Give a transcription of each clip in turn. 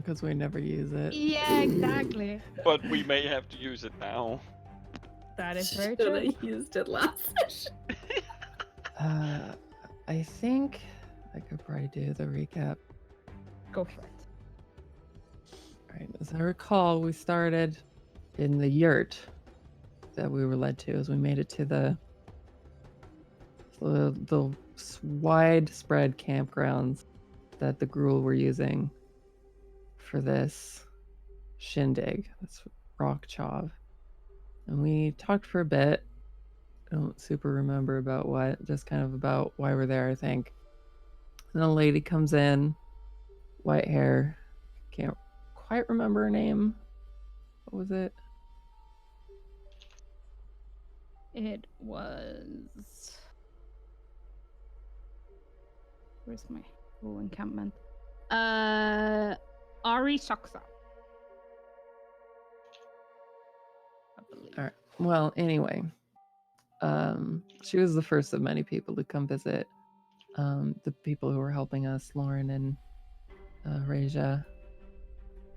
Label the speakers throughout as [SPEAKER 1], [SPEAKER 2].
[SPEAKER 1] because we never use it.
[SPEAKER 2] Yeah, exactly.
[SPEAKER 3] But we may have to use it now.
[SPEAKER 2] That is very
[SPEAKER 4] Should
[SPEAKER 2] true.
[SPEAKER 4] have used it last session.
[SPEAKER 1] I think I could probably do the recap.
[SPEAKER 2] Go for it.
[SPEAKER 1] Right. As I recall, we started in the yurt that we were led to as we made it to the widespread campgrounds that the Gruul were using for this shindig, this rock chov. And we talked for a bit. I don't super remember about what, just kind of about why we're there, I think. And a lady comes in, white hair, can't quite remember her name. What was it?
[SPEAKER 2] It was. Where's my encampment? Ari Saksa. I believe.
[SPEAKER 1] All right. Well, anyway, she was the first of many people to come visit. The people who were helping us, Lauren and Reja,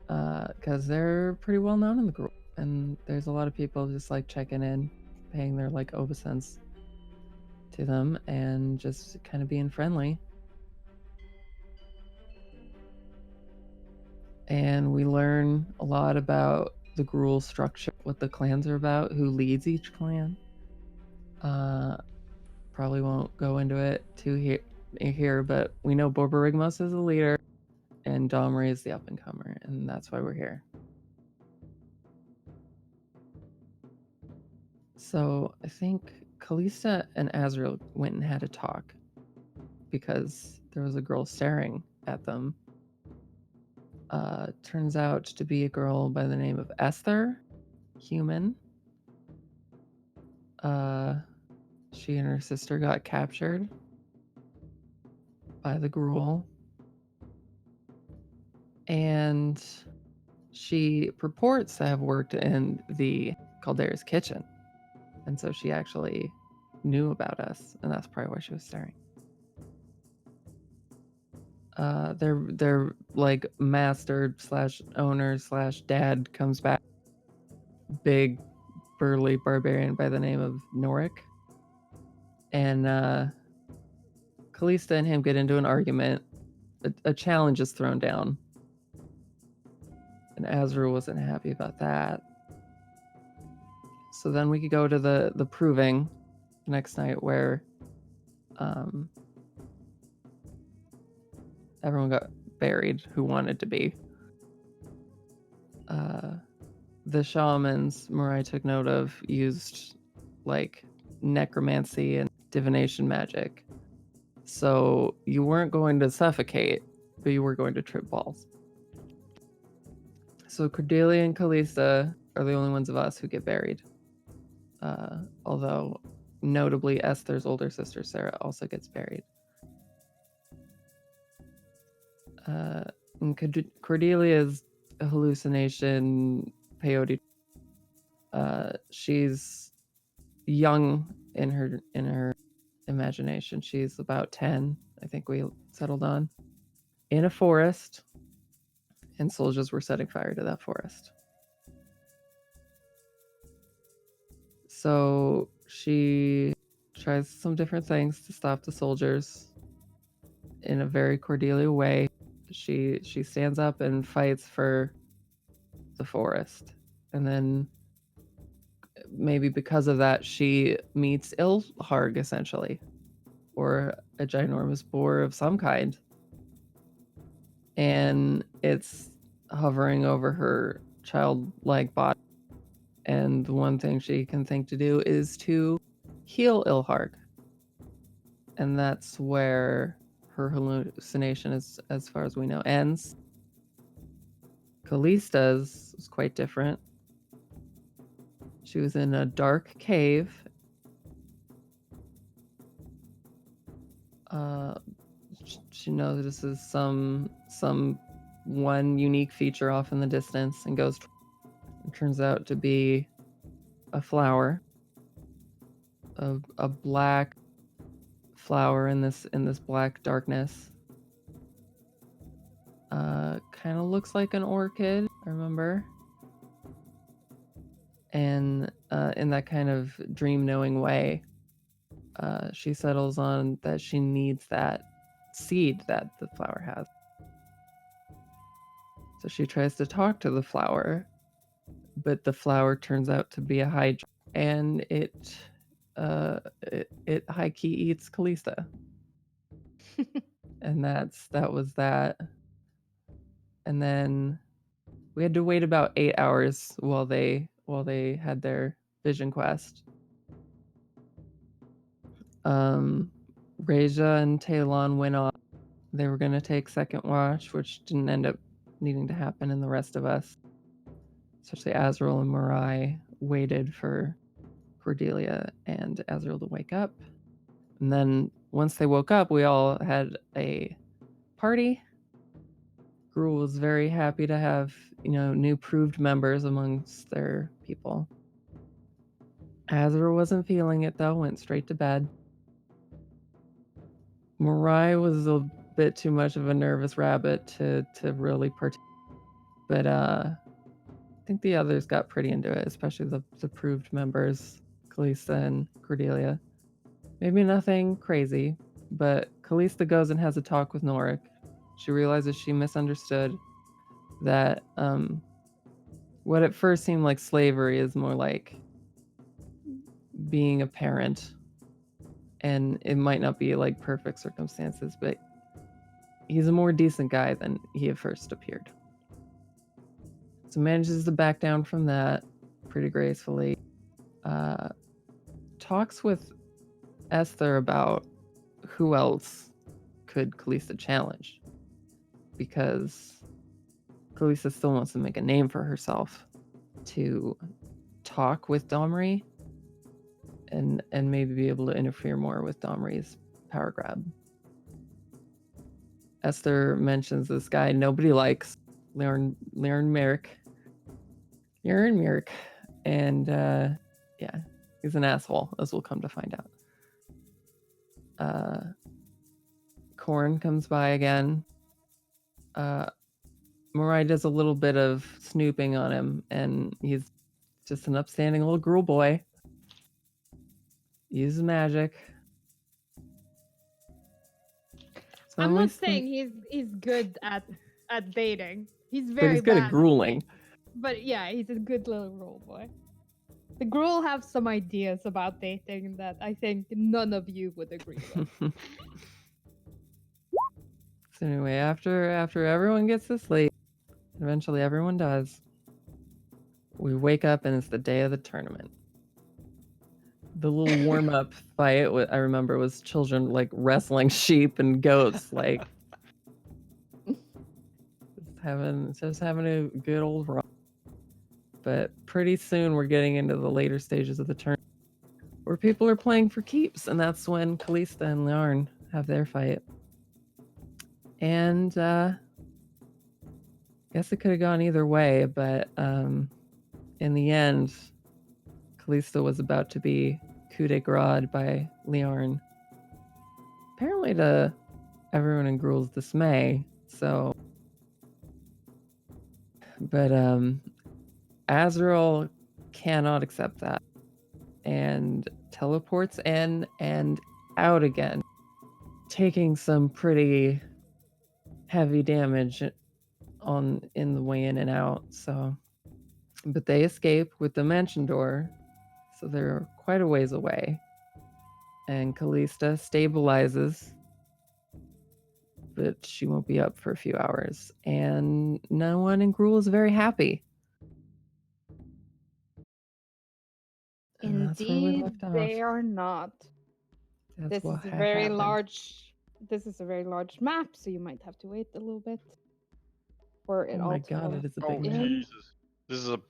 [SPEAKER 1] because they're pretty well known in the group, and there's a lot of people just like checking in, paying their like obeisance to them, and just kind of being friendly. And we learn a lot about the Gruul structure, what the clans are about, who leads each clan. Probably won't go into it too here, but we know Borborigmos is the leader, and Domri is the up-and-comer, and that's why we're here. So I think Kallista and Azra went and had a talk because there was a girl staring at them. Turns out to be a girl by the name of Esther, human. She and her sister got captured by the Gruul. And she purports to have worked in the Caldera's kitchen. And so she actually knew about us, and that's probably why she was staring. They're like master / owner / dad comes back. Big burly barbarian by the name of Norik. And Kallista and him get into an argument. A challenge is thrown down. And Azra wasn't happy about that. So then we could go to the proving next night where everyone got buried who wanted to be. The shamans Murai took note of used like necromancy and divination magic. So you weren't going to suffocate, but you were going to trip balls. So Cordelia and Kallista are the only ones of us who get buried. Although, notably, Esther's older sister, Sarah, also gets buried. And Cordelia's a hallucination peyote. She's young in her imagination. She's about 10, I think we settled on, in a forest, and soldiers were setting fire to that forest. So she tries some different things to stop the soldiers in a very Cordelia way. She stands up and fights for the forest. And then maybe because of that, she meets Ilharg, essentially, or a ginormous boar of some kind. And it's hovering over her childlike body. And the one thing she can think to do is to heal Ilharg. And that's where her hallucination, as far as we know, ends. Kallista's was quite different. She was in a dark cave. She notices some one unique feature off in the distance and goes. It turns out to be a flower, a black flower in this black darkness. kind of looks like an orchid, I remember. And in that kind of dream knowing way, she settles on that she needs that seed that the flower has. So she tries to talk to the flower, but the flower turns out to be a hydra, and it high key eats Kallista. And that was that. And then we had to wait about 8 hours while they had their vision quest. Reja and Talon went off. They were going to take second watch, which didn't end up needing to happen, and the rest of us, especially Azrael and Mirai, waited for Cordelia and Azrael to wake up. And then once they woke up, we all had a party. Gruul was very happy to have, new proved members amongst their people. Azra wasn't feeling it though, went straight to bed. Mirai was a bit too much of a nervous rabbit to really partake. But I think the others got pretty into it, especially the proved members, Kallista and Cordelia. Maybe nothing crazy, but Kallista goes and has a talk with Norik. She realizes she misunderstood that what at first seemed like slavery is more like being a parent. And it might not be like perfect circumstances, but he's a more decent guy than he at first appeared. So manages to back down from that pretty gracefully. Talks with Esther about who else could Kallista challenge, because Kallista still wants to make a name for herself, to talk with Domri and maybe be able to interfere more with Domri's power grab. Esther mentions this guy nobody likes, Learn Merrick. And yeah, he's an asshole, as we'll come to find out. Korn comes by again. Mirai does a little bit of snooping on him, and he's just an upstanding little girl boy. Uses magic. So
[SPEAKER 2] I'm not saying he's good at dating. He's very
[SPEAKER 1] but he's good
[SPEAKER 2] bad
[SPEAKER 1] at grueling.
[SPEAKER 2] But yeah, he's a good little Gruul boy. The Gruul have some ideas about dating that I think none of you would agree with.
[SPEAKER 1] So anyway, after everyone gets to sleep, eventually everyone does, we wake up and it's the day of the tournament. The little warm-up fight, I remember, was children like wrestling sheep and goats, like just having a good old run. But pretty soon we're getting into the later stages of the tournament, where people are playing for keeps, and that's when Kallista and Liarn have their fight. And I guess it could have gone either way, but in the end, Kallista was about to be coup de grace by Liarn. Apparently to everyone in Gruul's dismay, so... But Azrael cannot accept that, and teleports in and out again, taking some pretty heavy damage in the way in and out. So, but they escape with the mansion door, so they're quite a ways away. And Kallista stabilizes, but she won't be up for a few hours. And no one in Gruul is very happy. And that's where we
[SPEAKER 2] Indeed,
[SPEAKER 1] left off.
[SPEAKER 2] they are not.
[SPEAKER 1] That's what
[SPEAKER 2] This is a very
[SPEAKER 1] happened.
[SPEAKER 2] large map, so you might have to wait a little bit for it
[SPEAKER 1] Oh
[SPEAKER 2] all
[SPEAKER 1] my
[SPEAKER 2] to
[SPEAKER 1] god,
[SPEAKER 2] load
[SPEAKER 1] it is a
[SPEAKER 3] Oh
[SPEAKER 1] big map.
[SPEAKER 2] in.
[SPEAKER 3] Jesus! This is a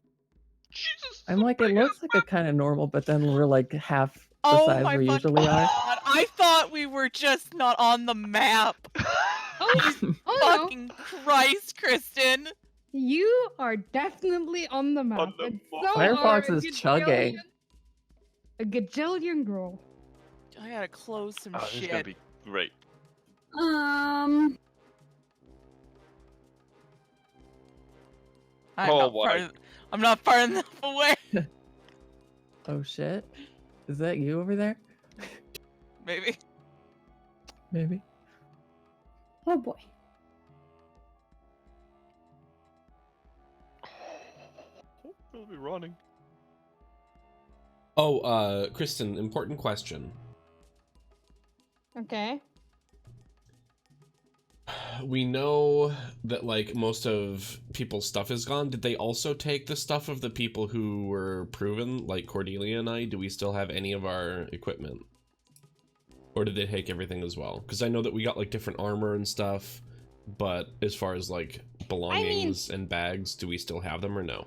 [SPEAKER 3] Jesus.
[SPEAKER 1] I'm like, it looks like a kind of normal, but then we're like half the
[SPEAKER 4] Oh
[SPEAKER 1] size
[SPEAKER 4] my
[SPEAKER 1] we
[SPEAKER 4] fucking
[SPEAKER 1] usually are.
[SPEAKER 4] god! I thought we were just not on the map.
[SPEAKER 2] Oh, no.
[SPEAKER 4] Fucking Christ, Kristen!
[SPEAKER 2] You are definitely on the map.
[SPEAKER 3] the
[SPEAKER 2] and
[SPEAKER 3] map.
[SPEAKER 2] so
[SPEAKER 1] Firefox
[SPEAKER 2] are
[SPEAKER 1] is chugging.
[SPEAKER 2] a gajillion Gruul.
[SPEAKER 4] I gotta close some
[SPEAKER 3] Oh, this is gonna
[SPEAKER 4] shit.
[SPEAKER 3] be great. Oh, boy.
[SPEAKER 4] I'm not far enough away.
[SPEAKER 1] Oh shit. Is that you over there?
[SPEAKER 4] Maybe.
[SPEAKER 1] Maybe.
[SPEAKER 5] Oh boy.
[SPEAKER 3] We'll be running.
[SPEAKER 6] Oh, Kristen, important question.
[SPEAKER 2] Okay.
[SPEAKER 6] We know that, like, most of people's stuff is gone. Did they also take the stuff of the people who were proven, like Cordelia and I? Do we still have any of our equipment? Or did they take everything as well? Because I know that we got, like, different armor and stuff, but as far as, like, belongings and bags, do we still have them or no?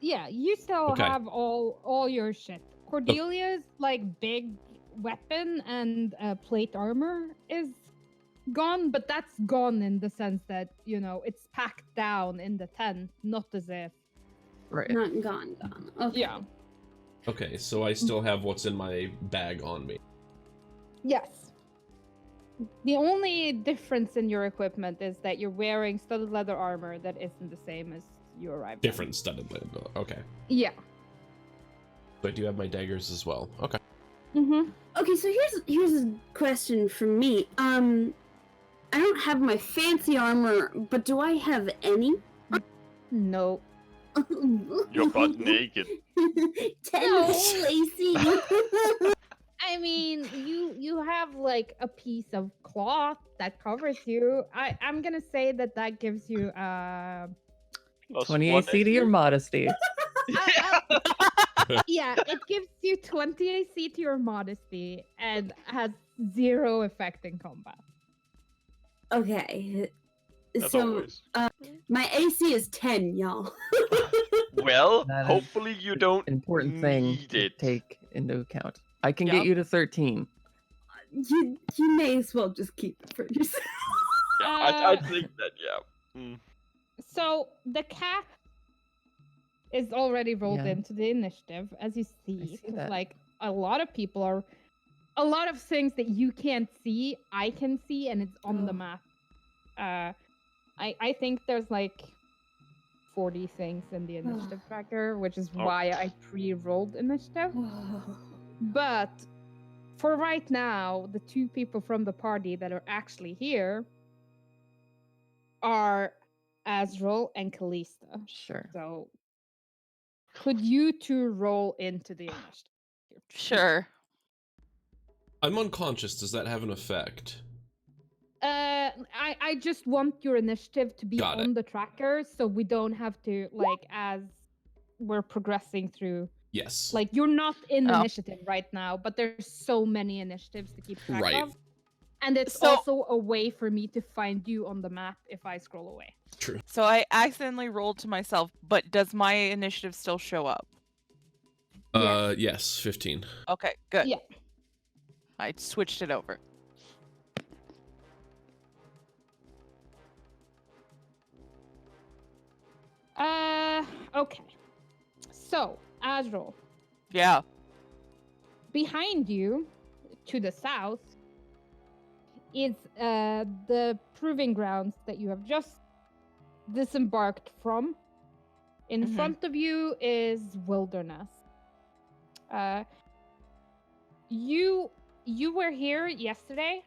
[SPEAKER 2] Yeah, you still
[SPEAKER 6] Okay.
[SPEAKER 2] have all your shit. Cordelia's like big weapon and plate armor is gone, but that's gone in the sense that, you know, it's packed down in the tent, not as if
[SPEAKER 1] Right.
[SPEAKER 5] Not gone. Okay.
[SPEAKER 2] yeah.
[SPEAKER 6] Okay, so I still have what's in my bag on me.
[SPEAKER 2] Yes. The only difference in your equipment is that you're wearing studded leather armor that isn't the same as you arrived. in.
[SPEAKER 6] Different studded leather. Okay.
[SPEAKER 2] Yeah.
[SPEAKER 6] So I do have my daggers as well. Okay.
[SPEAKER 2] Mm-hmm.
[SPEAKER 5] Okay, so here's a question from me. I don't have my fancy armor, but do I have any?
[SPEAKER 2] No.
[SPEAKER 3] You're butt naked.
[SPEAKER 5] 10
[SPEAKER 2] No.
[SPEAKER 5] whole Lacey.
[SPEAKER 2] I mean, you have like a piece of cloth that covers you. I'm gonna say that gives you
[SPEAKER 3] Plus
[SPEAKER 1] 20
[SPEAKER 3] one
[SPEAKER 1] AC to your modesty.
[SPEAKER 2] yeah, it gives you 20 AC to your modesty and has 0 effect in combat.
[SPEAKER 5] Okay.
[SPEAKER 3] As
[SPEAKER 5] So
[SPEAKER 3] always.
[SPEAKER 5] my AC is 10, y'all.
[SPEAKER 3] Well,
[SPEAKER 1] That is
[SPEAKER 3] hopefully you don't
[SPEAKER 1] Important thing
[SPEAKER 3] need
[SPEAKER 1] to
[SPEAKER 3] it.
[SPEAKER 1] take into account. I can
[SPEAKER 4] Yup.
[SPEAKER 1] get you to 13.
[SPEAKER 5] You may as well just keep it for yourself.
[SPEAKER 3] Yeah, I think that, yeah. Mm.
[SPEAKER 2] So the cat is already rolled
[SPEAKER 1] Yeah.
[SPEAKER 2] into the initiative, as you see.
[SPEAKER 1] see
[SPEAKER 2] 'Cause,
[SPEAKER 1] that.
[SPEAKER 2] like a lot of people are, a lot of things that you can't see, I can see, and it's on the
[SPEAKER 5] Oh.
[SPEAKER 2] map. I think there's like 40 things in the initiative tracker, which is
[SPEAKER 3] Oh.
[SPEAKER 2] why I pre-rolled initiative. But for right now, the 2 people from the party that are actually here are Azra and Kallista.
[SPEAKER 1] Sure.
[SPEAKER 2] So, could you 2 roll into the initiative?
[SPEAKER 4] Sure.
[SPEAKER 6] I'm unconscious. Does that have an effect?
[SPEAKER 2] I just want your initiative to be
[SPEAKER 6] Got it.
[SPEAKER 2] on the tracker, so we don't have to like as we're progressing through.
[SPEAKER 6] Yes.
[SPEAKER 2] Like you're not in
[SPEAKER 4] Oh.
[SPEAKER 2] initiative right now, but there's so many initiatives to keep track
[SPEAKER 6] Right.
[SPEAKER 2] of. And it's
[SPEAKER 4] So-
[SPEAKER 2] also a way for me to find you on the map if I scroll away.
[SPEAKER 6] True.
[SPEAKER 4] So I accidentally rolled to myself, but does my initiative still show up?
[SPEAKER 6] Yes, 15.
[SPEAKER 4] Okay, good.
[SPEAKER 2] Yeah.
[SPEAKER 4] I switched it over.
[SPEAKER 2] Okay. So, Azra,
[SPEAKER 4] Yeah.
[SPEAKER 2] behind you, to the south, is the proving grounds that you have just disembarked from. In
[SPEAKER 4] Mhm.
[SPEAKER 2] front of you is wilderness. You were here yesterday.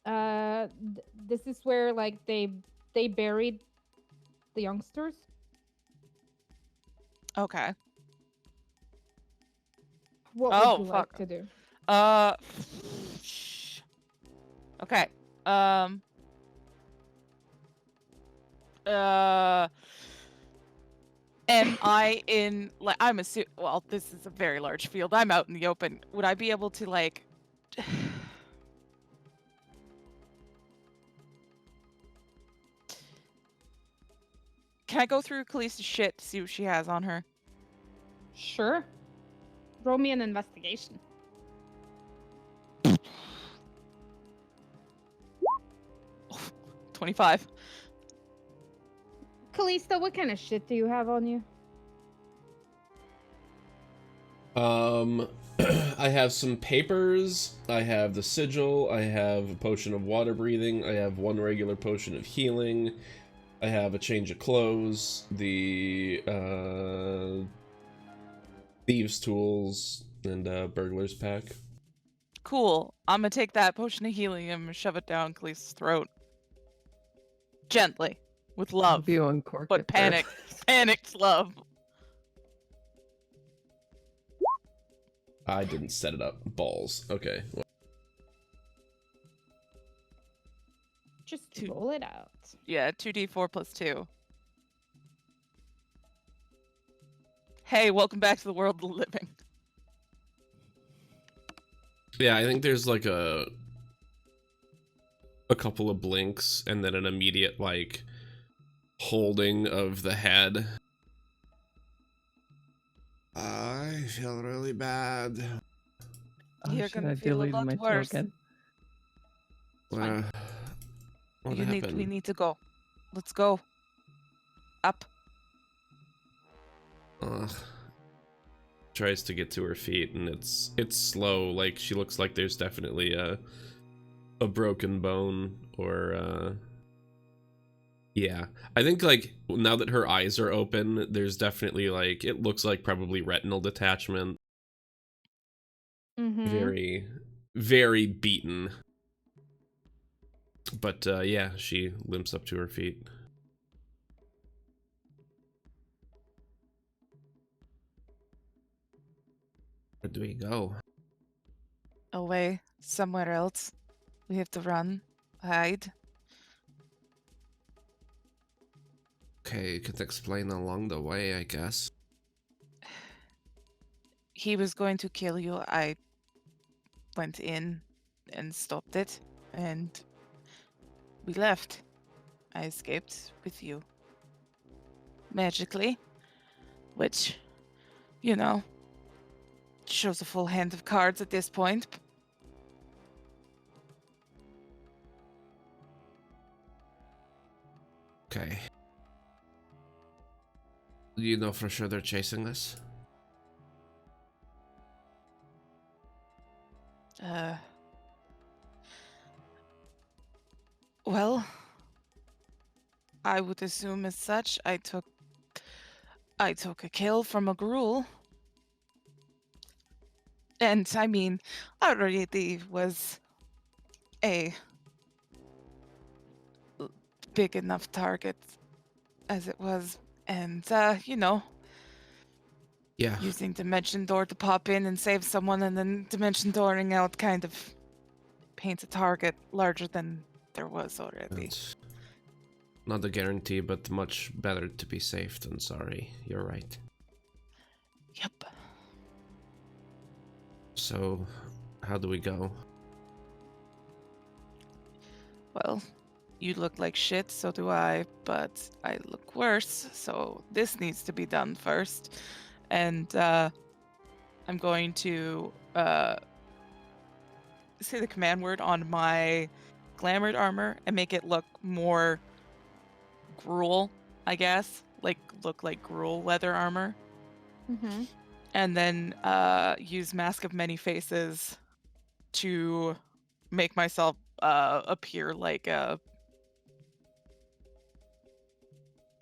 [SPEAKER 2] This is where like they buried the youngsters.
[SPEAKER 4] Okay.
[SPEAKER 2] What
[SPEAKER 4] Oh,
[SPEAKER 2] would you
[SPEAKER 4] fuck.
[SPEAKER 2] like to do?
[SPEAKER 4] Shh. Okay. Am I in like I'm well, this is a very large field. I'm out in the open. Would I be able to like Can I go through Kallista's shit to see what she has on her?
[SPEAKER 2] Sure. Roll me an investigation.
[SPEAKER 4] 25.
[SPEAKER 2] Kallista, what kind of shit do you have on you?
[SPEAKER 6] I have some papers, I have the sigil, I have a potion of water breathing, I have 1 regular potion of healing, I have a change of clothes, the thieves' tools, and burglar's pack.
[SPEAKER 4] Cool. I'm gonna take that potion of helium and shove it down Kallista's throat. Gently. With
[SPEAKER 1] I
[SPEAKER 4] love.
[SPEAKER 1] hope you uncork
[SPEAKER 4] But
[SPEAKER 1] it
[SPEAKER 4] panicked.
[SPEAKER 1] first.
[SPEAKER 4] Panicked love.
[SPEAKER 6] I didn't set it up. Balls. Okay. Well,
[SPEAKER 2] Just
[SPEAKER 4] Two-
[SPEAKER 2] roll it out.
[SPEAKER 4] Yeah, 2d4 plus 2. Hey, welcome back to the world of the living.
[SPEAKER 6] yeah, I think there's like a couple of blinks and then an immediate like holding of the head. I feel really bad.
[SPEAKER 1] Oh,
[SPEAKER 4] You're
[SPEAKER 1] shit,
[SPEAKER 4] gonna
[SPEAKER 1] I
[SPEAKER 4] feel a
[SPEAKER 1] deleted
[SPEAKER 4] lot
[SPEAKER 1] my
[SPEAKER 4] worse.
[SPEAKER 1] token.
[SPEAKER 4] Fine.
[SPEAKER 6] What
[SPEAKER 4] We
[SPEAKER 6] happened?
[SPEAKER 4] need to go. Let's go. Up.
[SPEAKER 6] Ugh. Tries to get to her feet and it's slow. Like she looks like there's definitely a broken bone or yeah. I think like now that her eyes are open, there's definitely like it looks like probably retinal detachment.
[SPEAKER 2] Mm-hmm.
[SPEAKER 6] Very very beaten. But yeah, she limps up to her feet. Where do we go?
[SPEAKER 4] Away. Somewhere else. We have to run. Hide.
[SPEAKER 6] Okay, you could explain along the way, I guess.
[SPEAKER 4] He was going to kill you. I went in and stopped it. And we left. I escaped with you. Magically. Which, you know, shows a full hand of cards at this point.
[SPEAKER 6] Okay. Do you know for sure they're chasing us?
[SPEAKER 4] Well, I would assume as such. I took a kill from a gruel. And I mean, already was a big enough target as it was. And, you know,
[SPEAKER 6] Yeah.
[SPEAKER 4] using Dimension Door to pop in and save someone and then Dimension Dooring out kind of paints a target larger than there was already.
[SPEAKER 6] It's not a guarantee, but much better to be safe than sorry. You're right.
[SPEAKER 4] Yep.
[SPEAKER 6] So, how do we go?
[SPEAKER 4] Well, you look like shit, so do I, but I look worse, so this needs to be done first. And I'm going to say the command word on my glamored armor and make it look more gruel, I guess. Like, look like gruel leather armor.
[SPEAKER 2] Mm-hmm.
[SPEAKER 4] And then use Mask of Many Faces to make myself appear like a...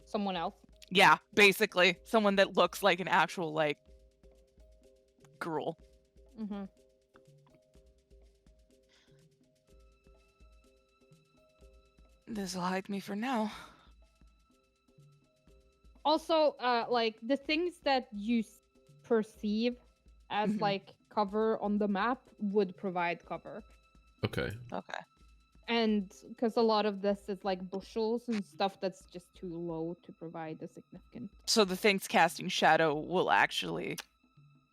[SPEAKER 2] Someone else.
[SPEAKER 4] Yeah, basically. Someone that looks like an actual, like, gruel.
[SPEAKER 2] Mm-hmm.
[SPEAKER 4] This'll hide me for now.
[SPEAKER 2] Also, like the things that you perceive as
[SPEAKER 4] Mhm.
[SPEAKER 2] like cover on the map would provide cover.
[SPEAKER 6] Okay.
[SPEAKER 4] Okay.
[SPEAKER 2] And because a lot of this is like bushels and stuff that's just too low to provide a significant.
[SPEAKER 4] So the things casting shadow will actually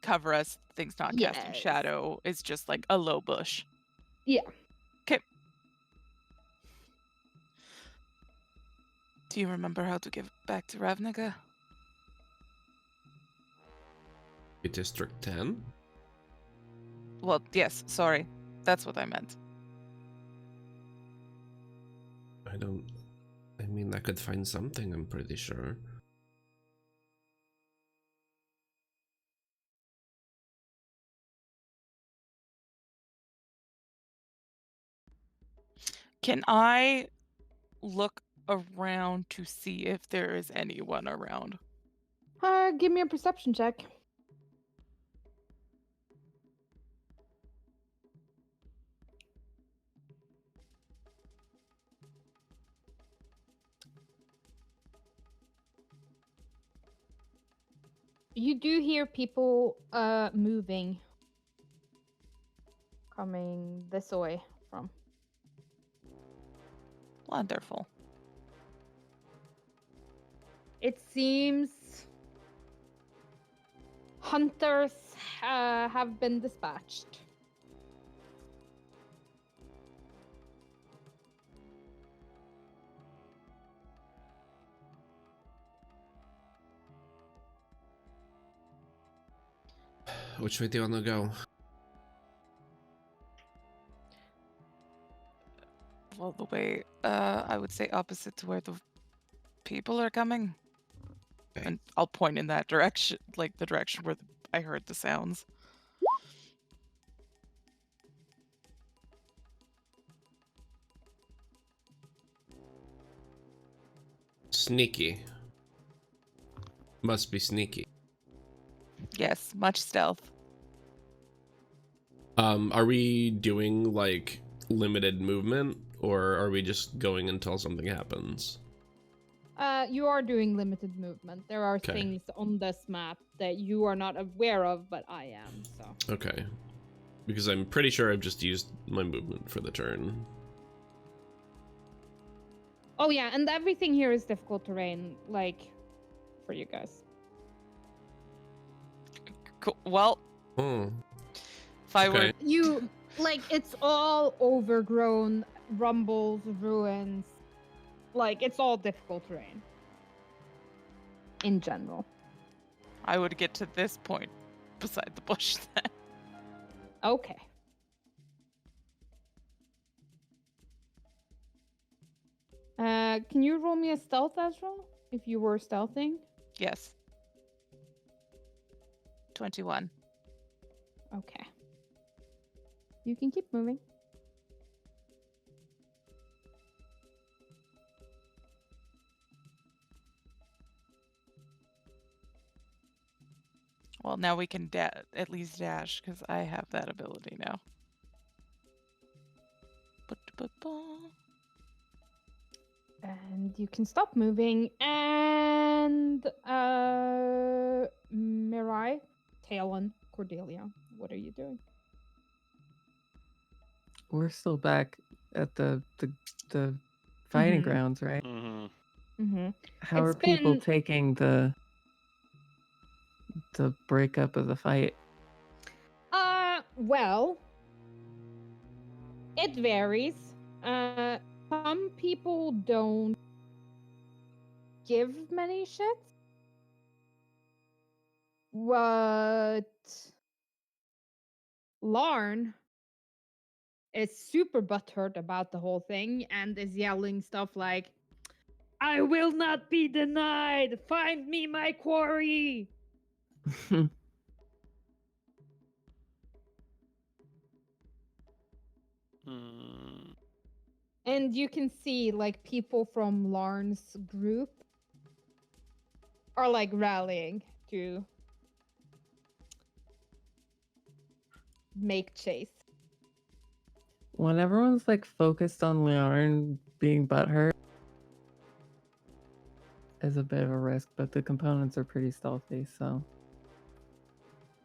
[SPEAKER 4] cover us. Things not casting
[SPEAKER 2] Yes.
[SPEAKER 4] shadow is just like a low bush.
[SPEAKER 2] Yeah.
[SPEAKER 4] Okay. Do you remember how to give back to Ravnica?
[SPEAKER 6] District 10?
[SPEAKER 4] Well, yes, sorry. That's what I meant.
[SPEAKER 6] I mean, I could find something, I'm pretty sure.
[SPEAKER 4] Can I look around to see if there is anyone around.
[SPEAKER 2] Give me a perception check. You do hear people moving, coming this way from.
[SPEAKER 4] Wonderful.
[SPEAKER 2] It seems hunters have been dispatched.
[SPEAKER 6] Which way do you want to go?
[SPEAKER 4] Well, the way, I would say opposite to where the people are coming.
[SPEAKER 6] Okay.
[SPEAKER 4] And I'll point in that direction, like the direction where I heard the sounds.
[SPEAKER 6] Sneaky. Must be sneaky.
[SPEAKER 4] Yes, much stealth.
[SPEAKER 6] Are we doing like limited movement, or are we just going until something happens?
[SPEAKER 2] You are doing limited movement. There are
[SPEAKER 6] Okay.
[SPEAKER 2] things on this map that you are not aware of, but I am, so.
[SPEAKER 6] Okay. Because I'm pretty sure I've just used my movement for the turn.
[SPEAKER 2] Oh yeah, and everything here is difficult terrain, like, for you guys.
[SPEAKER 4] Cool. Well,
[SPEAKER 6] Oh.
[SPEAKER 4] if I were
[SPEAKER 6] Okay.
[SPEAKER 2] You, like, it's all overgrown, rumbles, ruins. Like, it's all difficult terrain. In general.
[SPEAKER 4] I would get to this point beside the bush then.
[SPEAKER 2] Okay. Can you roll me a stealth, Azra? If you were stealthing?
[SPEAKER 4] Yes. 21.
[SPEAKER 2] Okay. You can keep moving.
[SPEAKER 4] Well, now we can at least dash, because I have that ability now.
[SPEAKER 2] And you can stop moving. And Mirai, Talon, Cordelia, what are you doing?
[SPEAKER 1] We're still back at the fighting
[SPEAKER 2] Mhm.
[SPEAKER 1] grounds, right?
[SPEAKER 3] Mm-hmm.
[SPEAKER 2] Mm-hmm.
[SPEAKER 1] How are
[SPEAKER 2] It's
[SPEAKER 1] people
[SPEAKER 2] been-
[SPEAKER 1] taking the breakup of the fight?
[SPEAKER 2] Well, it varies. Some people don't give many shits. But Larn is super butthurt about the whole thing and is yelling stuff like, I will not be denied! Find me my quarry!
[SPEAKER 3] Mm.
[SPEAKER 2] And you can see, like, people from Larn's group are, like, rallying to make chase.
[SPEAKER 1] When everyone's like focused on Leon being butthurt is a bit of a risk, but the components are pretty stealthy, so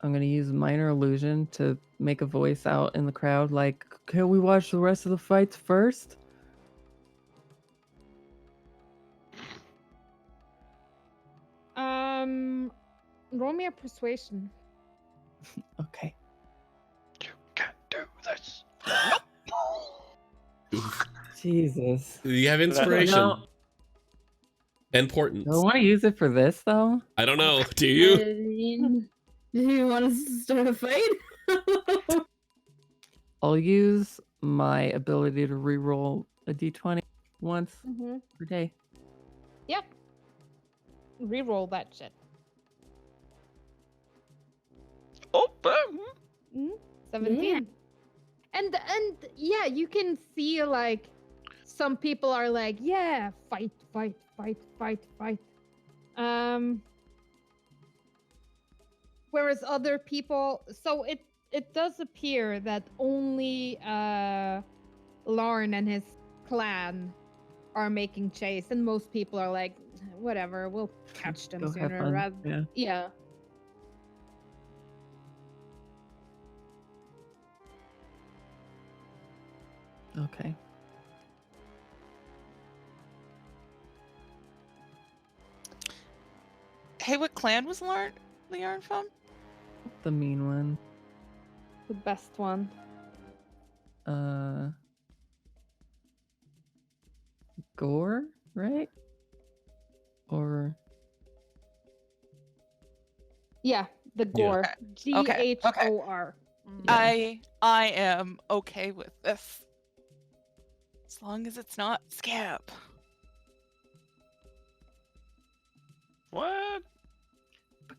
[SPEAKER 1] I'm gonna use minor illusion to make a voice out in the crowd like, can we watch the rest of the fights first?
[SPEAKER 2] Roll me a persuasion.
[SPEAKER 1] Okay.
[SPEAKER 3] You can't do this.
[SPEAKER 1] Jesus.
[SPEAKER 6] You have inspiration.
[SPEAKER 1] No,
[SPEAKER 6] And portents.
[SPEAKER 1] do I want to use it for this though?
[SPEAKER 6] I don't know. Do you?
[SPEAKER 5] Do you want us to start a fight?
[SPEAKER 1] I'll use my ability to reroll a d20 once per day.
[SPEAKER 2] Yep. Reroll that shit.
[SPEAKER 3] Oh,
[SPEAKER 2] 17. And yeah, you can see, like, some people are like, yeah, fight, fight, fight, fight, fight. Whereas other people, so it does appear that only Larn and his clan are making chase, and most people are like, whatever, we'll catch them
[SPEAKER 1] Go have
[SPEAKER 2] sooner.
[SPEAKER 1] fun. Yeah.
[SPEAKER 2] Yeah.
[SPEAKER 1] Okay.
[SPEAKER 4] Hey, what clan was Learn from?
[SPEAKER 1] The mean one.
[SPEAKER 2] The best one.
[SPEAKER 1] Gore, right? Or
[SPEAKER 2] Yeah, the Gore.
[SPEAKER 4] Okay,
[SPEAKER 2] Ghor.
[SPEAKER 1] Yeah.
[SPEAKER 4] I am okay with this. As long as it's not Scab.
[SPEAKER 3] What?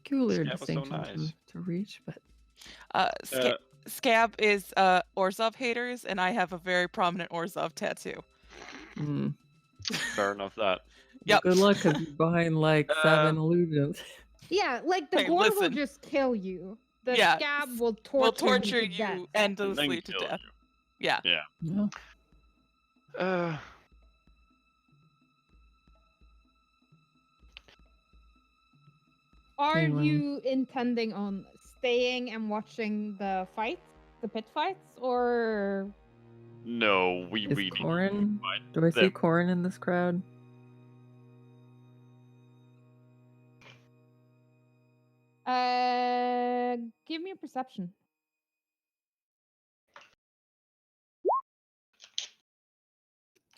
[SPEAKER 1] peculiar
[SPEAKER 3] Scab was so
[SPEAKER 1] distinction
[SPEAKER 3] nice.
[SPEAKER 1] to reach, but
[SPEAKER 4] Scab is Orzhov haters, and I have a very prominent Orzhov tattoo.
[SPEAKER 3] Fair enough that.
[SPEAKER 4] Yep.
[SPEAKER 1] Good luck, because you're behind like 7 illusions.
[SPEAKER 2] Yeah, like the
[SPEAKER 4] Hey,
[SPEAKER 2] Gore will
[SPEAKER 4] listen.
[SPEAKER 2] just kill you. The
[SPEAKER 4] Yeah,
[SPEAKER 2] Scab will
[SPEAKER 4] We'll
[SPEAKER 2] torture,
[SPEAKER 4] torture
[SPEAKER 2] you to death.
[SPEAKER 4] you endlessly to
[SPEAKER 3] kill
[SPEAKER 4] death. Yeah.
[SPEAKER 3] Yeah.
[SPEAKER 1] Yeah.
[SPEAKER 2] Are
[SPEAKER 1] Anyway.
[SPEAKER 2] you intending on staying and watching the fights, the pit fights, or
[SPEAKER 3] No, we
[SPEAKER 1] Is
[SPEAKER 3] really
[SPEAKER 1] Corin?
[SPEAKER 3] fight
[SPEAKER 1] Do I see
[SPEAKER 3] them.
[SPEAKER 1] Corin in this crowd?
[SPEAKER 2] give me a perception?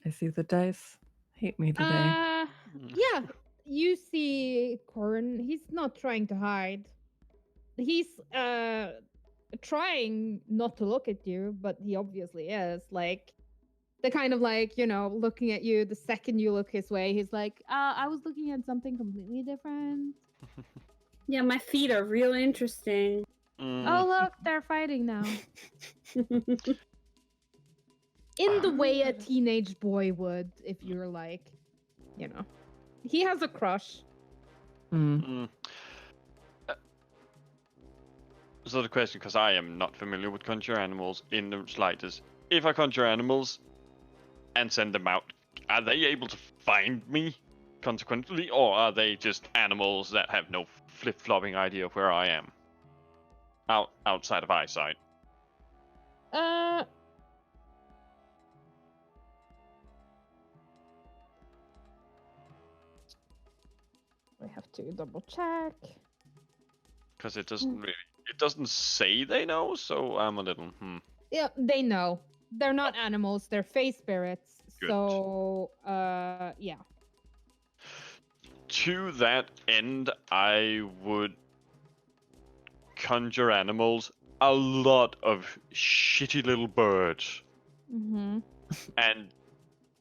[SPEAKER 1] I see the dice. Hate me today.
[SPEAKER 2] Yeah, you see Corin. He's not trying to hide. He's trying not to look at you, but he obviously is. Like the kind of like, looking at you the second you look his way, he's like, I was looking at something completely different.
[SPEAKER 5] Yeah, my feet are real interesting.
[SPEAKER 2] Oh look, they're fighting now. In the way a teenage boy would, if you're like, he has a crush.
[SPEAKER 3] So the question, because I am not familiar with conjure animals in the slightest, if I conjure animals and send them out, are they able to find me consequently, or are they just animals that have no flip-flopping idea of where I am? Outside of eyesight.
[SPEAKER 2] We have to double check.
[SPEAKER 3] Because it doesn't say they know, so I'm a little
[SPEAKER 2] Yeah, they know. They're not animals, they're face spirits.
[SPEAKER 3] Good.
[SPEAKER 2] So, yeah.
[SPEAKER 3] To that end, I would conjure animals, a lot of shitty little birds, and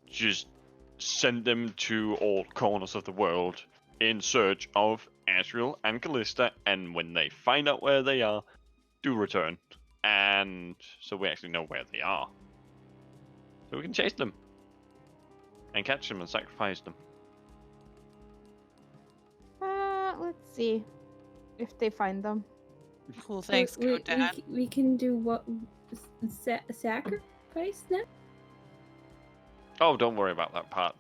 [SPEAKER 3] just send them to all corners of the world in search of Azra and Kallista, and when they find out where they are, do return. And so we actually know where they are. So we can chase them. And catch them and sacrifice them.
[SPEAKER 2] Let's see if they find them.
[SPEAKER 4] Cool, thanks, Dad.
[SPEAKER 5] We can do what? Sacrifice them?
[SPEAKER 3] Oh, don't worry about that part.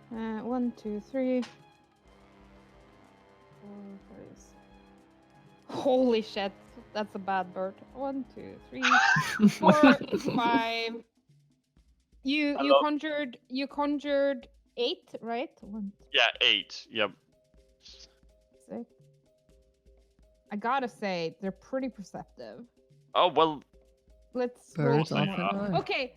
[SPEAKER 2] 1, 2, 3. 4, 5. Holy shit, that's a bad bird. 1, 2, 3, 4, 5. You conjured 8, right? 1, 2,
[SPEAKER 3] Yeah, 8. Yep.
[SPEAKER 2] 6. I gotta say, they're pretty perceptive.
[SPEAKER 3] Oh, well.
[SPEAKER 2] Let's roll
[SPEAKER 1] Birds
[SPEAKER 2] some
[SPEAKER 1] often
[SPEAKER 2] more.
[SPEAKER 1] are.
[SPEAKER 2] Okay,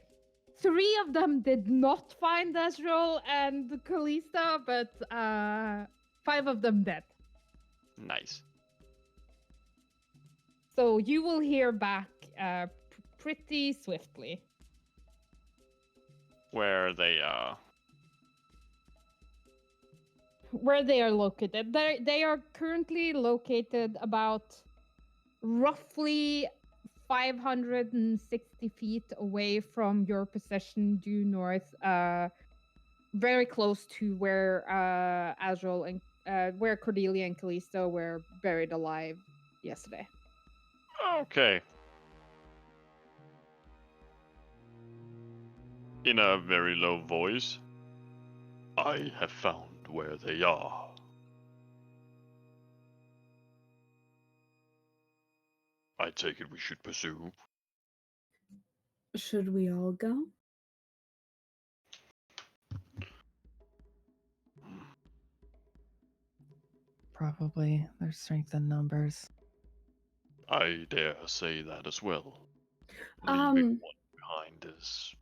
[SPEAKER 2] 3 of them did not find Azra and Kallista, but 5 of them did.
[SPEAKER 3] Nice.
[SPEAKER 2] So you will hear back pretty swiftly.
[SPEAKER 3] Where they are.
[SPEAKER 2] Where they are located. They are currently located about roughly 560 feet away from your position due north, very close to where Azrael and where Cordelia and Kallista were buried alive yesterday.
[SPEAKER 3] Okay. In a very low voice, I have found where they are. I take it we should pursue.
[SPEAKER 5] Should we all go?
[SPEAKER 1] Probably. There's strength in numbers.
[SPEAKER 3] I dare say that as well. Leaving one behind is...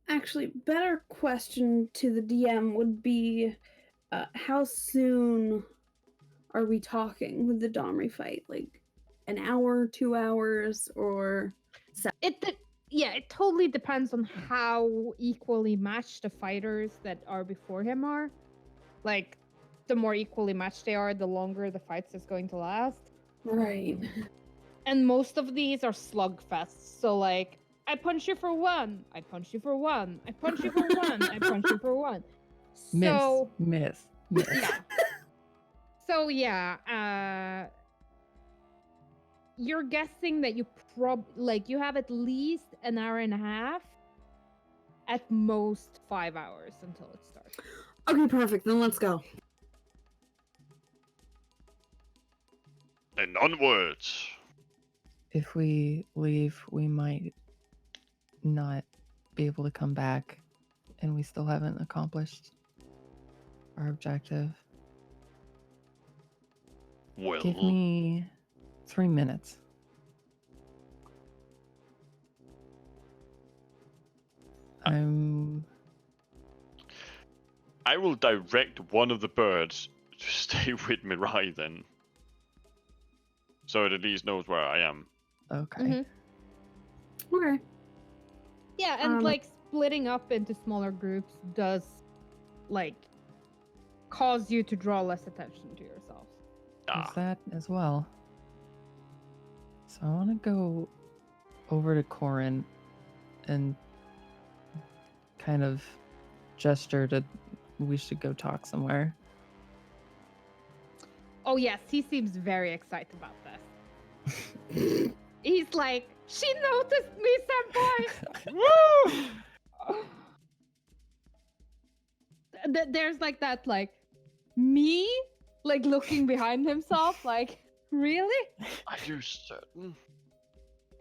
[SPEAKER 5] Actually, better question to the DM would be, how soon are we talking with the Domri fight? Like, an hour, 2 hours, or...
[SPEAKER 2] It totally depends on how equally matched the fighters that are before him are. Like, the more equally matched they are, the longer the fights is going to last.
[SPEAKER 5] Right.
[SPEAKER 2] And most of these are slugfests. So, like, I punch you for 1, I punch you for 1, I punch you for 1, I punch you for 1. So,
[SPEAKER 1] Miss.
[SPEAKER 2] yeah. So, yeah, you're guessing that you you have at least an hour and a half, at most 5 hours until it starts.
[SPEAKER 5] Okay, perfect. Then let's go.
[SPEAKER 3] And onwards!
[SPEAKER 1] If we leave, we might not be able to come back, and we still haven't accomplished our objective.
[SPEAKER 3] Well...
[SPEAKER 1] Give me 3 minutes.
[SPEAKER 3] I will direct one of the birds to stay with Mirai then. So it at least knows where I am.
[SPEAKER 1] Okay.
[SPEAKER 2] Mm-hmm.
[SPEAKER 5] Okay.
[SPEAKER 2] Yeah, and like splitting up into smaller groups does like cause you to draw less attention to yourself.
[SPEAKER 1] There's that as well. So I want to go over to Corin and kind of gesture to we should go talk somewhere.
[SPEAKER 2] Oh yes, he seems very excited about this. He's like, she noticed me, senpai! Woo! There's like that, like, me? Like looking behind himself, like, really?
[SPEAKER 3] Are you certain?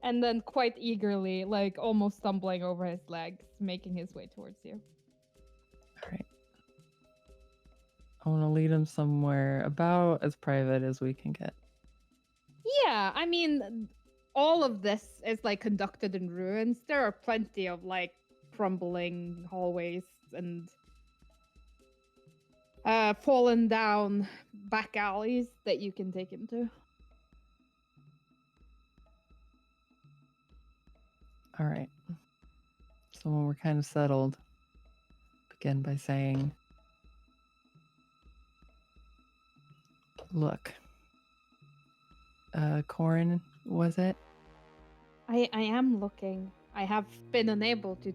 [SPEAKER 2] And then quite eagerly, like almost stumbling over his legs, making his way towards you.
[SPEAKER 1] Alright. I want to lead him somewhere about as private as we can get.
[SPEAKER 2] Yeah, I mean, all of this is like conducted in ruins. There are plenty of like crumbling hallways and fallen down back alleys that you can take him to.
[SPEAKER 1] All right. So when we're kind of settled, begin by saying, look, Corin, was it?
[SPEAKER 2] I am looking. I have been unable to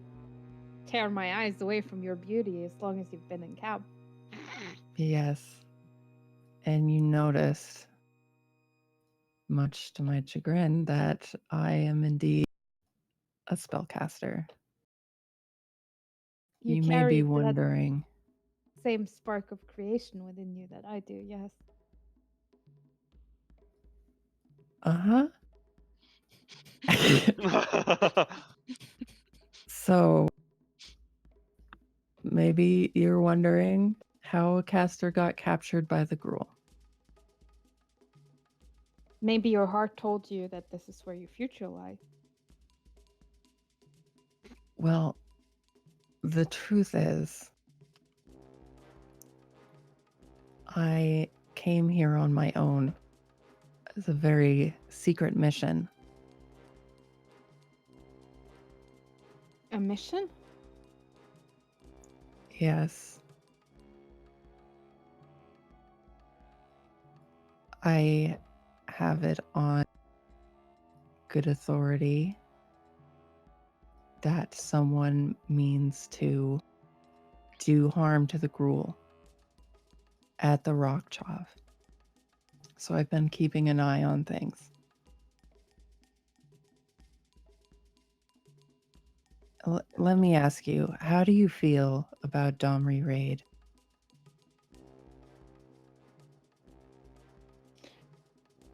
[SPEAKER 2] tear my eyes away from your beauty as long as you've been in camp.
[SPEAKER 1] Yes. And you noticed, much to my chagrin, that I am indeed a spellcaster. You may be wondering.
[SPEAKER 2] Same spark of creation within you that I do, yes.
[SPEAKER 1] Uh-huh. So, maybe you're wondering how a caster got captured by the Gruul.
[SPEAKER 2] Maybe your heart told you that this is where your future lies.
[SPEAKER 1] Well, the truth is, I came here on my own as a very secret mission.
[SPEAKER 2] A mission?
[SPEAKER 1] Yes. I have it on good authority that someone means to do harm to the Gruul at the Rock Chov. So I've been keeping an eye on things. Let me ask you, how do you feel about Domri Raid?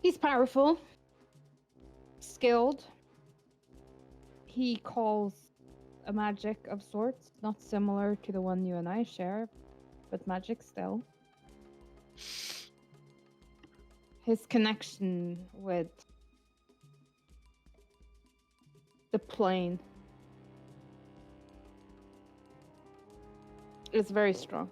[SPEAKER 2] He's powerful, skilled. He calls a magic of sorts, not similar to the one you and I share, but magic still. His connection with the plane is very strong.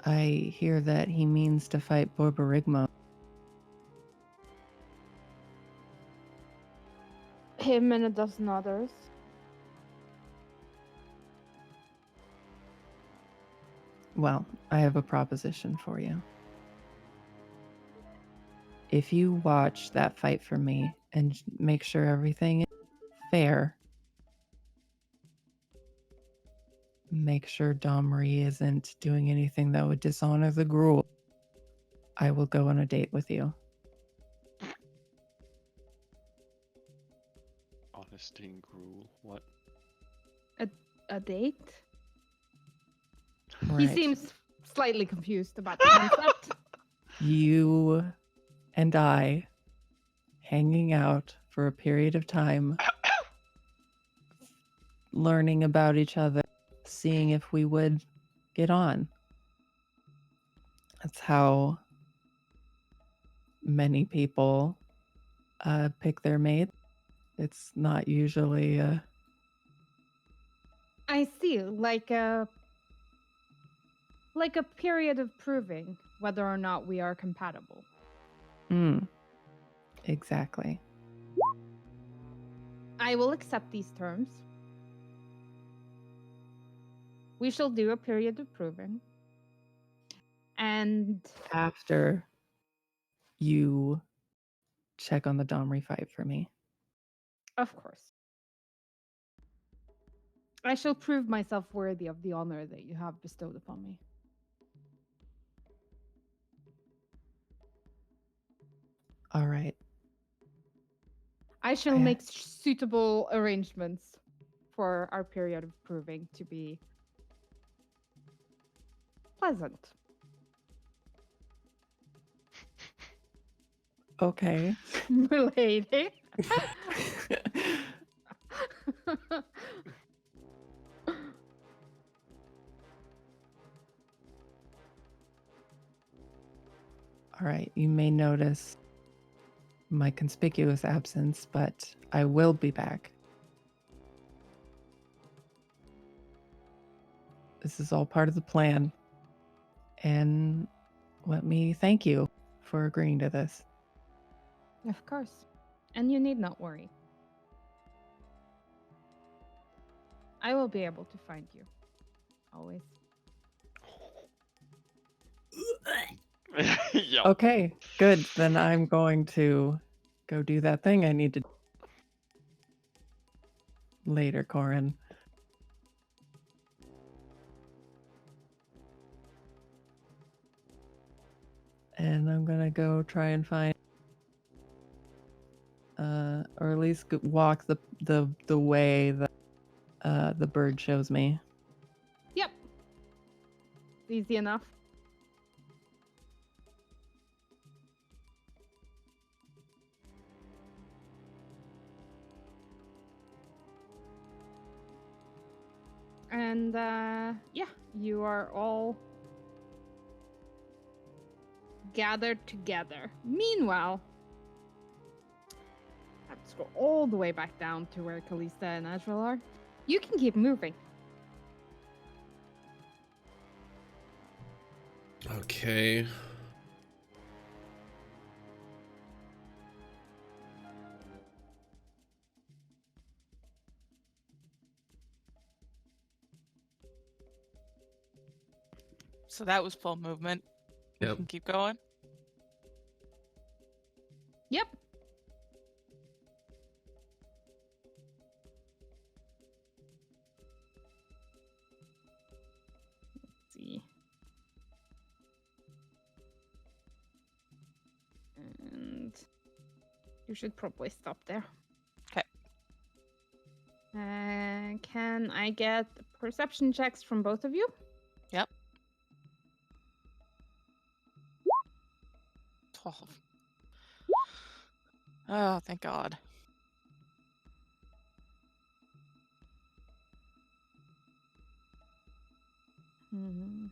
[SPEAKER 1] I hear that he means to fight Borborigmo.
[SPEAKER 2] Him and a dozen others.
[SPEAKER 1] Well, I have a proposition for you. If you watch that fight for me and make sure everything is fair, make sure Domri isn't doing anything that would dishonor the Gruul, I will go on a date with you.
[SPEAKER 3] Honesty and Gruul. What?
[SPEAKER 2] A date?
[SPEAKER 1] Right.
[SPEAKER 2] He seems slightly confused about the concept.
[SPEAKER 1] You and I hanging out for a period of time, learning about each other, seeing if we would get on. That's how many people pick their mate. It's not usually
[SPEAKER 2] I see, like a period of proving whether or not we are compatible.
[SPEAKER 1] Exactly.
[SPEAKER 2] I will accept these terms. We shall do a period of proving. And
[SPEAKER 1] After you check on the Domri fight for me.
[SPEAKER 2] of course, I shall prove myself worthy of the honor that you have bestowed upon me.
[SPEAKER 1] All right.
[SPEAKER 2] I shall make suitable arrangements for our period of proving to be pleasant.
[SPEAKER 1] Okay.
[SPEAKER 2] Lady.
[SPEAKER 1] All right. You may notice my conspicuous absence, but I will be back. This is all part of the plan. And let me thank you for agreeing to this.
[SPEAKER 2] Of course. And you need not worry. I will be able to find you. Always.
[SPEAKER 3] Yeah.
[SPEAKER 1] Okay, good. Then I'm going to go do that thing I need to do later, Corin. And I'm gonna go try and find, or at least walk the way that the bird shows me.
[SPEAKER 2] Yep. Easy enough. And yeah, you are all gathered together. Meanwhile, let's go all the way back down to where Kallista and Azra are. You can keep moving.
[SPEAKER 6] Okay.
[SPEAKER 4] So that was full movement. We
[SPEAKER 6] Yep.
[SPEAKER 4] can keep going.
[SPEAKER 2] You should probably stop there.
[SPEAKER 4] 'Kay.
[SPEAKER 2] Can I get perception checks from both of you?
[SPEAKER 4] Yep. 12. Oh, thank God.
[SPEAKER 2] Hmm.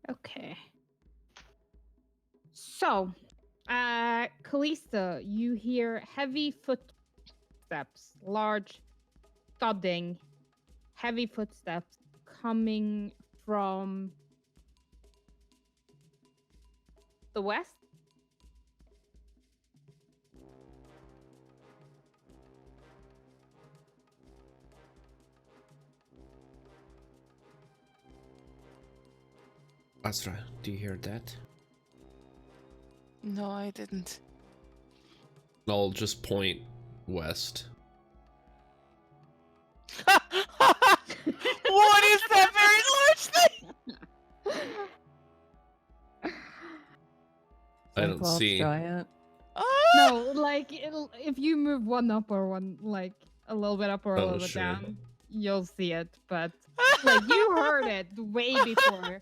[SPEAKER 2] Okay. So, Kallista, you hear heavy footsteps, large thudding, heavy footsteps coming from the west.
[SPEAKER 6] Azra, do you hear that?
[SPEAKER 4] No, I didn't.
[SPEAKER 6] I'll just point west.
[SPEAKER 4] What is that very large thing?
[SPEAKER 6] I don't
[SPEAKER 1] Cyclops
[SPEAKER 6] see.
[SPEAKER 1] giant.
[SPEAKER 2] No, like if you move one up or one like a little bit up or a
[SPEAKER 6] Oh,
[SPEAKER 2] little bit
[SPEAKER 6] sure.
[SPEAKER 2] down, you'll see it. But like you heard it way before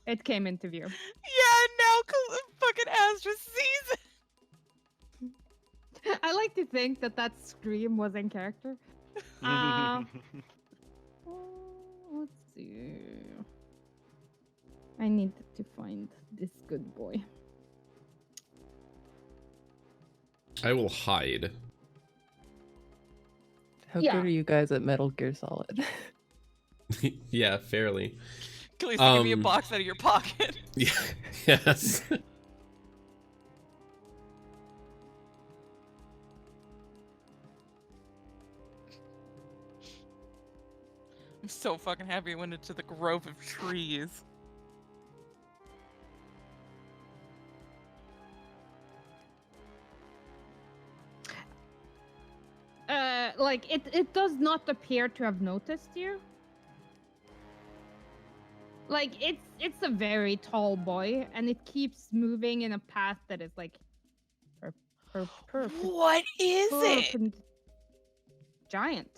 [SPEAKER 2] it came into view.
[SPEAKER 4] Yeah, now fucking Azra sees it.
[SPEAKER 2] I like to think that scream was in character. Let's see. I need to find this good boy.
[SPEAKER 6] I will hide.
[SPEAKER 1] How
[SPEAKER 2] Yeah.
[SPEAKER 1] good are you guys at Metal Gear Solid?
[SPEAKER 6] Yeah, fairly.
[SPEAKER 4] Kallista, give me a box out of your pocket.
[SPEAKER 6] Yeah. Yes.
[SPEAKER 4] I'm so fucking happy I went into the grove of trees.
[SPEAKER 2] Like it does not appear to have noticed you. Like it's a very tall boy, and it keeps moving in a path that is like
[SPEAKER 4] What is it?
[SPEAKER 2] Giant.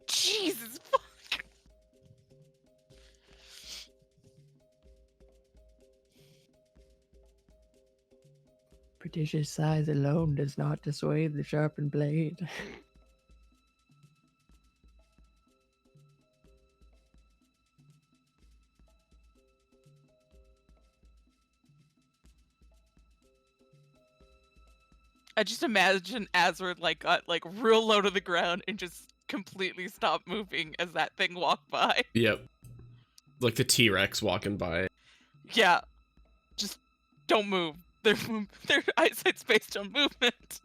[SPEAKER 4] Jesus fuck.
[SPEAKER 1] Prodigious size alone does not dissuade the sharpened blade.
[SPEAKER 4] I just imagine Azra got real low to the ground and just completely stopped moving as that thing walked by.
[SPEAKER 6] Yep. Like the T-Rex walking by.
[SPEAKER 4] Yeah. Just don't move. Their eyesight's based on movement.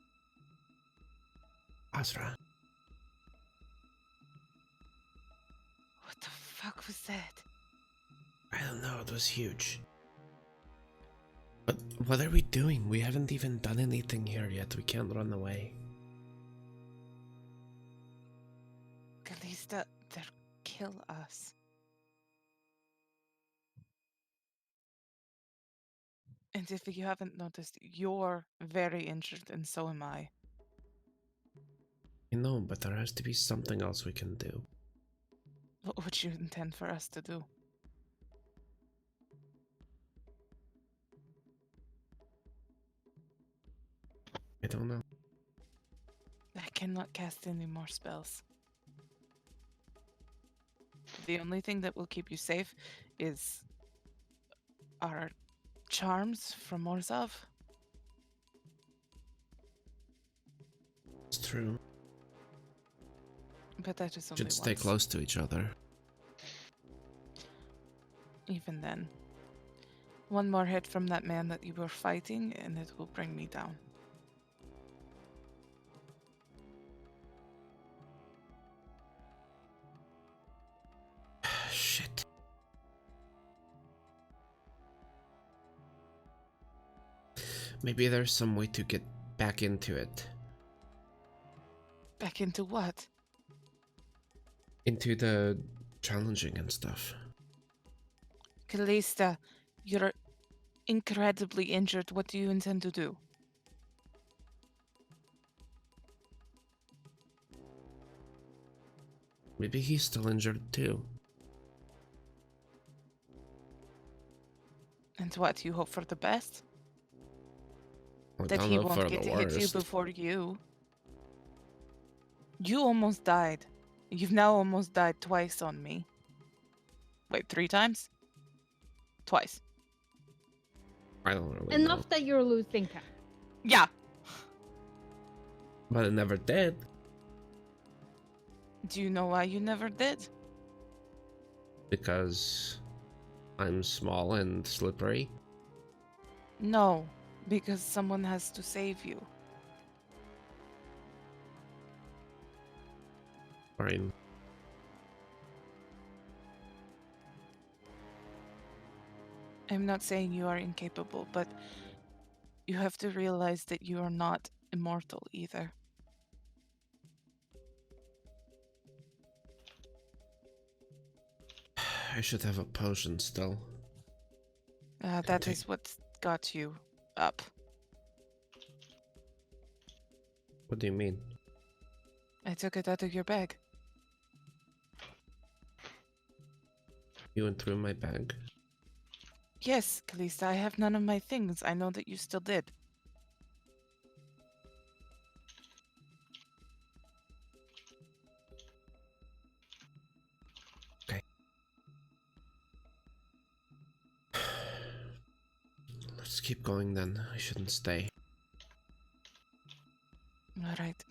[SPEAKER 6] Azra.
[SPEAKER 4] What the fuck was that?
[SPEAKER 6] I don't know, it was huge. But what are we doing? We haven't even done anything here yet. We can't run away.
[SPEAKER 4] Kallista, they'll kill us. And if you haven't noticed, you're very injured, and so am I.
[SPEAKER 6] I know, but there has to be something else we can do.
[SPEAKER 4] What would you intend for us to do?
[SPEAKER 6] I don't know.
[SPEAKER 4] I cannot cast any more spells. The only thing that will keep you safe is our charms from Orzhov.
[SPEAKER 6] It's true.
[SPEAKER 4] But that is only
[SPEAKER 6] Should stay
[SPEAKER 4] once.
[SPEAKER 6] close to each other.
[SPEAKER 4] Even then, one more hit from that man that you were fighting, and it will bring me down.
[SPEAKER 6] Shit. Maybe there's some way to get back into it.
[SPEAKER 4] Back into what?
[SPEAKER 6] Into the challenging and stuff.
[SPEAKER 4] Kallista, you're incredibly injured. What do you intend to do?
[SPEAKER 6] Maybe he's still injured too.
[SPEAKER 4] And what, you hope for the best?
[SPEAKER 6] I
[SPEAKER 4] That
[SPEAKER 6] don't
[SPEAKER 4] he
[SPEAKER 6] hope
[SPEAKER 4] won't
[SPEAKER 6] for
[SPEAKER 4] get
[SPEAKER 6] the
[SPEAKER 4] to hit you
[SPEAKER 6] worst.
[SPEAKER 4] before you. You almost died. You've now almost died twice on me. Wait, 3 times? Twice.
[SPEAKER 6] I don't really
[SPEAKER 2] Enough
[SPEAKER 6] know.
[SPEAKER 2] that you're losing count.
[SPEAKER 4] Yeah.
[SPEAKER 6] But I never did.
[SPEAKER 4] Do you know why you never did?
[SPEAKER 6] Because I'm small and slippery.
[SPEAKER 4] No, because someone has to save you.
[SPEAKER 6] Fine.
[SPEAKER 4] I'm not saying you are incapable, but you have to realize that you are not immortal either.
[SPEAKER 6] I should have a potion still.
[SPEAKER 4] That
[SPEAKER 6] take-
[SPEAKER 4] is what got you up.
[SPEAKER 6] What do you mean?
[SPEAKER 4] I took it out of your bag.
[SPEAKER 6] You went through my bag?
[SPEAKER 4] Yes, Kallista, I have none of my things. I know that you still did.
[SPEAKER 6] Let's keep going then. I shouldn't stay.
[SPEAKER 4] All right.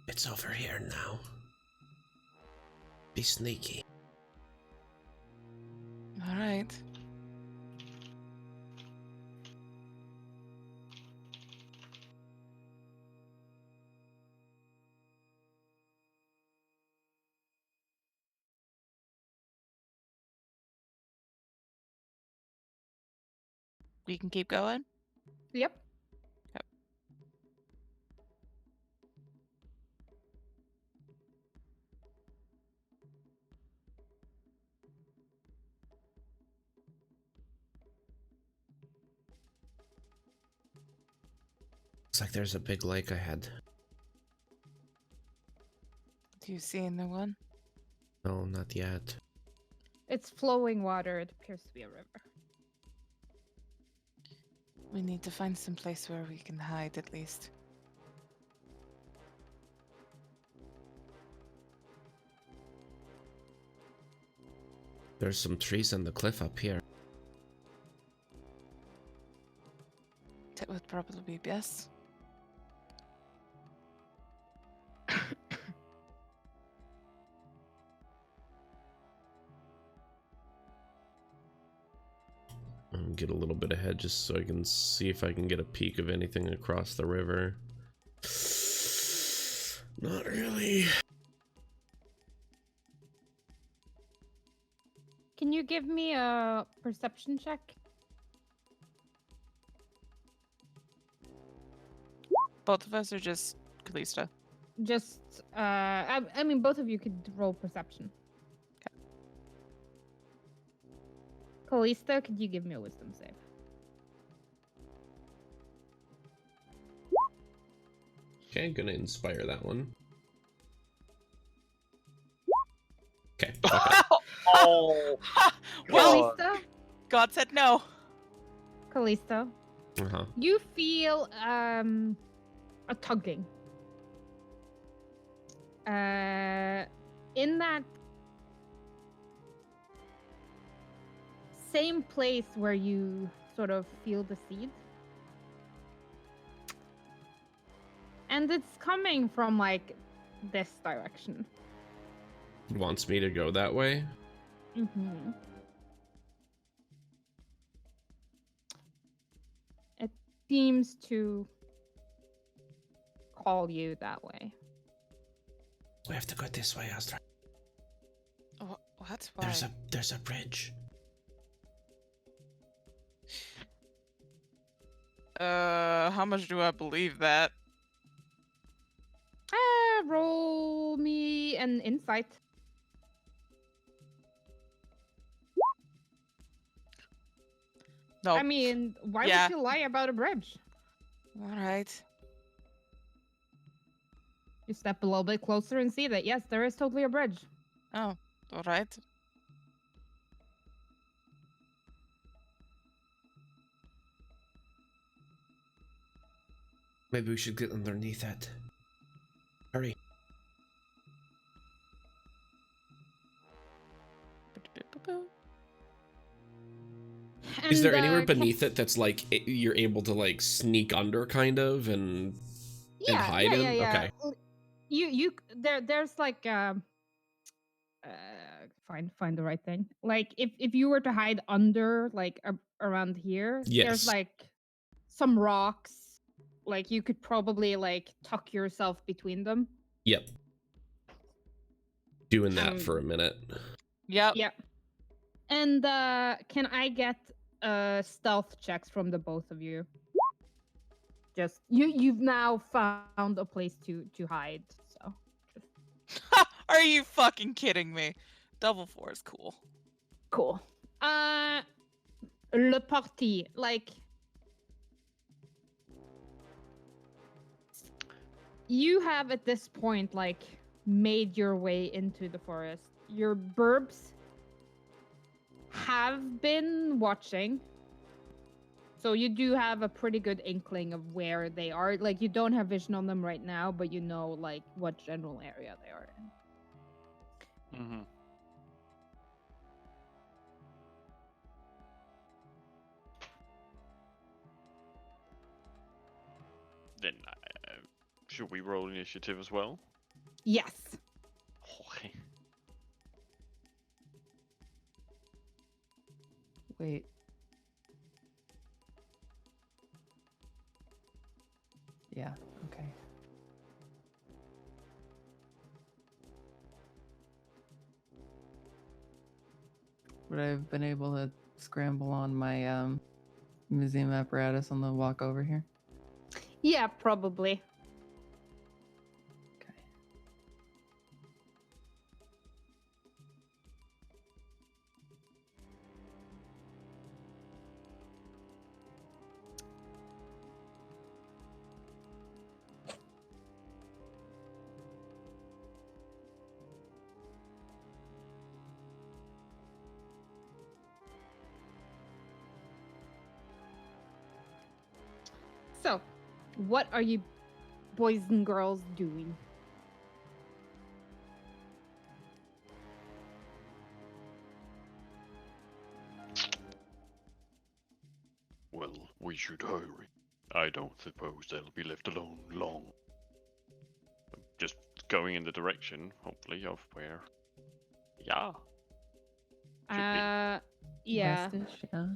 [SPEAKER 6] It's over here now. Be sneaky.
[SPEAKER 4] All right. We can keep going?
[SPEAKER 2] Yep.
[SPEAKER 6] Looks like there's a big lake ahead.
[SPEAKER 4] Do you see anyone?
[SPEAKER 6] No, not yet.
[SPEAKER 2] It's flowing water. It appears to be a river.
[SPEAKER 4] We need to find some place where we can hide at least.
[SPEAKER 6] There's some trees on the cliff up here.
[SPEAKER 4] That would probably be best.
[SPEAKER 6] Get a little bit ahead just so I can see if I can get a peek of anything across the river. Not really.
[SPEAKER 2] Can you give me a perception check?
[SPEAKER 4] Both of us are just Kallista.
[SPEAKER 2] Just, I mean, both of you could roll perception. Kallista, could you give me a wisdom save?
[SPEAKER 6] Okay, gonna inspire that one. Okay.
[SPEAKER 3] Oh,
[SPEAKER 4] Well,
[SPEAKER 2] Kallista,
[SPEAKER 4] God said no.
[SPEAKER 2] Kallista,
[SPEAKER 6] Uh-huh.
[SPEAKER 2] you feel a tugging. In that same place where you sort of feel the seed. And it's coming from like this direction.
[SPEAKER 6] It wants me to go that way.
[SPEAKER 2] Mm-hmm. It seems to call you that way.
[SPEAKER 6] We have to go this way, Azra.
[SPEAKER 4] What? Why?
[SPEAKER 6] There's a bridge.
[SPEAKER 4] How much do I believe that?
[SPEAKER 2] Roll me an insight.
[SPEAKER 4] No.
[SPEAKER 2] I mean, why
[SPEAKER 4] Yeah.
[SPEAKER 2] would you lie about a bridge?
[SPEAKER 4] All right.
[SPEAKER 2] You step a little bit closer and see that, yes, there is totally a bridge.
[SPEAKER 4] Oh, all right.
[SPEAKER 6] Maybe we should get underneath it. Hurry. Is there anywhere beneath it that's like you're able to like sneak under, kind of, and hide in? Okay.
[SPEAKER 2] There's like find the right thing. Like if you were to hide under like around here,
[SPEAKER 6] Yes.
[SPEAKER 2] there's like some rocks. Like you could probably like tuck yourself between them.
[SPEAKER 6] Yep. Doing that for a minute.
[SPEAKER 4] Yep.
[SPEAKER 2] Yep. And can I get stealth checks from the both of you? Just you've now found a place to hide, so
[SPEAKER 4] Are you fucking kidding me? Double 4 is cool.
[SPEAKER 2] cool. Le parti, like you have at this point like made your way into the forest. Your burbs have been watching. So you do have a pretty good inkling of where they are. Like you don't have vision on them right now, but you know like what general area they are in.
[SPEAKER 3] Mm-hmm. Then should we roll initiative as well?
[SPEAKER 2] Yes.
[SPEAKER 3] Okay.
[SPEAKER 1] Wait. Yeah, okay. Would I have been able to scramble on my museum apparatus on the walk over here?
[SPEAKER 2] Yeah, probably.
[SPEAKER 1] Okay.
[SPEAKER 2] So, what are you boys and girls doing?
[SPEAKER 3] Well, we should hurry. I don't suppose they'll be left alone long. Just going in the direction, hopefully, of where. Yeah.
[SPEAKER 2] Yeah.
[SPEAKER 1] West-ish, yeah.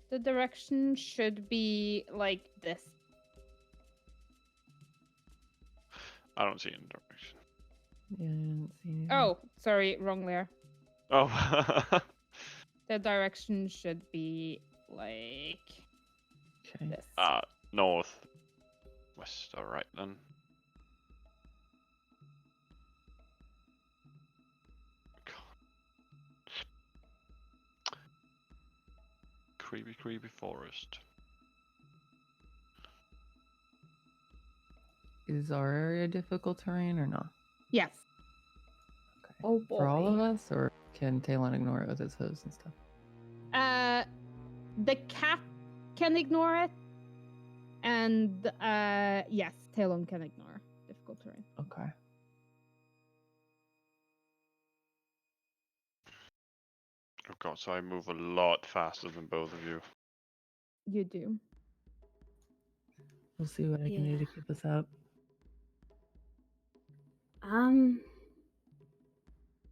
[SPEAKER 2] The direction should be like this.
[SPEAKER 3] I don't see any direction.
[SPEAKER 1] Yeah, I didn't see anything.
[SPEAKER 2] Oh, sorry, wrong layer.
[SPEAKER 3] Oh.
[SPEAKER 2] The direction should be like
[SPEAKER 1] Okay.
[SPEAKER 2] this.
[SPEAKER 3] North. West, alright then. Creepy forest.
[SPEAKER 1] Is our area difficult terrain or not?
[SPEAKER 2] Yes.
[SPEAKER 1] Okay.
[SPEAKER 5] Oh boy.
[SPEAKER 1] For all of us, or can Talon ignore it with its hooves and stuff?
[SPEAKER 2] The cat can ignore it, and yes, Talon can ignore difficult terrain.
[SPEAKER 1] Okay.
[SPEAKER 3] Oh god, so I move a lot faster than both of you.
[SPEAKER 2] You do.
[SPEAKER 1] We'll see what I can do
[SPEAKER 5] Yeah.
[SPEAKER 1] to keep us up.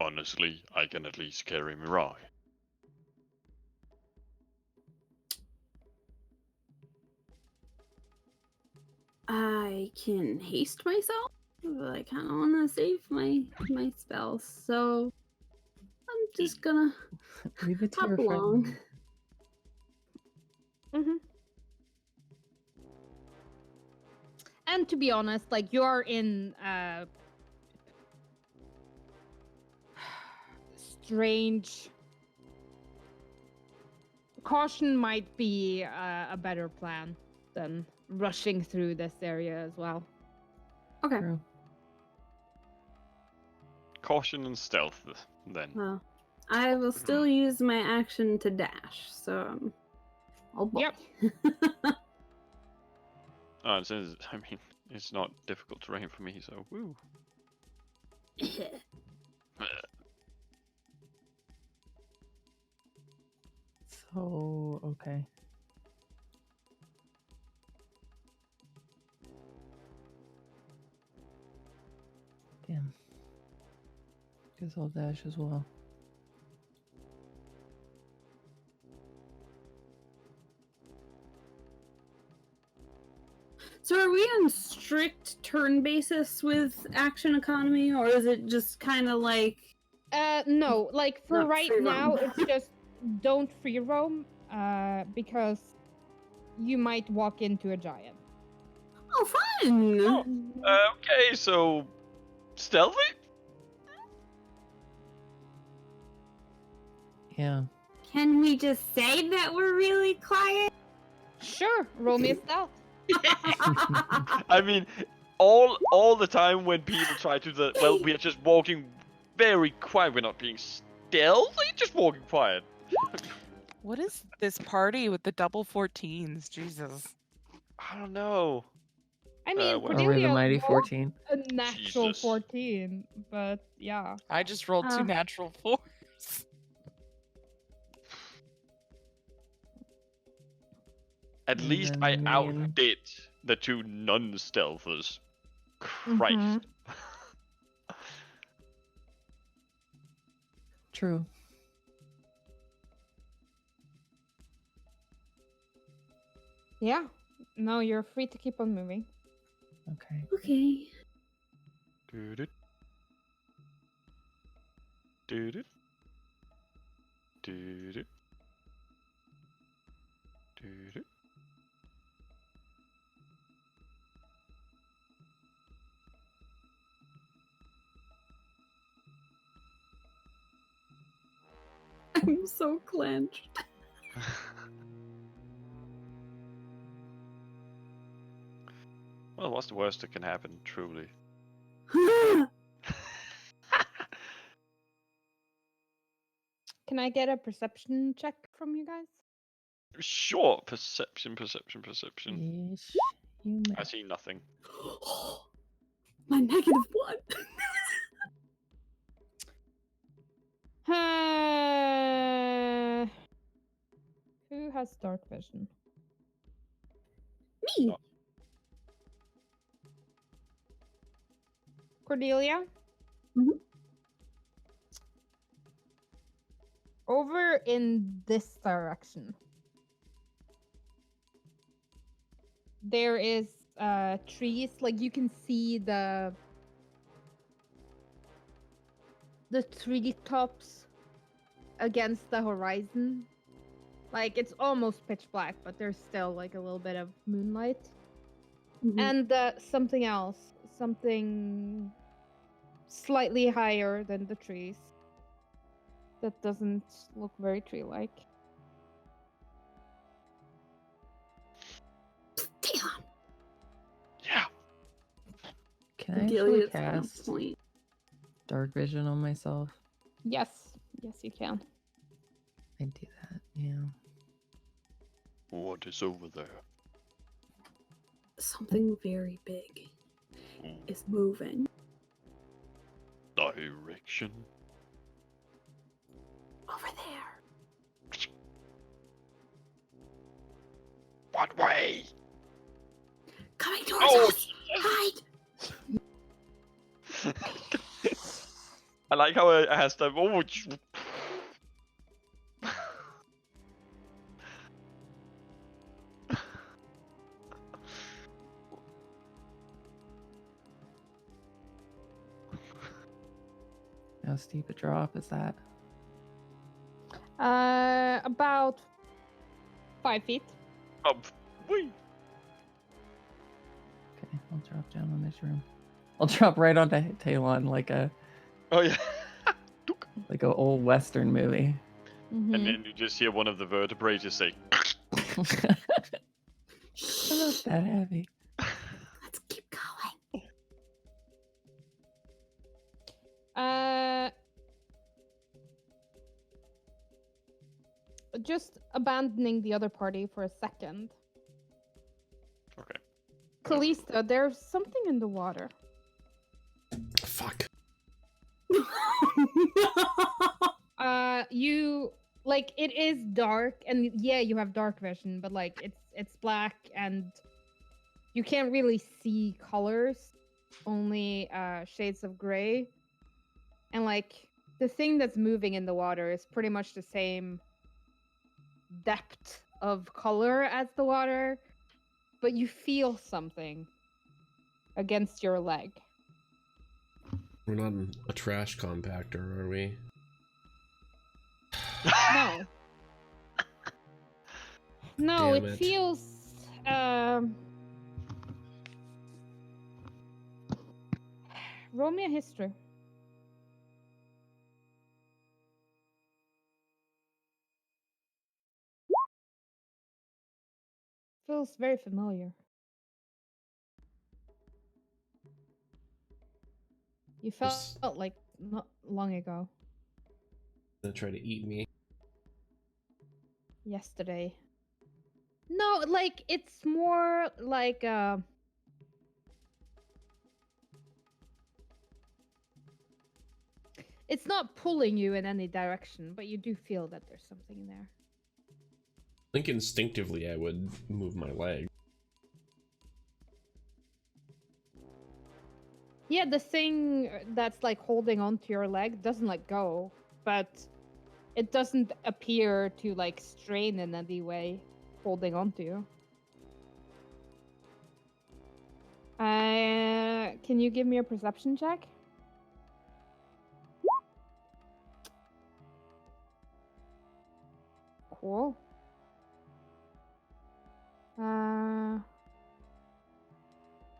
[SPEAKER 3] Honestly, I can at least carry Mirai.
[SPEAKER 5] I can haste myself, but I kind of want to save my spells, so I'm just gonna
[SPEAKER 1] Leave it to
[SPEAKER 5] hop
[SPEAKER 1] your
[SPEAKER 5] along.
[SPEAKER 1] friend.
[SPEAKER 2] Mm-hmm. And to be honest, like you are in strange. Caution might be a better plan than rushing through this area as well.
[SPEAKER 5] Okay.
[SPEAKER 1] True.
[SPEAKER 3] Caution and stealth, then.
[SPEAKER 5] Well, I will still use my action to dash, so oh boy.
[SPEAKER 2] Yep.
[SPEAKER 3] It says, I mean, it's not difficult terrain for me, so woo.
[SPEAKER 1] So, okay. Damn. Guess I'll dash as well.
[SPEAKER 5] So are we on strict turn basis with action economy, or is it just kind of like
[SPEAKER 2] No, like for
[SPEAKER 5] Not
[SPEAKER 2] right
[SPEAKER 5] free
[SPEAKER 2] now,
[SPEAKER 5] roam.
[SPEAKER 2] it's just don't free roam, because you might walk into a giant.
[SPEAKER 5] oh fun?
[SPEAKER 3] Oh. Okay, so stealthy?
[SPEAKER 1] Yeah.
[SPEAKER 5] Can we just say that we're really quiet?
[SPEAKER 2] Sure, roll me a stealth.
[SPEAKER 3] I mean, all the time when people try to well, we are just walking very quiet. We're not being stealthy, just walking quiet.
[SPEAKER 4] What is this party with the double 14s? Jesus.
[SPEAKER 3] I don't know.
[SPEAKER 2] I mean,
[SPEAKER 3] what-
[SPEAKER 1] Are we the
[SPEAKER 2] Cordelia
[SPEAKER 1] mighty
[SPEAKER 2] rolled
[SPEAKER 1] 14?
[SPEAKER 2] a natural
[SPEAKER 3] Jesus.
[SPEAKER 2] 14, but yeah.
[SPEAKER 4] I just rolled 2 natural 4s.
[SPEAKER 3] At
[SPEAKER 1] And
[SPEAKER 3] least
[SPEAKER 1] then
[SPEAKER 3] I
[SPEAKER 1] me and-
[SPEAKER 3] outdid the two non-stealthers. Christ.
[SPEAKER 1] True.
[SPEAKER 2] Yeah. No, you're free to keep on moving.
[SPEAKER 1] Okay.
[SPEAKER 5] Okay.
[SPEAKER 3] Doo-doo. Doo-doo. Doo-doo. Doo-doo.
[SPEAKER 5] I'm so clenched.
[SPEAKER 3] Well, what's the worst that can happen, truly?
[SPEAKER 2] Can I get a perception check from you guys?
[SPEAKER 3] Sure, perception.
[SPEAKER 1] Yes, you may.
[SPEAKER 3] I see nothing.
[SPEAKER 5] My -1.
[SPEAKER 2] Who has dark vision?
[SPEAKER 5] Me.
[SPEAKER 3] Oh.
[SPEAKER 2] Cordelia?
[SPEAKER 5] Mhm.
[SPEAKER 2] Over in this direction, there is trees. Like you can see the tree tops against the horizon. Like it's almost pitch black, but there's still like a little bit of moonlight.
[SPEAKER 5] Mhm.
[SPEAKER 2] And something else, something slightly higher than the trees. That doesn't look very tree-like.
[SPEAKER 5] Damn.
[SPEAKER 3] Yeah.
[SPEAKER 1] Can I actually
[SPEAKER 5] Delia's on
[SPEAKER 1] cast
[SPEAKER 5] point.
[SPEAKER 1] dark vision on myself?
[SPEAKER 2] Yes, you can.
[SPEAKER 1] I do that, yeah.
[SPEAKER 3] What is over there?
[SPEAKER 5] Something very big is moving.
[SPEAKER 3] Direction.
[SPEAKER 5] Over there.
[SPEAKER 3] What way?
[SPEAKER 5] Coming towards
[SPEAKER 3] Oh,
[SPEAKER 5] us. Hide.
[SPEAKER 3] I like how it has the. Oh,
[SPEAKER 1] How steep a drop is that?
[SPEAKER 2] About 5 feet.
[SPEAKER 3] wee.
[SPEAKER 1] Okay, I'll drop down on this room. I'll drop right onto Talon like a
[SPEAKER 3] Oh yeah.
[SPEAKER 1] old Western movie.
[SPEAKER 2] Mhm.
[SPEAKER 3] And then you just hear one of the vertebrae just say.
[SPEAKER 1] It's not that heavy.
[SPEAKER 5] Let's keep going.
[SPEAKER 2] Just abandoning the other party for a second.
[SPEAKER 3] Okay.
[SPEAKER 2] Kallista, there's something in the water.
[SPEAKER 6] Fuck.
[SPEAKER 2] You like it is dark, and yeah, you have dark vision, but like it's black, and you can't really see colors, only shades of gray. And like the thing that's moving in the water is pretty much the same depth of color as the water, but you feel something against your leg.
[SPEAKER 6] We're not a trash compactor, are we?
[SPEAKER 2] No. No,
[SPEAKER 6] Damn
[SPEAKER 2] it
[SPEAKER 6] it.
[SPEAKER 2] feels roll me a history. Feels very familiar. You
[SPEAKER 6] Just-
[SPEAKER 2] felt like not long ago.
[SPEAKER 6] Gonna try to eat me.
[SPEAKER 2] Yesterday. No, like it's more like it's not pulling you in any direction, but you do feel that there's something in there.
[SPEAKER 6] I think instinctively I would move my leg.
[SPEAKER 2] Yeah, the thing that's like holding onto your leg doesn't let go, but it doesn't appear to like strain in any way, holding onto you. Can you give me a perception check? Cool.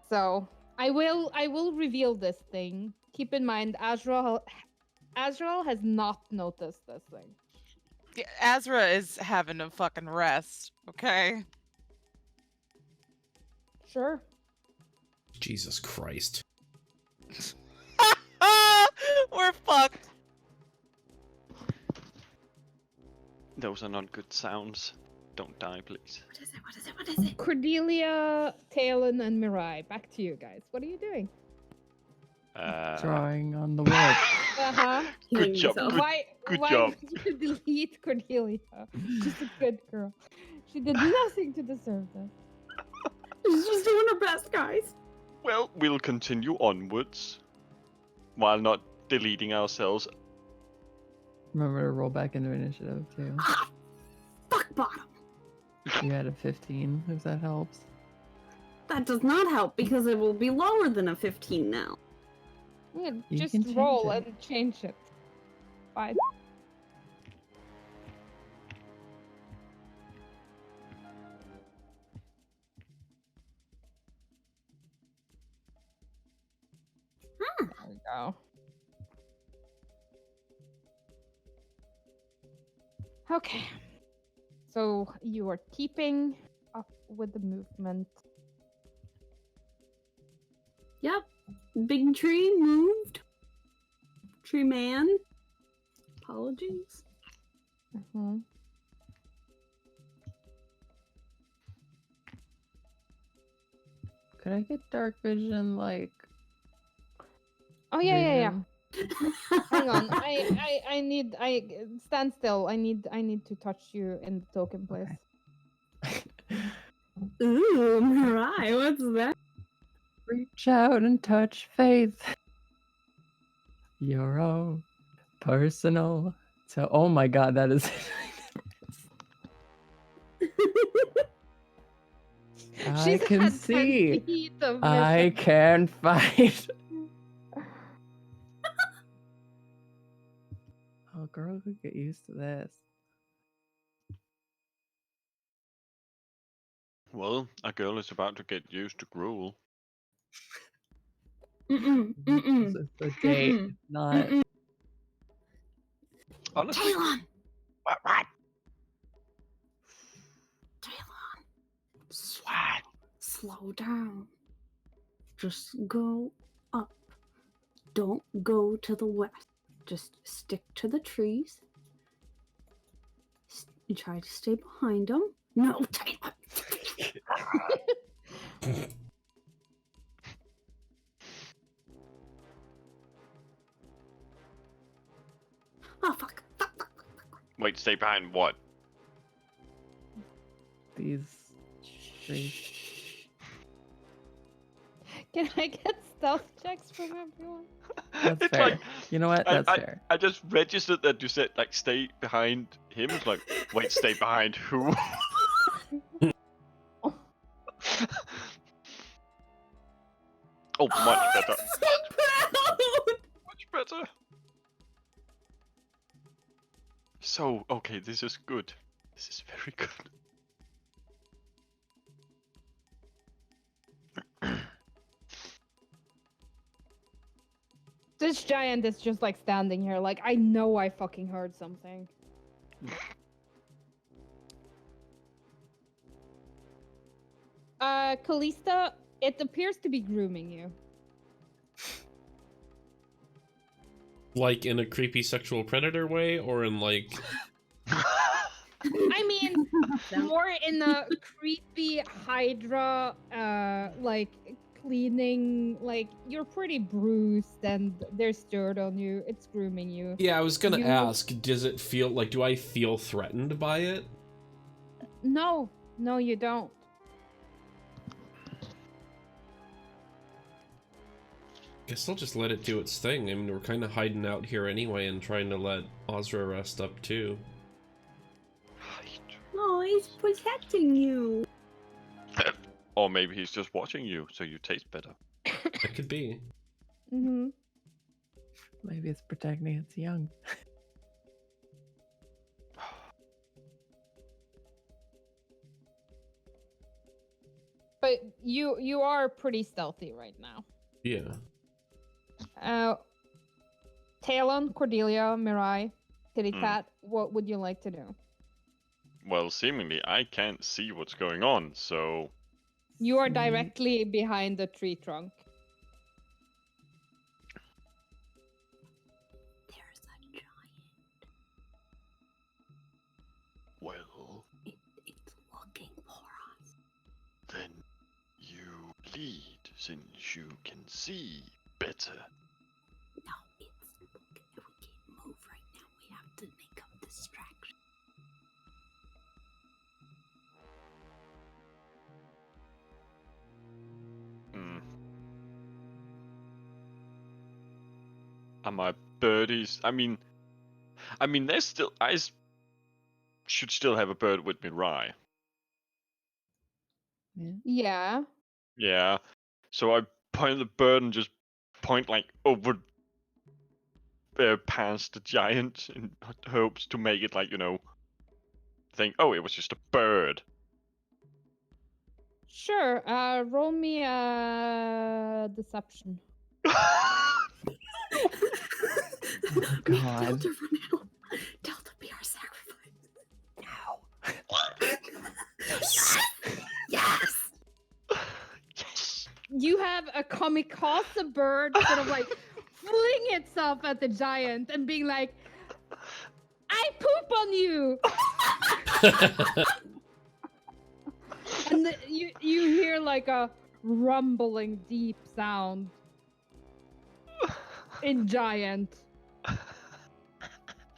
[SPEAKER 2] So I will reveal this thing. Keep in mind, Azra has not noticed this thing.
[SPEAKER 4] Yeah, Azra is having a fucking rest, okay?
[SPEAKER 2] Sure.
[SPEAKER 6] Jesus Christ.
[SPEAKER 4] We're fucked.
[SPEAKER 3] Those are not good sounds. Don't die, please.
[SPEAKER 5] What is it? What is it? What is it?
[SPEAKER 2] Cordelia, Talon, and Mirai, back to you guys. What are you doing?
[SPEAKER 1] Drawing on the wood.
[SPEAKER 2] Uh-huh.
[SPEAKER 3] Good
[SPEAKER 5] Healing
[SPEAKER 3] job.
[SPEAKER 5] myself.
[SPEAKER 3] Good
[SPEAKER 2] Why
[SPEAKER 3] job.
[SPEAKER 2] did you delete Cordelia? She's a good girl. She did nothing to deserve this.
[SPEAKER 5] She's just doing her best, guys.
[SPEAKER 3] Well, we'll continue onwards while not deleting ourselves.
[SPEAKER 1] Remember to roll back into initiative too.
[SPEAKER 5] Ah, fuck bottom.
[SPEAKER 1] You had a 15, if that helps.
[SPEAKER 5] That does not help because it will be lower than a 15 now.
[SPEAKER 2] Yeah,
[SPEAKER 1] You
[SPEAKER 2] just
[SPEAKER 1] can change
[SPEAKER 2] roll
[SPEAKER 1] it.
[SPEAKER 2] and change it. Fine. There we go. Okay. So you are keeping up with the movement.
[SPEAKER 5] Yep. Big tree moved. Tree man. Apologies.
[SPEAKER 2] Mm-hmm.
[SPEAKER 1] Could I get dark vision like?
[SPEAKER 2] Oh yeah.
[SPEAKER 1] vision?
[SPEAKER 2] Hang on. I stand still. I need to touch you in the token place.
[SPEAKER 5] Ooh, Mirai, what's that?
[SPEAKER 1] Reach out and touch faith. your own personal. So, oh my god, that is. I
[SPEAKER 2] She's
[SPEAKER 1] can
[SPEAKER 2] had 10
[SPEAKER 1] see.
[SPEAKER 2] feet of
[SPEAKER 1] I
[SPEAKER 2] vision.
[SPEAKER 1] can fight. Oh, girl could get used to this.
[SPEAKER 3] Well, a girl is about to get used to gruel.
[SPEAKER 5] Mm-mm,
[SPEAKER 1] This
[SPEAKER 5] mm-mm,
[SPEAKER 1] is the date,
[SPEAKER 5] mm-mm,
[SPEAKER 1] not.
[SPEAKER 5] mm-mm.
[SPEAKER 3] Honestly,
[SPEAKER 5] Talon!
[SPEAKER 3] what?
[SPEAKER 5] Talon! Slow down. Just go up. Don't go to the west. Just stick to the trees. And try to stay behind them. No, Talon! Oh, fuck.
[SPEAKER 3] Wait, stay behind what?
[SPEAKER 1] These trees.
[SPEAKER 2] Can I get stealth checks from everyone?
[SPEAKER 1] That's
[SPEAKER 3] It's
[SPEAKER 1] fair.
[SPEAKER 3] like
[SPEAKER 1] You know what? That's fair.
[SPEAKER 3] I just registered that you said like stay behind him. It's like, wait, stay behind who? Oh, much better. Much better. So, okay, this is good. This is very good.
[SPEAKER 2] This giant is just like standing here, like, I know I fucking heard something. Kallista, it appears to be grooming you.
[SPEAKER 6] Like in a creepy sexual predator way, or in like...
[SPEAKER 2] I mean, more in a creepy Hydra, like cleaning. Like you're pretty bruised and there's dirt on you. It's grooming you.
[SPEAKER 6] Yeah, I was gonna
[SPEAKER 2] You-
[SPEAKER 6] ask, does it feel like, do I feel threatened by it?
[SPEAKER 2] No, you don't.
[SPEAKER 6] Guess I'll just let it do its thing. I mean, we're kind of hiding out here anyway and trying to let Azra rest up too.
[SPEAKER 5] Oh, he's protecting you.
[SPEAKER 3] Or maybe he's just watching you, so you taste better.
[SPEAKER 6] It could be.
[SPEAKER 2] Mm-hmm.
[SPEAKER 1] Maybe it's protecting its young.
[SPEAKER 2] But you are pretty stealthy right now.
[SPEAKER 6] Yeah.
[SPEAKER 2] Talon, Cordelia, Mirai, Kitty
[SPEAKER 3] Mm.
[SPEAKER 2] Cat, what would you like to do?
[SPEAKER 3] Well, seemingly I can't see what's going on, so
[SPEAKER 2] You are
[SPEAKER 1] Sweet.
[SPEAKER 2] directly behind the tree trunk.
[SPEAKER 5] There's a giant.
[SPEAKER 3] well,
[SPEAKER 5] It's looking for us.
[SPEAKER 3] then you lead since you can see better.
[SPEAKER 5] No, we can't move right now. We have to make a distraction.
[SPEAKER 3] Hmm. And my birdies. I mean, there's still. Should still have a bird with me, Rye.
[SPEAKER 1] Yeah.
[SPEAKER 2] Yeah.
[SPEAKER 3] Yeah. So I point the bird and just point like over past the giant in hopes to make it like, think, oh, it was just a bird.
[SPEAKER 2] Sure. Roll me a deception.
[SPEAKER 1] God.
[SPEAKER 5] Delta for now. Delta be our sacrifice. Yes! Yes!
[SPEAKER 3] Yes.
[SPEAKER 2] You have a kamikaze bird sort of like fling itself at the giant and being like, I poop on you! And you hear like a rumbling deep sound in giant.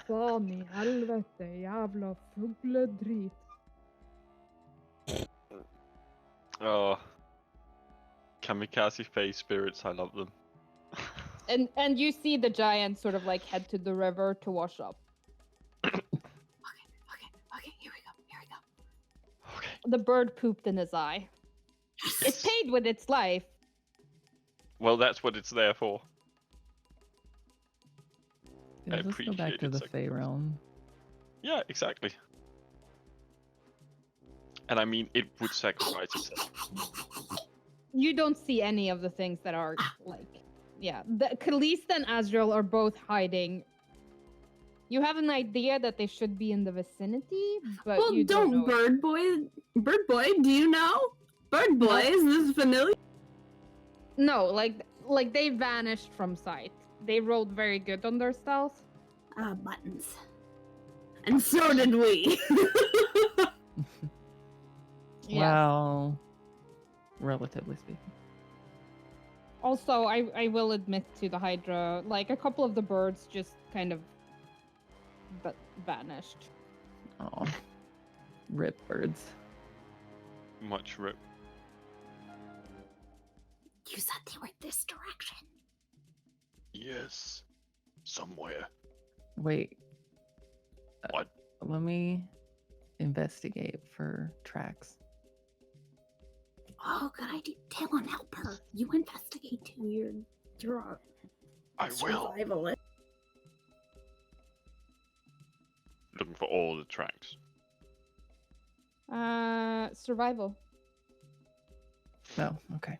[SPEAKER 2] Fan i helvete, jävla fuggledrit.
[SPEAKER 3] Oh. Kamikaze face spirits, I love them.
[SPEAKER 2] And you see the giant sort of like head to the river to wash up.
[SPEAKER 5] Okay, here we go.
[SPEAKER 3] Okay.
[SPEAKER 2] The bird pooped in his eye. It paid with its life.
[SPEAKER 3] Well, that's what it's there for.
[SPEAKER 1] Yeah, let's go back to the Fey realm.
[SPEAKER 3] Yeah, exactly. And I mean, it would sacrifice itself.
[SPEAKER 2] You don't see any of the things that are like, yeah. The Kallista and Azrael are both hiding. You have an idea that they should be in the vicinity, but
[SPEAKER 5] Well,
[SPEAKER 2] you don't know.
[SPEAKER 5] Bird Boy, do you know? Bird Boy, is this familiar?
[SPEAKER 2] No, like they vanished from sight. They rolled very good on their stealth.
[SPEAKER 5] Buttons. And so did we.
[SPEAKER 2] Yes.
[SPEAKER 1] Well, relatively speaking.
[SPEAKER 2] Also, I will admit to the Hydra, like a couple of the birds just kind of vanished.
[SPEAKER 1] Oh, rip birds.
[SPEAKER 3] Much rip.
[SPEAKER 5] You said they were this direction.
[SPEAKER 3] Yes. Somewhere.
[SPEAKER 1] Wait.
[SPEAKER 3] What?
[SPEAKER 1] Let me investigate for tracks.
[SPEAKER 5] Oh, good idea. Talon, help her. You investigate too. You're a
[SPEAKER 3] I will.
[SPEAKER 5] survivalist.
[SPEAKER 3] Looking for all the tracks.
[SPEAKER 2] Survival.
[SPEAKER 1] No, okay.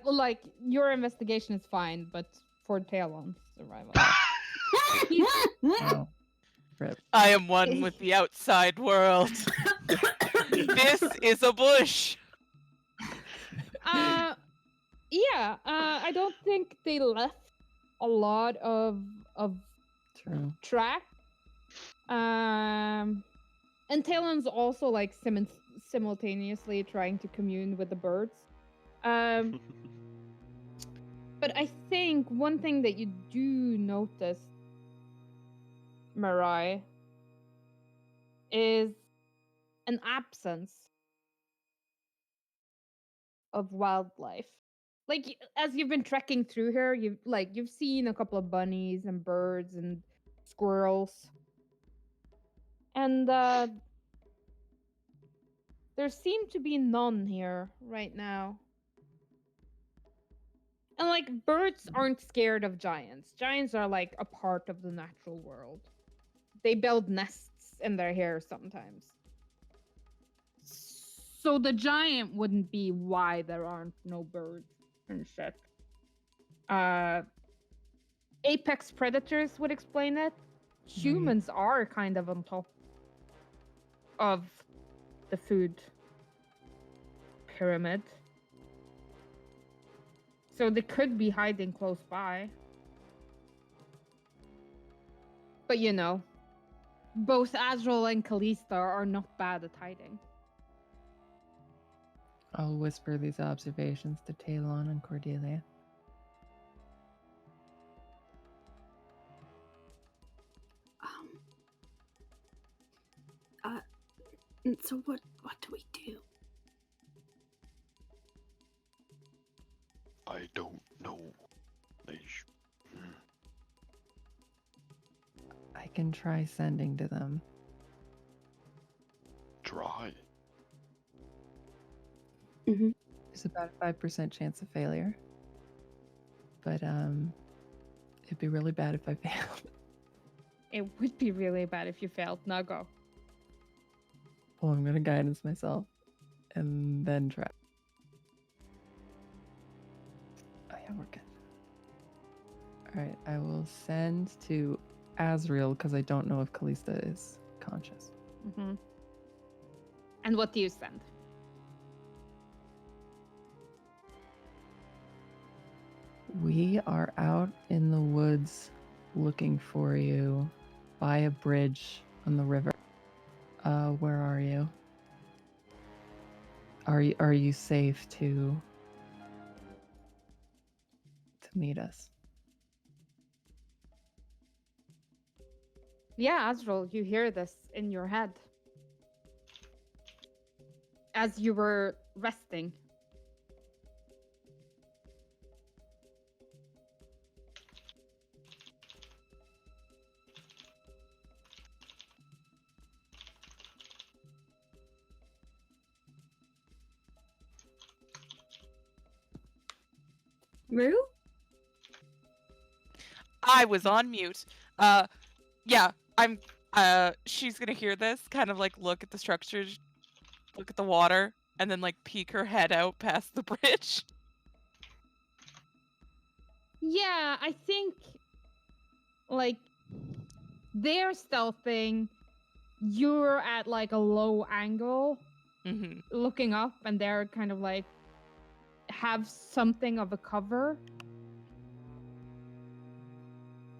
[SPEAKER 2] Like your investigation is fine, but for Talon, survival.
[SPEAKER 1] Oh, rip.
[SPEAKER 4] I am one with the outside world. This is a bush.
[SPEAKER 2] Yeah. I don't think they left a lot of
[SPEAKER 1] True.
[SPEAKER 2] track. And Talon's also like simultaneously trying to commune with the birds. But I think one thing that you do notice, Mirai, is an absence of wildlife. Like as you've been trekking through here, you've seen a couple of bunnies and birds and squirrels. And there seem to be none here right now. And like birds aren't scared of giants. Giants are like a part of the natural world. They build nests in their hair sometimes. So the giant wouldn't be why there aren't no birds and shit. Apex predators would explain it. Humans are kind of on top of the food pyramid. So they could be hiding close by. But you know, both Azrael and Kallista are not bad at hiding.
[SPEAKER 1] I'll whisper these observations to Talon and Cordelia.
[SPEAKER 5] So what do we do?
[SPEAKER 3] I don't know.
[SPEAKER 1] I can try sending to them.
[SPEAKER 3] Try.
[SPEAKER 5] Mm-hmm.
[SPEAKER 1] There's about a 5% chance of failure. But it'd be really bad if I failed.
[SPEAKER 2] It would be really bad if you failed. Now go.
[SPEAKER 1] Well, I'm gonna guidance myself and then try. Oh yeah, we're good. Alright, I will send to Azrael because I don't know if Kallista is conscious.
[SPEAKER 2] Mm-hmm. And what do you send?
[SPEAKER 1] We are out in the woods looking for you by a bridge on the river. Where are you? Are you safe to meet us?
[SPEAKER 2] Yeah, Azrael, you hear this in your head. As you were resting.
[SPEAKER 5] Rue?
[SPEAKER 4] I was on mute. Yeah, I'm. She's gonna hear this, kind of like look at the structures, look at the water, and then like peek her head out past the bridge.
[SPEAKER 2] Yeah, I think like they're stealthing. You're at like a low angle
[SPEAKER 4] Mm-hmm.
[SPEAKER 2] looking up, and they're kind of like have something of a cover.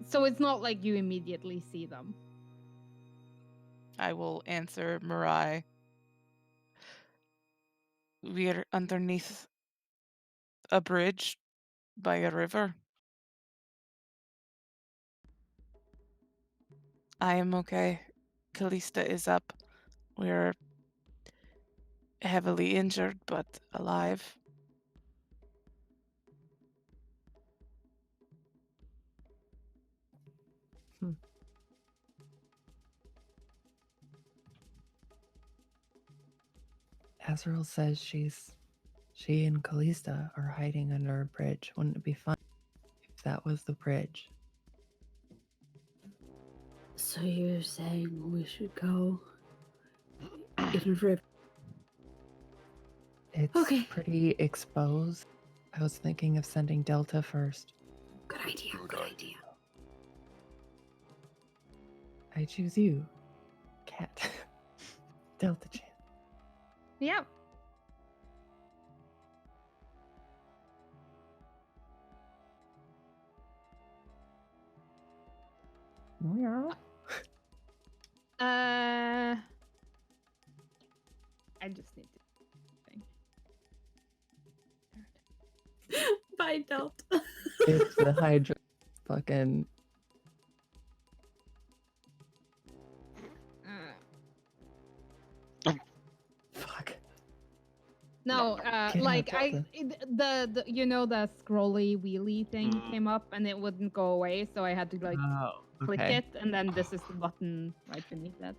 [SPEAKER 2] So it's not like you immediately see them.
[SPEAKER 4] I will answer Mirai. We're underneath a bridge by a river. I am okay. Kallista is up. We're heavily injured, but alive.
[SPEAKER 1] Azrael says she and Kallista are hiding under a bridge. Wouldn't it be fun if that was the bridge?
[SPEAKER 5] So you're saying we should go in a river?
[SPEAKER 1] It's
[SPEAKER 5] Okay.
[SPEAKER 1] pretty exposed. I was thinking of sending Delta first.
[SPEAKER 5] Good idea. Good idea.
[SPEAKER 1] I choose you, Cat. Delta Chan.
[SPEAKER 2] Yeah.
[SPEAKER 1] Yeah.
[SPEAKER 2] I just need to
[SPEAKER 5] Bye, Delta.
[SPEAKER 1] It's the Hydra fucking. Fuck.
[SPEAKER 2] No,
[SPEAKER 1] Get
[SPEAKER 2] like
[SPEAKER 1] out,
[SPEAKER 2] I
[SPEAKER 1] Delta.
[SPEAKER 2] the you know the scrolly wheelie thing
[SPEAKER 3] Mm.
[SPEAKER 2] came up and it wouldn't go away, so I had to like
[SPEAKER 1] Oh,
[SPEAKER 2] click
[SPEAKER 1] okay.
[SPEAKER 2] it, and then this is the button right beneath that.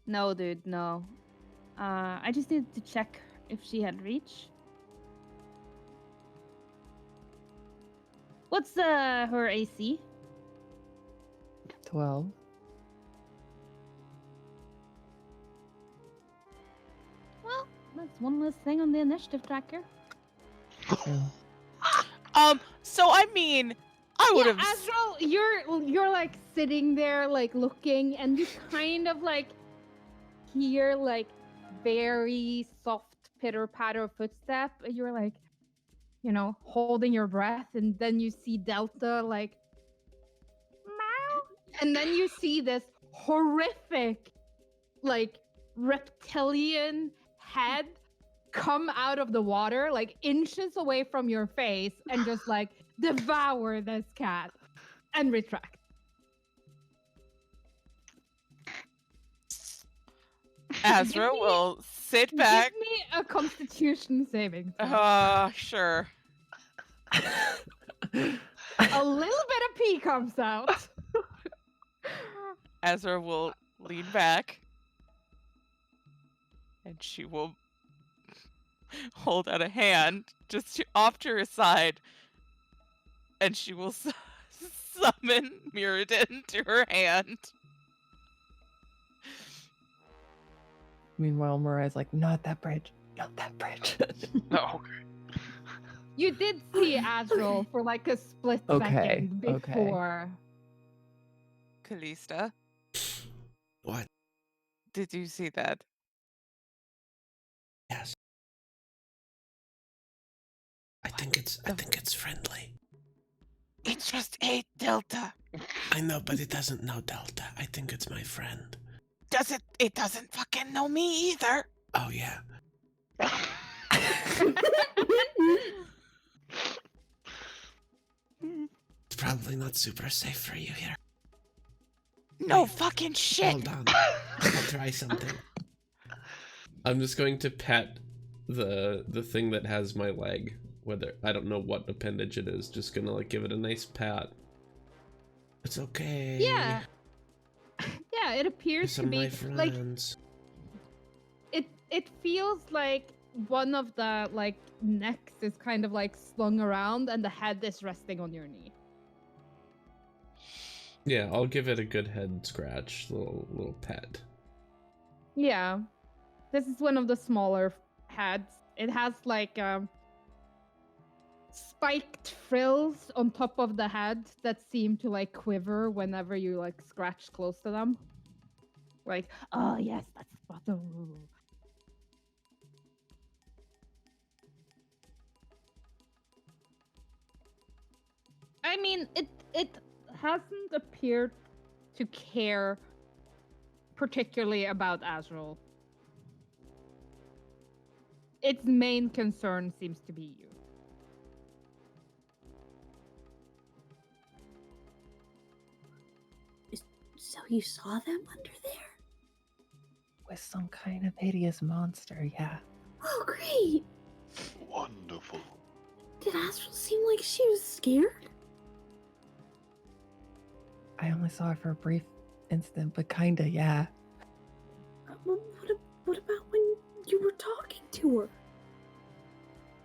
[SPEAKER 2] No, dude, no. I just needed to check if she had reach. What's her AC?
[SPEAKER 1] 12.
[SPEAKER 2] Well, that's one less thing on the initiative tracker.
[SPEAKER 1] Yeah.
[SPEAKER 4] So I mean, I would have.
[SPEAKER 2] Azrael, you're like sitting there like looking, and you kind of like hear like very soft pitter patter footstep, and you're like, you know, holding your breath, and then you see Delta like meow, and then you see this horrific like reptilian head come out of the water like inches away from your face and just like devour this cat and retract.
[SPEAKER 4] Azra
[SPEAKER 2] Give me-
[SPEAKER 4] will sit back.
[SPEAKER 2] Give me a Constitution saving throw.
[SPEAKER 4] Sure.
[SPEAKER 2] A little bit of pee comes out.
[SPEAKER 4] Azra will lean back. And she will hold out a hand just off to her side. And she will summon Mirrodin to her hand.
[SPEAKER 1] Meanwhile, Mirai's like, not that bridge. Not that bridge.
[SPEAKER 3] No.
[SPEAKER 2] You did see Azrael for like a split
[SPEAKER 1] Okay,
[SPEAKER 2] second
[SPEAKER 1] okay.
[SPEAKER 2] before.
[SPEAKER 4] Kallista,
[SPEAKER 6] What?
[SPEAKER 4] did you see that?
[SPEAKER 6] Yes. I think it's friendly.
[SPEAKER 4] It just ate Delta.
[SPEAKER 6] I know, but it doesn't know Delta. I think it's my friend.
[SPEAKER 4] It doesn't fucking know me either.
[SPEAKER 6] Oh yeah. It's probably not super safe for you here.
[SPEAKER 4] No
[SPEAKER 6] Wait,
[SPEAKER 4] fucking shit.
[SPEAKER 6] Hold on. I'll try something. I'm just going to pet the thing that has my leg. Whether I don't know what appendage it is, just gonna like give it a nice pat. It's okay.
[SPEAKER 2] Yeah. Yeah, it appears
[SPEAKER 6] Some
[SPEAKER 2] to
[SPEAKER 6] of my
[SPEAKER 2] be like
[SPEAKER 6] friends.
[SPEAKER 2] it feels like one of the like necks is kind of like slung around and the head is resting on your knee.
[SPEAKER 6] Yeah, I'll give it a good head scratch, little pet.
[SPEAKER 2] Yeah. This is one of the smaller heads. It has like spiked frills on top of the head that seem to like quiver whenever you like scratch close to them. Like, oh yes, that's butter. I mean, it hasn't appeared to care particularly about Azrael. Its main concern seems to be you.
[SPEAKER 5] So you saw them under there?
[SPEAKER 1] With some kind of hideous monster, yeah.
[SPEAKER 5] Oh, great!
[SPEAKER 3] Wonderful.
[SPEAKER 5] Did Astral seem like she was scared?
[SPEAKER 1] I only saw her for a brief instant, but kinda, yeah.
[SPEAKER 5] What about when you were talking to her?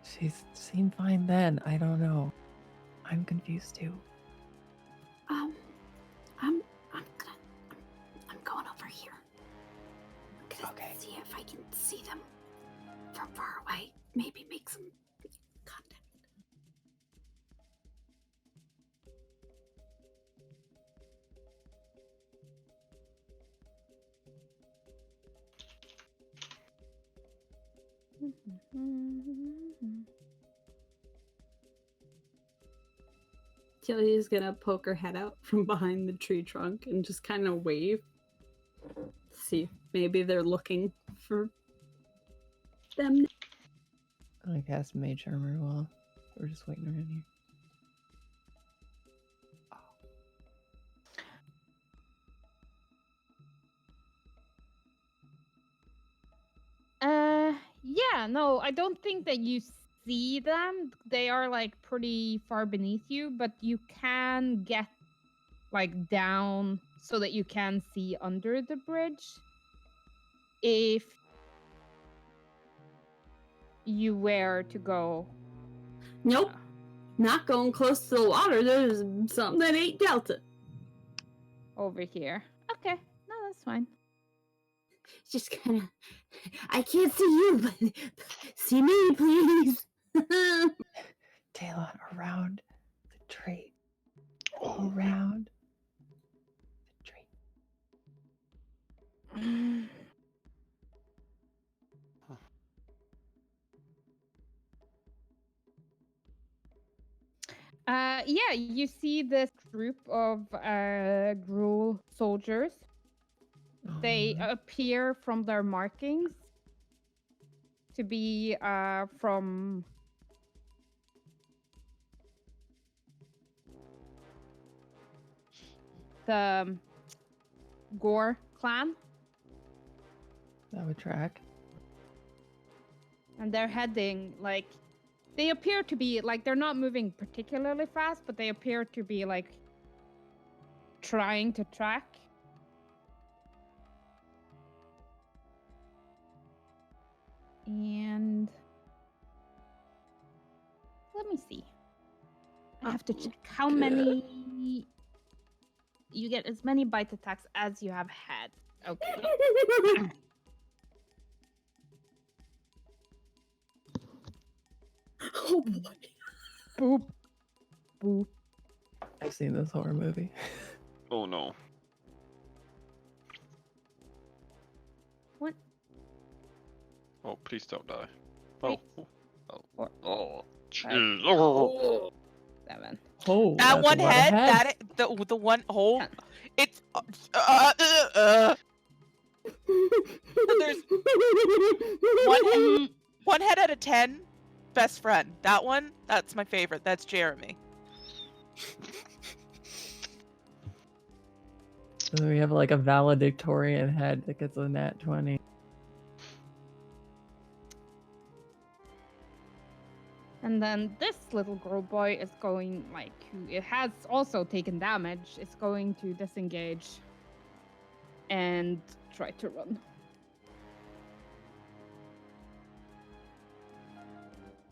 [SPEAKER 1] She seemed fine then. I don't know. I'm confused too.
[SPEAKER 5] I'm going over here. I'm gonna
[SPEAKER 1] Okay.
[SPEAKER 5] see if I can see them from far away. Maybe make some contact. Jillia's gonna poke her head out from behind the tree trunk and just kind of wave. See if maybe they're looking for them.
[SPEAKER 1] I cast Mage Armor while we're just waiting around here.
[SPEAKER 2] Yeah, no, I don't think that you see them. They are like pretty far beneath you, but you can get like down so that you can see under the bridge if you were to go.
[SPEAKER 5] Nope. Not going close to the water. There's something that ain't Delta.
[SPEAKER 2] Over here. Okay, no, that's fine.
[SPEAKER 5] Just kind of. I can't see you, but see me, please.
[SPEAKER 1] Talon, around the tree.
[SPEAKER 3] Oh.
[SPEAKER 1] Around the tree.
[SPEAKER 2] Yeah, you see this group of Gruul soldiers. They appear from their markings to be from the Gore clan.
[SPEAKER 1] That would track.
[SPEAKER 2] And they're heading, like, they appear to be, like, they're not moving particularly fast, but they appear to be, like, trying to track. And let me see. I have to check how many. You get as many bite attacks as you have had. Okay.
[SPEAKER 5] Oh boy.
[SPEAKER 2] Boop. Boop.
[SPEAKER 1] I've seen this horror movie.
[SPEAKER 3] Oh no.
[SPEAKER 2] What?
[SPEAKER 3] Oh, please don't die.
[SPEAKER 2] Three,
[SPEAKER 3] Oh. Oh.
[SPEAKER 2] four,
[SPEAKER 3] Oh.
[SPEAKER 2] five,
[SPEAKER 3] Jeez. Oh.
[SPEAKER 2] 7.
[SPEAKER 1] Oh,
[SPEAKER 4] That
[SPEAKER 1] that's
[SPEAKER 4] one
[SPEAKER 1] a lot of
[SPEAKER 4] head,
[SPEAKER 1] heads.
[SPEAKER 4] the one hole,
[SPEAKER 2] Yeah.
[SPEAKER 4] it's there's one head out of 10, best friend. That one, that's my favorite. That's Jeremy.
[SPEAKER 1] So we have like a valedictorian head that gets a nat 20.
[SPEAKER 2] And then this little girl boy is going, like, who it has also taken damage, is going to disengage and try to run.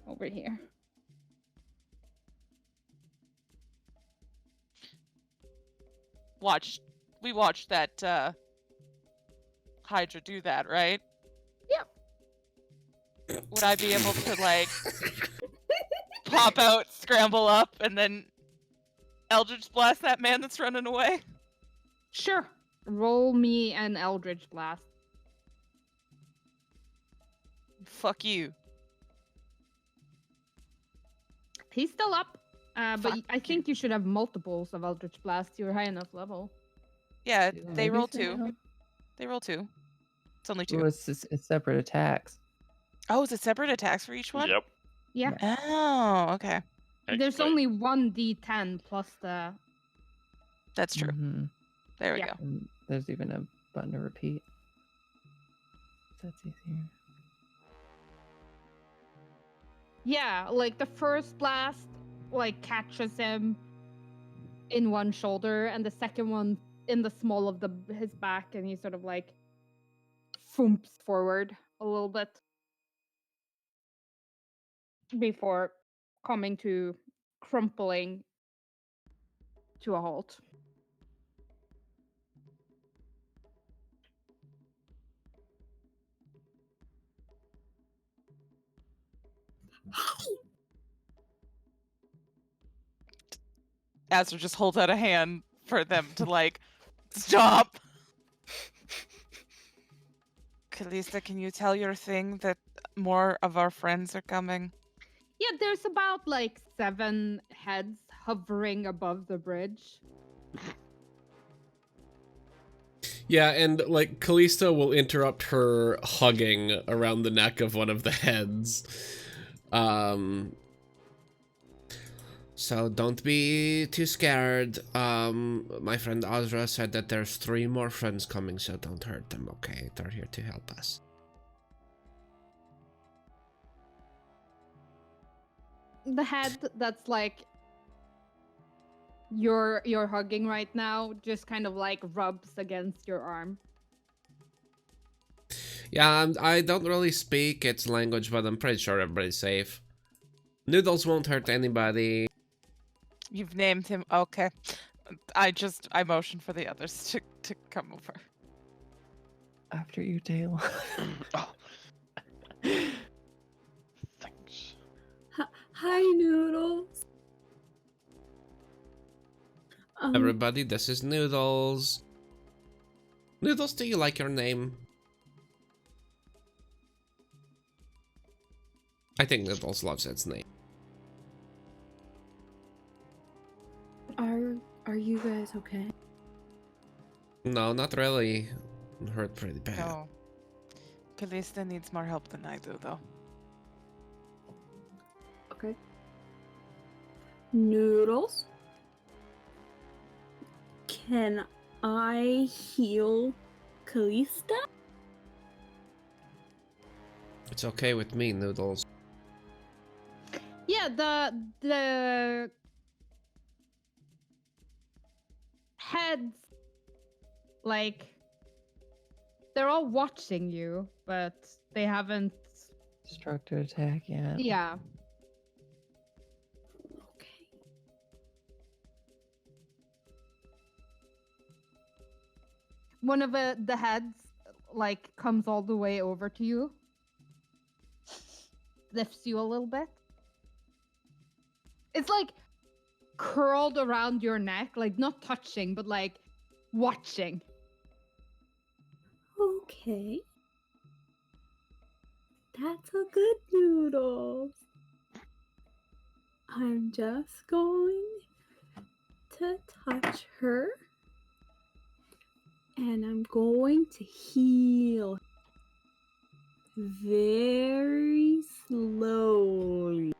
[SPEAKER 2] over here.
[SPEAKER 4] We watched that Hydra do that, right?
[SPEAKER 2] Yep.
[SPEAKER 4] Would I be able to like pop out, scramble up, and then Eldritch blast that man that's running away?
[SPEAKER 2] Sure. Roll me an Eldritch Blast.
[SPEAKER 4] Fuck you.
[SPEAKER 2] He's still up. But
[SPEAKER 4] Fuck
[SPEAKER 2] I think you should have multiples of Eldritch Blast. You're high enough level.
[SPEAKER 4] Yeah,
[SPEAKER 1] Two,
[SPEAKER 4] they
[SPEAKER 1] maybe
[SPEAKER 4] roll
[SPEAKER 1] three
[SPEAKER 4] 2.
[SPEAKER 1] now?
[SPEAKER 4] They roll 2. It's only 2.
[SPEAKER 1] Ooh, it's separate attacks.
[SPEAKER 4] Oh, is it separate attacks for each one?
[SPEAKER 3] Yep.
[SPEAKER 2] Yeah.
[SPEAKER 4] Oh, okay.
[SPEAKER 2] There's
[SPEAKER 3] Actually,
[SPEAKER 2] only one D10 plus the.
[SPEAKER 4] That's true.
[SPEAKER 1] Mhm.
[SPEAKER 4] There we
[SPEAKER 2] Yeah.
[SPEAKER 4] go.
[SPEAKER 1] And there's even a button to repeat. That's easier.
[SPEAKER 2] Yeah, like the first blast, like catches him in one shoulder, and the second one in the small of his back, and he sort of like thumps forward a little bit before coming to crumpling to a halt.
[SPEAKER 4] Azra just holds out a hand for them to like stop. Kallista, can you tell your thing that more of our friends are coming?
[SPEAKER 2] Yeah, there's about like 7 heads hovering above the bridge.
[SPEAKER 6] Yeah, and like Kallista will interrupt her hugging around the neck of one of the heads. So don't be too scared. My friend Azra said that there's 3 more friends coming, so don't hurt them, okay? They're here to help us.
[SPEAKER 2] The head that's like you're hugging right now just kind of like rubs against your arm.
[SPEAKER 6] Yeah, I don't really speak its language, but I'm pretty sure everybody's safe. Noodles won't hurt anybody.
[SPEAKER 4] You've named him. Okay. I motion for the others to come over.
[SPEAKER 1] After you, Taylor.
[SPEAKER 3] oh. Thanks.
[SPEAKER 5] Hi, Noodles.
[SPEAKER 6] Everybody, this is Noodles. Noodles, do you like your name? I think Noodles loves its name.
[SPEAKER 5] Are you guys okay?
[SPEAKER 6] No, not really. I'm hurt pretty bad.
[SPEAKER 4] No. Kallista needs more help than I do, though.
[SPEAKER 5] Okay. Noodles? Can I heal Kallista?
[SPEAKER 6] It's okay with me, Noodles.
[SPEAKER 2] Yeah, the heads, like, they're all watching you, but they haven't.
[SPEAKER 1] Struck to attack, yeah.
[SPEAKER 2] Yeah.
[SPEAKER 5] Okay.
[SPEAKER 2] One of the heads, like, comes all the way over to you, lifts you a little bit. It's like curled around your neck, like not touching, but like watching.
[SPEAKER 5] Okay. That's a good Noodles. I'm just going to touch her. And I'm going to heal very slowly.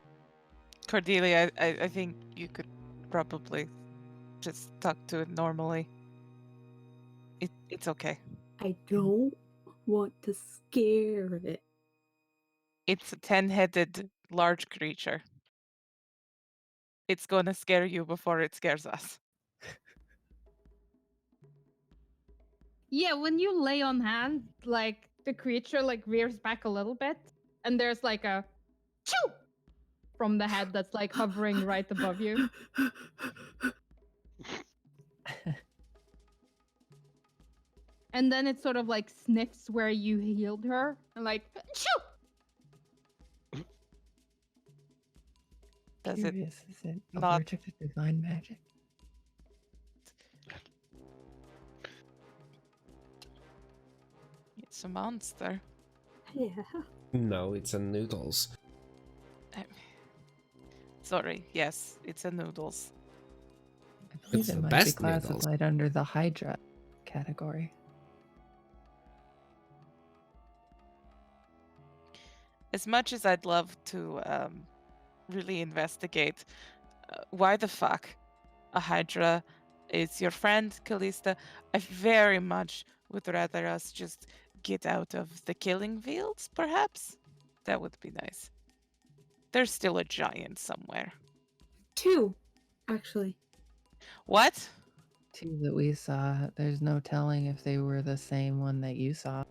[SPEAKER 4] Cordelia, I think you could probably just talk to it normally. It's okay.
[SPEAKER 5] I don't want to scare it.
[SPEAKER 4] It's a 10-headed large creature. It's gonna scare you before it scares us.
[SPEAKER 2] Yeah, when you lay on hands, like the creature like rears back a little bit, and there's like a choo, from the head that's like hovering right above you. And then it sort of like sniffs where you healed her and like, shoo!
[SPEAKER 4] Does it
[SPEAKER 1] Curious, is it
[SPEAKER 4] not-
[SPEAKER 1] allergic to divine magic?
[SPEAKER 4] It's a monster.
[SPEAKER 5] Yeah.
[SPEAKER 6] No, it's a noodles.
[SPEAKER 4] Sorry, yes, it's a noodles.
[SPEAKER 1] I believe
[SPEAKER 6] It's
[SPEAKER 1] it
[SPEAKER 6] the
[SPEAKER 1] might
[SPEAKER 6] best
[SPEAKER 1] be
[SPEAKER 6] noodles.
[SPEAKER 1] classified under the Hydra category.
[SPEAKER 4] As much as I'd love to really investigate why the fuck a Hydra is your friend, Kallista, I very much would rather us just get out of the killing fields, perhaps? That would be nice. There's still a giant somewhere.
[SPEAKER 5] 2, actually.
[SPEAKER 4] What?
[SPEAKER 1] Two that we saw, there's no telling if they were the same one that you saw.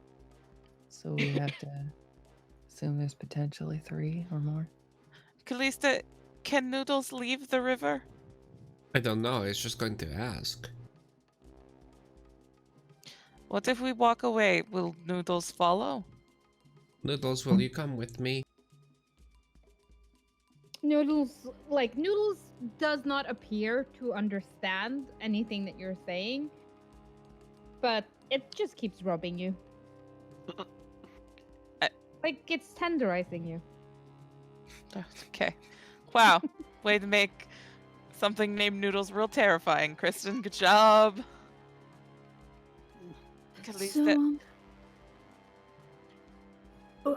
[SPEAKER 1] So we have to assume there's potentially 3 or more.
[SPEAKER 4] Kallista, can Noodles leave the river?
[SPEAKER 6] I don't know. I was just going to ask.
[SPEAKER 4] What if we walk away? Will Noodles follow?
[SPEAKER 6] Noodles, will you come with me?
[SPEAKER 2] Noodles does not appear to understand anything that you're saying, but it just keeps rubbing you. Like it's tenderizing you.
[SPEAKER 4] Okay. Wow. Way to make something named Noodles real terrifying, Kristen. Good job. Kallista.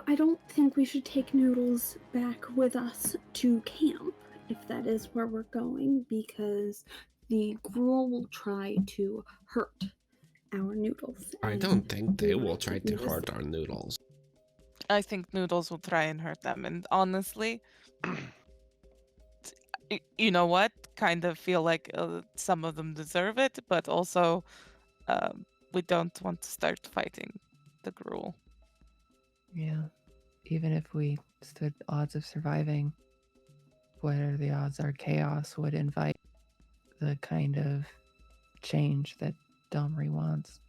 [SPEAKER 5] I don't think we should take Noodles back with us to camp, if that is where we're going, because the Gruul will try to hurt our Noodles.
[SPEAKER 6] I
[SPEAKER 5] and
[SPEAKER 6] don't think they
[SPEAKER 5] we
[SPEAKER 6] will
[SPEAKER 5] might
[SPEAKER 6] try
[SPEAKER 5] not
[SPEAKER 6] to
[SPEAKER 5] be
[SPEAKER 6] hurt our noodles.
[SPEAKER 4] I think Noodles will try and hurt them. And honestly, you know what? Kind of feel like some of them deserve it, but also we don't want to start fighting the Gruul.
[SPEAKER 1] Yeah. Even if we stood odds of surviving, what are the odds our chaos would invite the kind of change that Domri wants?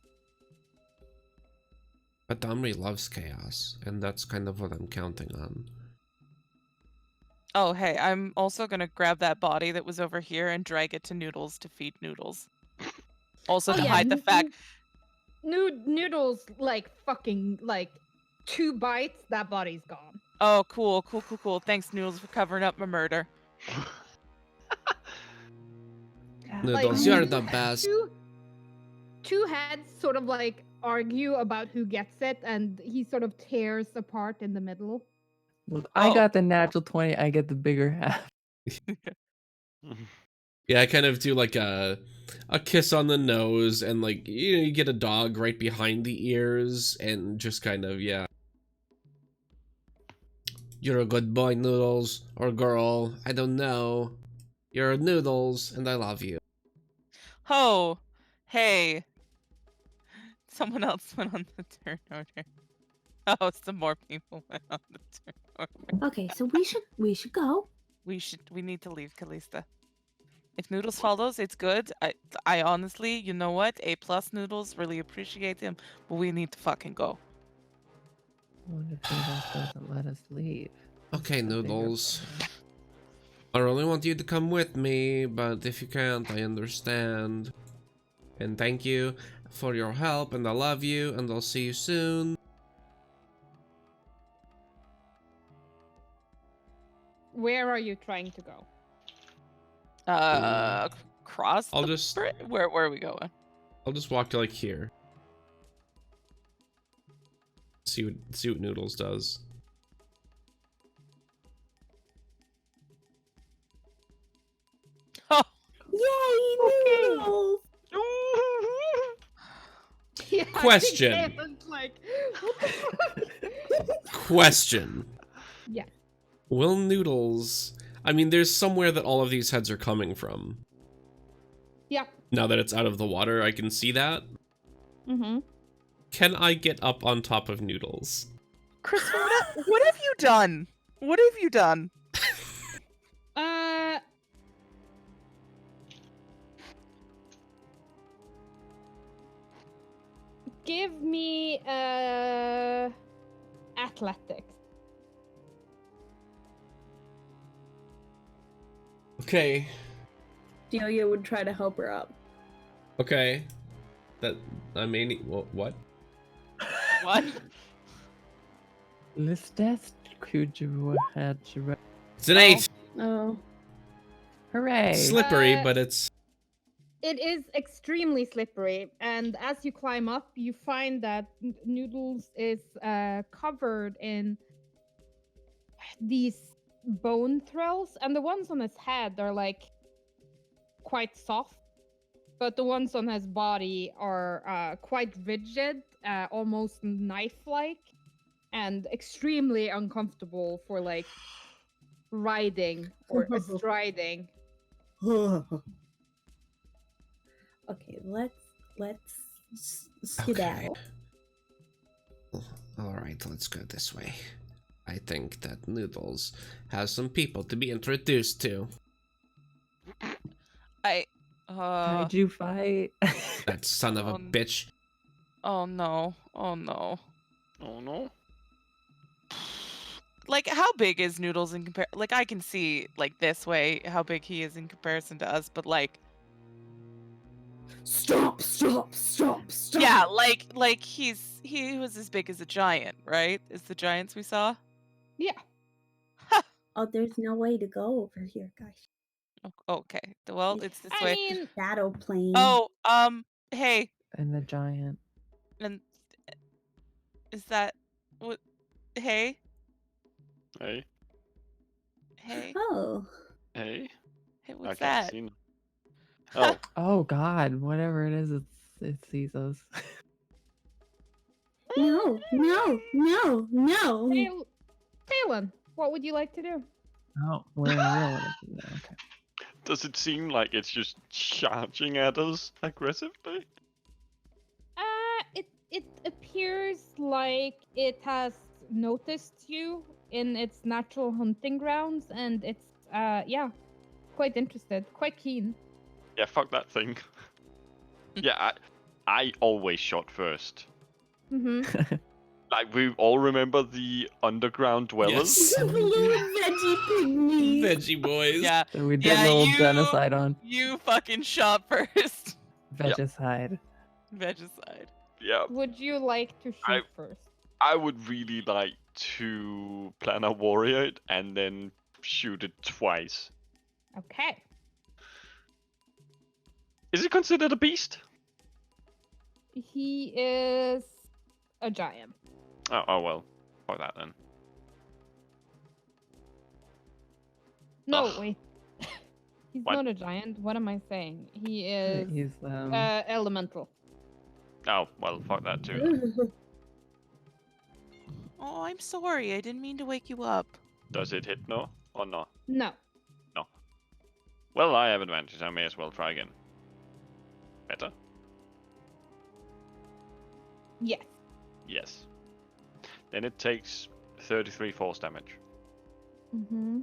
[SPEAKER 6] But Domri loves chaos, and that's kind of what I'm counting on.
[SPEAKER 4] Oh, hey, I'm also gonna grab that body that was over here and drag it to Noodles to feed Noodles. Also to hide the fact.
[SPEAKER 2] Noodles like fucking like 2 bites, that body's gone.
[SPEAKER 4] Oh, cool. Thanks, Noodles, for covering up my murder.
[SPEAKER 6] Noodles, you're the best.
[SPEAKER 2] Two heads sort of like argue about who gets it, and he sort of tears apart in the middle.
[SPEAKER 1] Look, I got the natural 20, I get the bigger half.
[SPEAKER 6] Yeah, I kind of do like a kiss on the nose, and like you get a dog right behind the ears, and just kind of, yeah. You're a good boy, Noodles, or girl, I don't know. You're Noodles, and I love you.
[SPEAKER 4] Oh, hey. Someone else went on the turn order. Oh, some more people went on the turn order.
[SPEAKER 5] Okay, so we should go.
[SPEAKER 4] We need to leave, Kallista. If Noodles follows, it's good. I honestly, you know what? A+ Noodles, really appreciate him, but we need to fucking go.
[SPEAKER 1] What if Noodles doesn't let us leave?
[SPEAKER 6] Okay,
[SPEAKER 1] That's a bigger
[SPEAKER 6] Noodles.
[SPEAKER 1] problem.
[SPEAKER 6] I really want you to come with me, but if you can't, I understand. And thank you for your help, and I love you, and I'll see you soon.
[SPEAKER 2] Where are you trying to go?
[SPEAKER 4] Cross
[SPEAKER 6] I'll
[SPEAKER 4] the
[SPEAKER 6] just-
[SPEAKER 4] bridge? Where are we going?
[SPEAKER 6] I'll just walk to like here. See what Noodles does.
[SPEAKER 4] Oh,
[SPEAKER 5] Yay, Noodles!
[SPEAKER 2] Yeah,
[SPEAKER 6] Question.
[SPEAKER 2] I think Caitlin's like, what the fuck?
[SPEAKER 6] Question.
[SPEAKER 2] Yeah.
[SPEAKER 6] Will Noodles... I mean, there's somewhere that all of these heads are coming from.
[SPEAKER 2] Yeah.
[SPEAKER 6] Now that it's out of the water, I can see that.
[SPEAKER 2] Mm-hmm.
[SPEAKER 6] Can I get up on top of Noodles?
[SPEAKER 4] Kristen, what have you done? What have you done?
[SPEAKER 2] Give me athletics.
[SPEAKER 6] Okay.
[SPEAKER 5] Delia would try to help her up.
[SPEAKER 6] Okay. That I mean, what?
[SPEAKER 4] What?
[SPEAKER 1] Listes could you had you
[SPEAKER 6] It's an 8.
[SPEAKER 5] Oh.
[SPEAKER 1] Hooray!
[SPEAKER 6] Slippery, but it's
[SPEAKER 2] It is extremely slippery, and as you climb up, you find that Noodles is covered in these bone thrills, and the ones on his head are like quite soft, but the ones on his body are quite rigid, almost knife-like, and extremely uncomfortable for like riding or striding.
[SPEAKER 5] Okay, let's skedaddle.
[SPEAKER 6] all right. Let's go this way. I think that Noodles has some people to be introduced to.
[SPEAKER 1] How'd you fight?
[SPEAKER 6] That son of a bitch.
[SPEAKER 4] Oh no. Oh no.
[SPEAKER 3] Oh no.
[SPEAKER 4] Like, how big is Noodles in compare? Like, I can see like this way how big he is in comparison to us, but like,
[SPEAKER 5] Stop!
[SPEAKER 4] yeah, like he was as big as a giant, right? Is the giants we saw?
[SPEAKER 2] Yeah.
[SPEAKER 5] Oh, there's no way to go over here, guys.
[SPEAKER 4] Okay. Well, it's this
[SPEAKER 2] I
[SPEAKER 4] way.
[SPEAKER 2] mean,
[SPEAKER 5] Shadow plane.
[SPEAKER 4] Oh, hey,
[SPEAKER 1] And the giant.
[SPEAKER 4] and is that what? Hey,
[SPEAKER 3] Hey.
[SPEAKER 4] hey,
[SPEAKER 5] Oh.
[SPEAKER 3] Hey.
[SPEAKER 4] hey,
[SPEAKER 3] I
[SPEAKER 4] what's
[SPEAKER 3] can't
[SPEAKER 4] that?
[SPEAKER 3] see. Oh.
[SPEAKER 1] Oh God! Whatever it is, it sees us.
[SPEAKER 5] No.
[SPEAKER 2] Phelan, what would you like to do?
[SPEAKER 1] Oh, we're in real life now. Okay.
[SPEAKER 3] Does it seem like it's just charging at us aggressively?
[SPEAKER 2] It appears like it has noticed you in its natural hunting grounds, and it's yeah, quite interested, quite keen.
[SPEAKER 3] Yeah, fuck that thing. Yeah, I always shot first.
[SPEAKER 2] Mm-hmm.
[SPEAKER 3] Like, we all remember the underground dwellers?
[SPEAKER 6] Yes.
[SPEAKER 5] The little veggie pygmies.
[SPEAKER 6] Veggie boys.
[SPEAKER 4] Yeah,
[SPEAKER 1] So we did
[SPEAKER 4] Yeah,
[SPEAKER 1] a little
[SPEAKER 4] you-
[SPEAKER 1] genocide on
[SPEAKER 4] you fucking shot first.
[SPEAKER 1] Vegiside.
[SPEAKER 4] Regicide.
[SPEAKER 3] Yeah,
[SPEAKER 2] Would you like to shoot first?
[SPEAKER 3] I would really like to plan a warrior it and then shoot it twice.
[SPEAKER 2] Okay.
[SPEAKER 3] Is it considered a beast?
[SPEAKER 2] He is a giant.
[SPEAKER 3] Oh well. Fuck that then.
[SPEAKER 2] No,
[SPEAKER 3] Ugh.
[SPEAKER 2] wait. He's
[SPEAKER 3] What?
[SPEAKER 2] not a giant. What am I saying? He is
[SPEAKER 1] He's
[SPEAKER 2] elemental.
[SPEAKER 3] Oh, well, fuck that too. Then.
[SPEAKER 4] Oh, I'm sorry. I didn't mean to wake you up.
[SPEAKER 3] Does it hit no or no?
[SPEAKER 2] No.
[SPEAKER 3] Well, I have advantage. I may as well try again. Better?
[SPEAKER 2] Yes.
[SPEAKER 3] Yes. Then it takes 33 force damage.
[SPEAKER 2] Mm-hmm.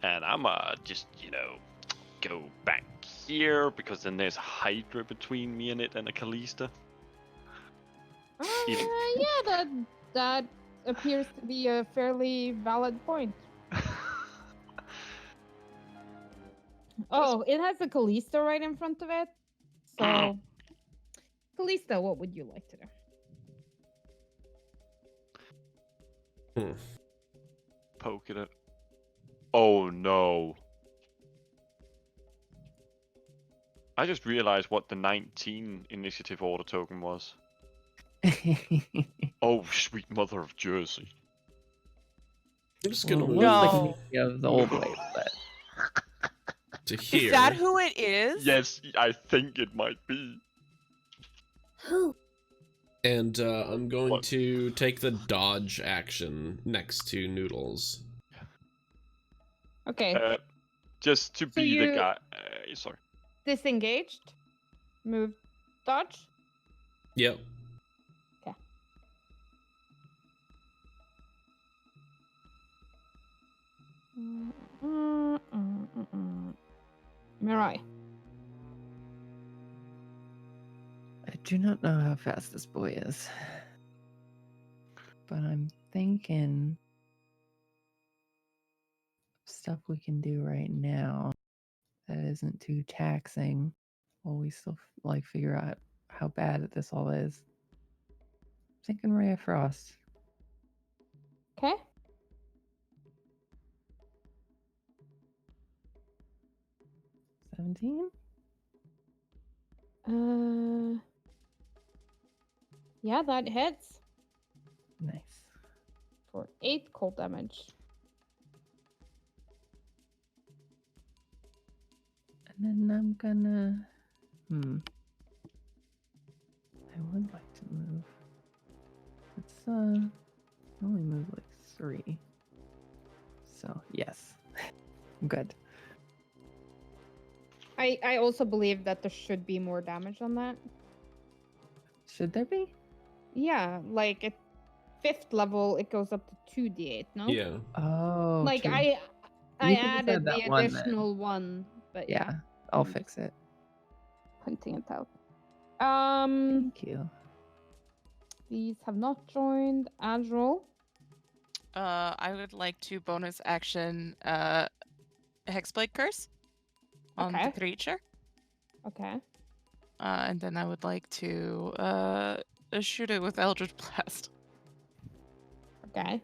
[SPEAKER 3] And I'ma just, go back here because then there's a Hydra between me and it and a Kallista. Even-
[SPEAKER 2] Yeah, that appears to be a fairly valid point. Oh, it has a Kallista right in front of it. So, Kallista, what would you like to do?
[SPEAKER 3] Poke it at. Oh no. I just realized what the 19 initiative order token was. Oh, sweet mother of Jersey.
[SPEAKER 6] I'm just gonna
[SPEAKER 1] well, it
[SPEAKER 6] move
[SPEAKER 1] looks
[SPEAKER 4] No.
[SPEAKER 1] like me of the old way, but
[SPEAKER 6] to here.
[SPEAKER 4] Is that who it is?
[SPEAKER 3] Yes, I think it might be.
[SPEAKER 5] Who?
[SPEAKER 6] And I'm going
[SPEAKER 3] What?
[SPEAKER 6] to take the dodge action next to Noodles.
[SPEAKER 2] Okay.
[SPEAKER 3] Just to
[SPEAKER 2] So
[SPEAKER 3] be the
[SPEAKER 2] you-
[SPEAKER 3] guy. Sorry.
[SPEAKER 2] Disengaged. Move. Dodge.
[SPEAKER 6] Yep.
[SPEAKER 2] Mirai.
[SPEAKER 1] do not know how fast this boy is. But I'm thinking stuff we can do right now that isn't too taxing while we still like figure out how bad this all is. Thinking Ray of Frost.
[SPEAKER 2] Okay.
[SPEAKER 1] — 17?
[SPEAKER 2] Yeah, that hits
[SPEAKER 1] Nice.
[SPEAKER 2] for 8 cold damage.
[SPEAKER 1] And then I'm gonna... I would like to move. Let's only move like 3. So, yes. Good.
[SPEAKER 2] I also believe that there should be more damage on that.
[SPEAKER 1] Should there be?
[SPEAKER 2] Yeah, like at 5th level, it goes up to 2d8, no?
[SPEAKER 6] Yeah.
[SPEAKER 1] Oh,
[SPEAKER 2] Like,
[SPEAKER 1] true.
[SPEAKER 2] I
[SPEAKER 1] You can just
[SPEAKER 2] added
[SPEAKER 1] add
[SPEAKER 2] the
[SPEAKER 1] that one then.
[SPEAKER 2] additional one, but
[SPEAKER 1] Yeah,
[SPEAKER 2] yeah,
[SPEAKER 1] I'll
[SPEAKER 2] I'm
[SPEAKER 1] fix it.
[SPEAKER 2] pointing it out.
[SPEAKER 1] Thank you.
[SPEAKER 2] These have not joined. Azra.
[SPEAKER 4] I would like to bonus action Hexblade Curse on the
[SPEAKER 2] Okay.
[SPEAKER 4] creature.
[SPEAKER 2] Okay.
[SPEAKER 4] And then I would like to shoot it with Eldritch Blast.
[SPEAKER 2] Okay.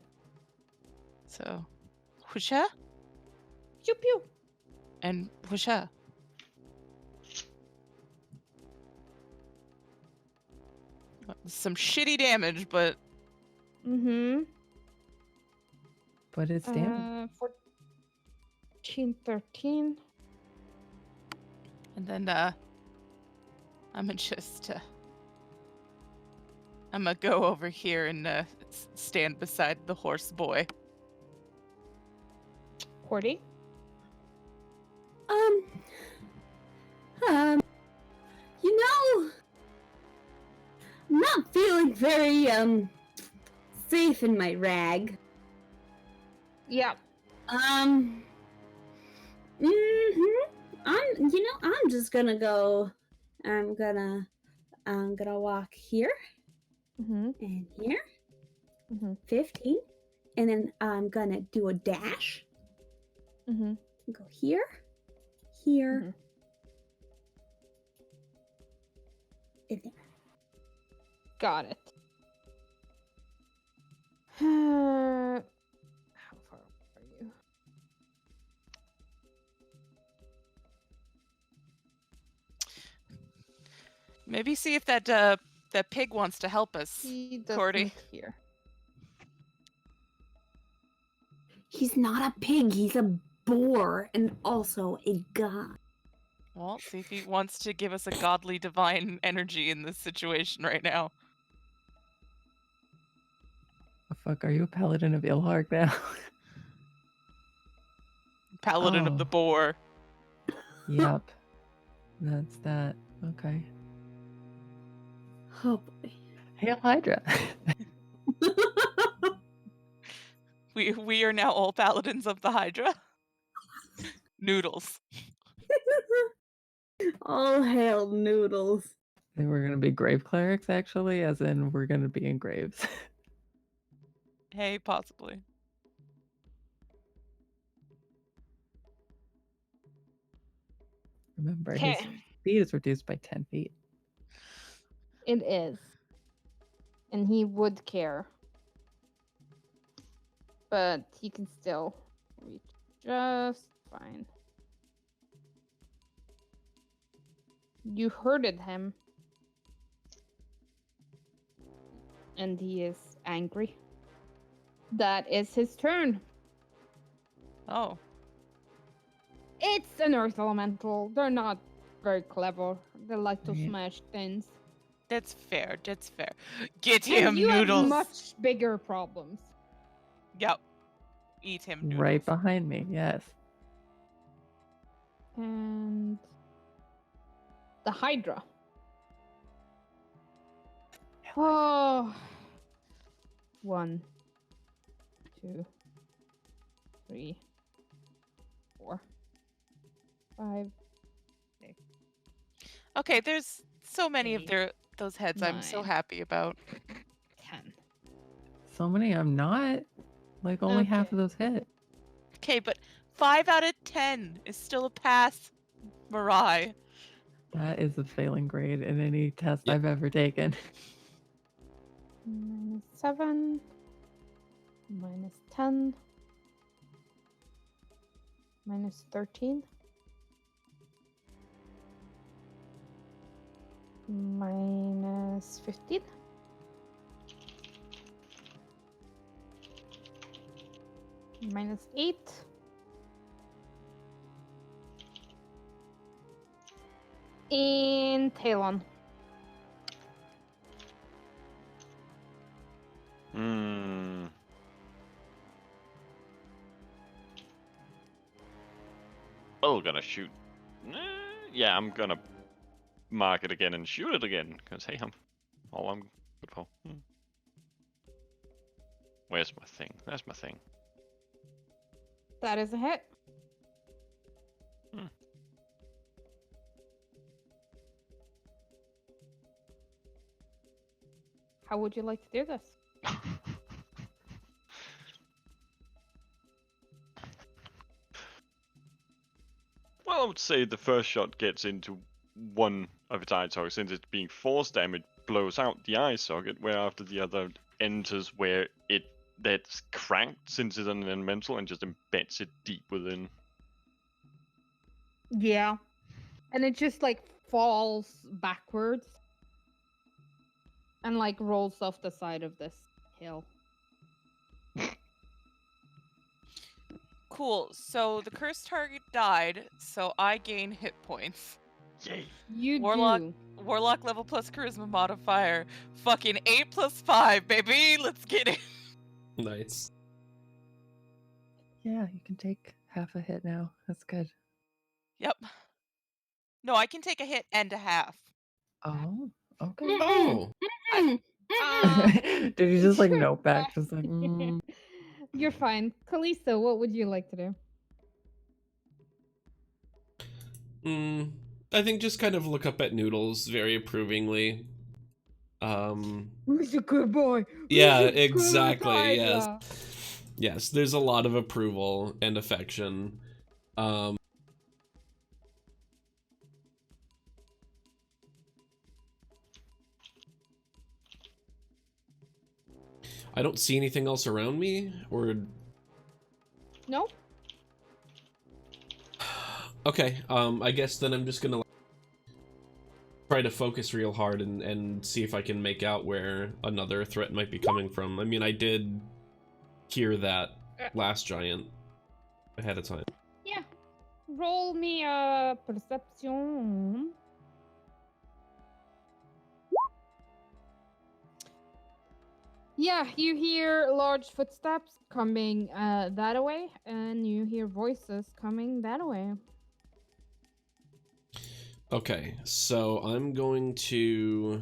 [SPEAKER 4] So, whoosha
[SPEAKER 2] Pew pew.
[SPEAKER 4] and whoosha. Some shitty damage, but
[SPEAKER 2] Mm-hmm.
[SPEAKER 1] But it's damage.
[SPEAKER 2] 14, 13.
[SPEAKER 4] and then I'm gonna just I'm gonna go over here and stand beside the horse boy.
[SPEAKER 2] Cordy.
[SPEAKER 5] You know, I'm not feeling very safe in my rag.
[SPEAKER 2] Yeah.
[SPEAKER 5] I'm just gonna go. I'm gonna walk here
[SPEAKER 2] Mm-hmm.
[SPEAKER 5] and here.
[SPEAKER 2] Mm-hmm.
[SPEAKER 5] 15, and then I'm gonna do a dash.
[SPEAKER 2] Mm-hmm.
[SPEAKER 5] Go here, here,
[SPEAKER 2] Mhm.
[SPEAKER 5] and there.
[SPEAKER 2] Got it. How far are you?
[SPEAKER 4] Maybe see if that that pig wants to help us.
[SPEAKER 2] He
[SPEAKER 4] Cordy.
[SPEAKER 2] doesn't hear.
[SPEAKER 5] He's not a pig. He's a boar, and also a god.
[SPEAKER 4] Well, see if he wants to give us a godly divine energy in this situation right now.
[SPEAKER 1] The fuck, are you a paladin of Ilharg now?
[SPEAKER 4] Paladin of the
[SPEAKER 1] Oh.
[SPEAKER 4] boar.
[SPEAKER 1] Yep. That's that. Okay.
[SPEAKER 5] Oh boy.
[SPEAKER 1] Hail Hydra.
[SPEAKER 4] We are now all paladins of the Hydra. Noodles.
[SPEAKER 5] All hail noodles.
[SPEAKER 1] And we're gonna be grave clerics, actually, as in we're gonna be in graves.
[SPEAKER 4] Hey, possibly.
[SPEAKER 1] Remember, his
[SPEAKER 2] Okay.
[SPEAKER 1] speed is reduced by 10 feet.
[SPEAKER 2] It is. And he would care. But he can still reach just fine. You hurted him. And he is angry. That is his turn.
[SPEAKER 4] Oh.
[SPEAKER 2] It's an earth elemental. They're not very clever. They like to
[SPEAKER 1] Yeah.
[SPEAKER 2] smash things.
[SPEAKER 4] That's fair. That's fair. Get
[SPEAKER 2] And
[SPEAKER 4] him,
[SPEAKER 2] you
[SPEAKER 4] Noodles.
[SPEAKER 2] have much bigger problems.
[SPEAKER 4] Yep. Eat him, Noodles.
[SPEAKER 1] Right behind me, yes.
[SPEAKER 2] And the Hydra. Oh. 1, 2, 3, 4, 5.
[SPEAKER 4] Okay, there's so many of
[SPEAKER 2] Eight.
[SPEAKER 4] their Those heads I'm so
[SPEAKER 2] 9,
[SPEAKER 4] happy about.
[SPEAKER 2] 10.
[SPEAKER 1] So many I'm not. Like, only half
[SPEAKER 2] Okay.
[SPEAKER 1] of those hit.
[SPEAKER 4] Okay, but 5 out of 10 is still a pass, Mirai.
[SPEAKER 1] That is a failing grade in any test
[SPEAKER 6] Yep.
[SPEAKER 1] I've ever taken.
[SPEAKER 2] -7. -10. -13. -15. -8. And Talon.
[SPEAKER 3] Hmm. Oh, gonna shoot. Yeah, I'm gonna mark it again and shoot it again, because hey, I'm all I'm good for. Where's my thing? There's my thing.
[SPEAKER 2] That is a hit.
[SPEAKER 3] Hmm.
[SPEAKER 2] How would you like to do this?
[SPEAKER 3] Well, I would say the first shot gets into one of its eye sockets. Since it's being force damage, blows out the eye socket, where after the other enters where that's cracked, since it's an elemental, and just embeds it deep within.
[SPEAKER 2] Yeah. And it just like falls backwards and like rolls off the side of this hill.
[SPEAKER 4] Cool. So the cursed target died, so I gain hit points.
[SPEAKER 3] Yay!
[SPEAKER 2] You
[SPEAKER 4] Warlock
[SPEAKER 2] do.
[SPEAKER 4] Warlock level plus charisma modifier. Fucking 8 plus 5, baby. Let's get it.
[SPEAKER 6] Nice.
[SPEAKER 1] Yeah, you can take half a hit now. That's good.
[SPEAKER 4] Yep. No, I can take a hit and a half.
[SPEAKER 1] Oh, okay.
[SPEAKER 6] Oh,
[SPEAKER 1] Did you just like note back? Just like,
[SPEAKER 2] You're fine. Kallista, what would you like to do?
[SPEAKER 6] I think just kind of look up at Noodles very approvingly.
[SPEAKER 2] Who's a good boy?
[SPEAKER 6] Yeah,
[SPEAKER 2] Who's a good
[SPEAKER 6] exactly. Yes.
[SPEAKER 2] tiger?
[SPEAKER 6] Yes, there's a lot of approval and affection. I don't see anything else around me, or...
[SPEAKER 2] Nope.
[SPEAKER 6] Okay, I guess then I'm just gonna try to focus real hard and see if I can make out where another threat might be coming from. I mean, I did hear that last giant ahead of time.
[SPEAKER 2] Yeah. Roll me a perception. Yeah, you hear large footsteps coming that way, and you hear voices coming that way.
[SPEAKER 6] Okay, so I'm going to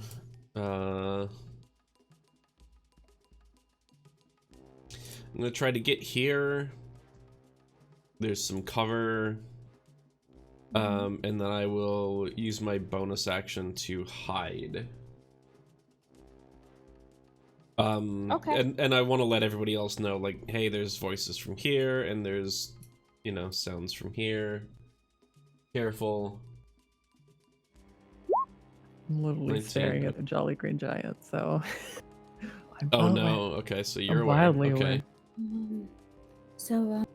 [SPEAKER 6] I'm gonna try to get here. There's some cover. And then I will use my bonus action to hide.
[SPEAKER 2] Okay.
[SPEAKER 6] And I want to let everybody else know, like, hey, there's voices from here, and there's, you know, sounds from here. Careful.
[SPEAKER 1] I'm literally
[SPEAKER 6] 19.
[SPEAKER 1] staring at the Jolly Green Giant, so. I'm
[SPEAKER 6] Oh
[SPEAKER 1] well
[SPEAKER 6] no,
[SPEAKER 1] aware.
[SPEAKER 6] okay, so you're
[SPEAKER 1] I'm
[SPEAKER 6] aware.
[SPEAKER 1] wildly
[SPEAKER 6] Okay.
[SPEAKER 1] aware.
[SPEAKER 5] So,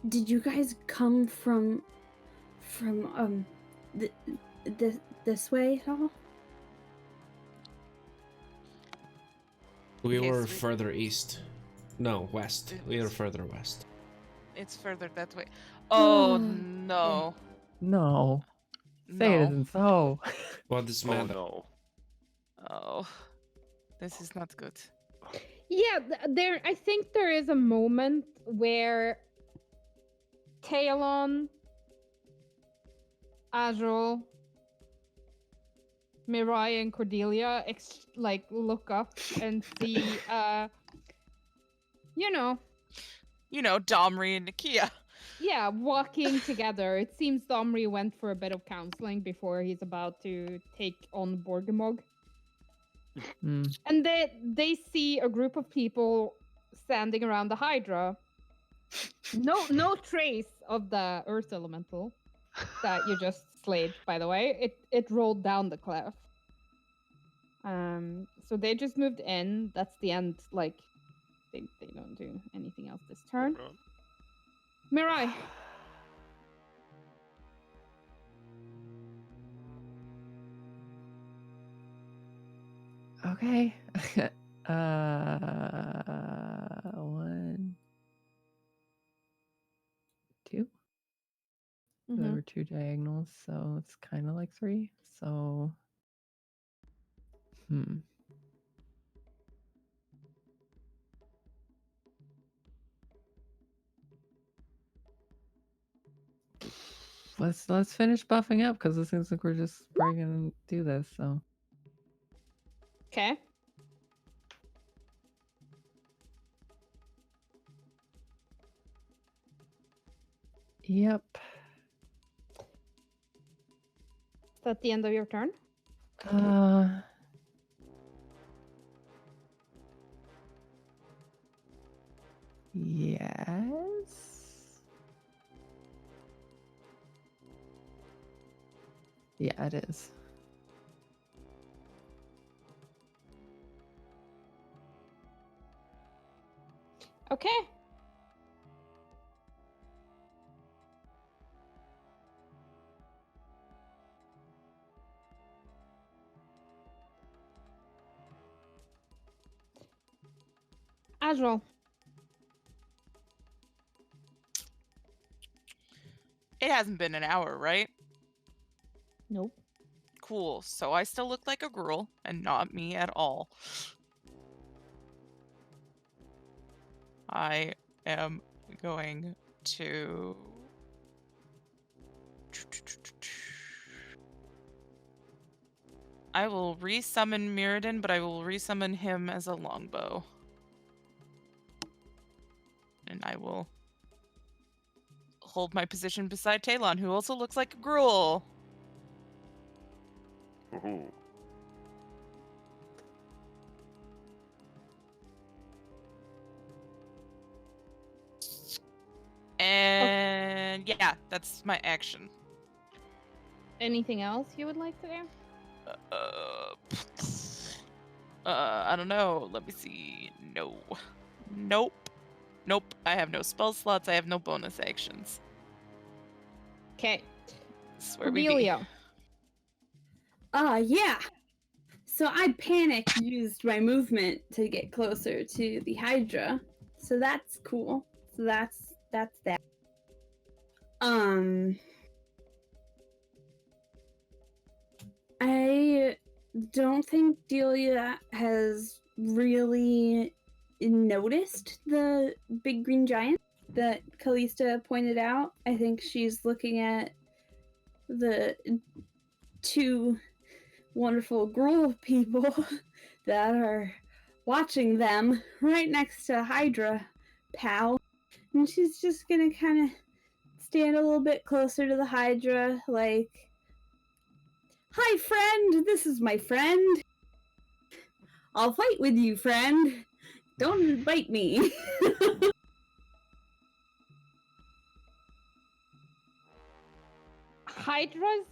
[SPEAKER 5] did you guys come from this way at all?
[SPEAKER 6] We
[SPEAKER 4] Okay,
[SPEAKER 6] were
[SPEAKER 4] so
[SPEAKER 6] further east. No, west. We were further west.
[SPEAKER 4] It's further that way. Oh
[SPEAKER 5] Oh,
[SPEAKER 4] no.
[SPEAKER 1] No. Say it
[SPEAKER 4] No.
[SPEAKER 1] isn't so.
[SPEAKER 6] What does
[SPEAKER 3] Oh
[SPEAKER 6] matter?
[SPEAKER 3] no.
[SPEAKER 4] Oh. This is not good.
[SPEAKER 2] Yeah, there. I think there is a moment where Talon, Azra, Mirai, and Cordelia like look up and see, you know,
[SPEAKER 4] You know, Domri and Nakia.
[SPEAKER 2] Yeah, walking together. It seems Domri went for a bit of counseling before he's about to take on Borgemog.
[SPEAKER 1] Hmm.
[SPEAKER 2] And they see a group of people standing around the Hydra. No trace of the Earth Elemental that you just slayed, by the way. It rolled down the cliff. So they just moved in. That's the end. Like, they don't do anything else this turn. Mirai.
[SPEAKER 1] Okay. 1, 2. There were 2 diagonals, so it's kind of like 3. So, let's finish buffing up because it seems like we're just probably gonna do this. So.
[SPEAKER 2] Okay.
[SPEAKER 1] Yep.
[SPEAKER 2] Is that the end of your turn?
[SPEAKER 1] Yes. Yeah, it is.
[SPEAKER 2] Okay. Azra.
[SPEAKER 4] It hasn't been an hour, right?
[SPEAKER 2] Nope.
[SPEAKER 4] Cool. So I still look like a girl and not me at all. I am going to... I will resummon Mirrodin, but I will resummon him as a longbow. And I will hold my position beside Talon, who also looks like a gruel.
[SPEAKER 3] Ooh.
[SPEAKER 4] And yeah, that's my action.
[SPEAKER 2] Anything else you would like to do?
[SPEAKER 4] I don't know. Let me see. No. Nope. Nope. I have no spell slots. I have no bonus actions.
[SPEAKER 2] Okay.
[SPEAKER 4] This is where we be.
[SPEAKER 5] Yeah. So I panicked, used my movement to get closer to the Hydra. So that's cool. So that's that. I don't think Delia has really noticed the big green giant that Kallista pointed out. I think she's looking at the 2 wonderful gruel people that are watching them right next to Hydra pal. And she's just gonna kind of stand a little bit closer to the Hydra, like, "Hi, friend! This is my friend. I'll fight with you, friend. Don't bite me."
[SPEAKER 2] Hydras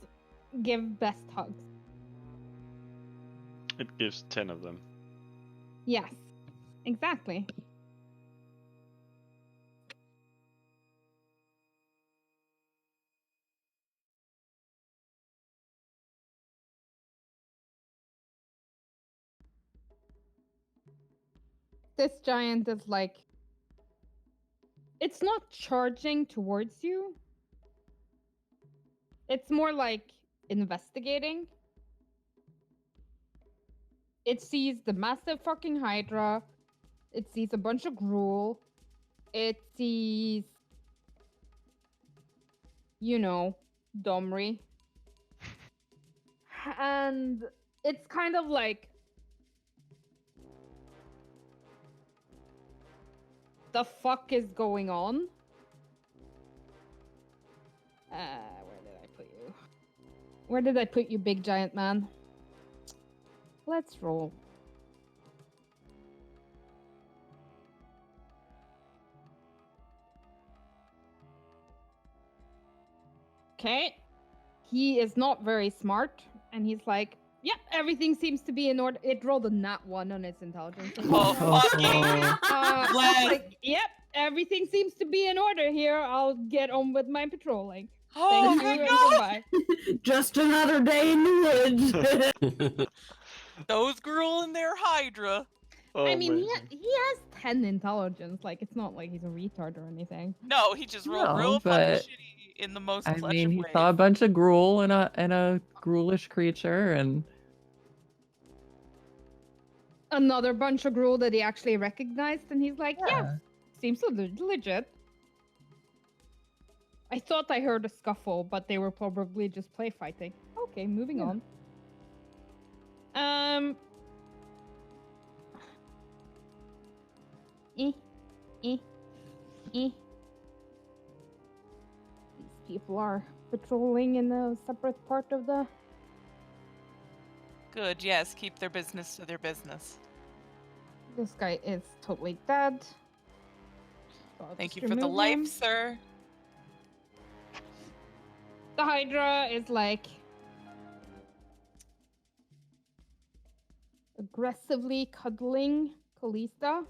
[SPEAKER 2] give best hugs.
[SPEAKER 3] It gives 10 of them.
[SPEAKER 2] Yes. Exactly. This giant is like, it's not charging towards you. It's more like investigating. It sees the massive fucking Hydra. It sees a bunch of gruel. It sees, Domri. And it's kind of like, the fuck is going on? Where did I put you, big giant man? Let's roll. Okay. He is not very smart, and he's like, yep, everything seems to be in order. It rolled a nat 1 on its intelligence.
[SPEAKER 4] Oh, fucking
[SPEAKER 2] it's like, yep, everything seems to be in order here. I'll get on with my patrolling.
[SPEAKER 4] Oh,
[SPEAKER 2] Thank you
[SPEAKER 4] my
[SPEAKER 2] and
[SPEAKER 4] God!
[SPEAKER 2] goodbye.
[SPEAKER 5] Just another day in the woods.
[SPEAKER 4] Those girl and their Hydra.
[SPEAKER 3] Oh,
[SPEAKER 2] I mean, he
[SPEAKER 3] amazing.
[SPEAKER 2] has 10 intelligence. Like, it's not like he's a retard or anything.
[SPEAKER 4] No, he just rolled
[SPEAKER 1] No,
[SPEAKER 4] real fucking
[SPEAKER 1] but
[SPEAKER 4] shitty in the most
[SPEAKER 1] I
[SPEAKER 4] clutch
[SPEAKER 1] mean,
[SPEAKER 4] of
[SPEAKER 1] he
[SPEAKER 4] ways.
[SPEAKER 1] saw a bunch of gruel and a gruelish creature, and
[SPEAKER 2] Another bunch of gruel that he actually recognized, and he's like, yeah, seems legit. I thought I heard a scuffle, but they were probably just play fighting. Okay, moving on. These people are patrolling in a separate part of the...
[SPEAKER 4] Good, yes, keep their business to their business.
[SPEAKER 2] This guy is totally dead. So I'll
[SPEAKER 4] Thank
[SPEAKER 2] just
[SPEAKER 4] you for the
[SPEAKER 2] remove
[SPEAKER 4] life,
[SPEAKER 2] him.
[SPEAKER 4] sir.
[SPEAKER 2] The Hydra is like aggressively cuddling Kallista.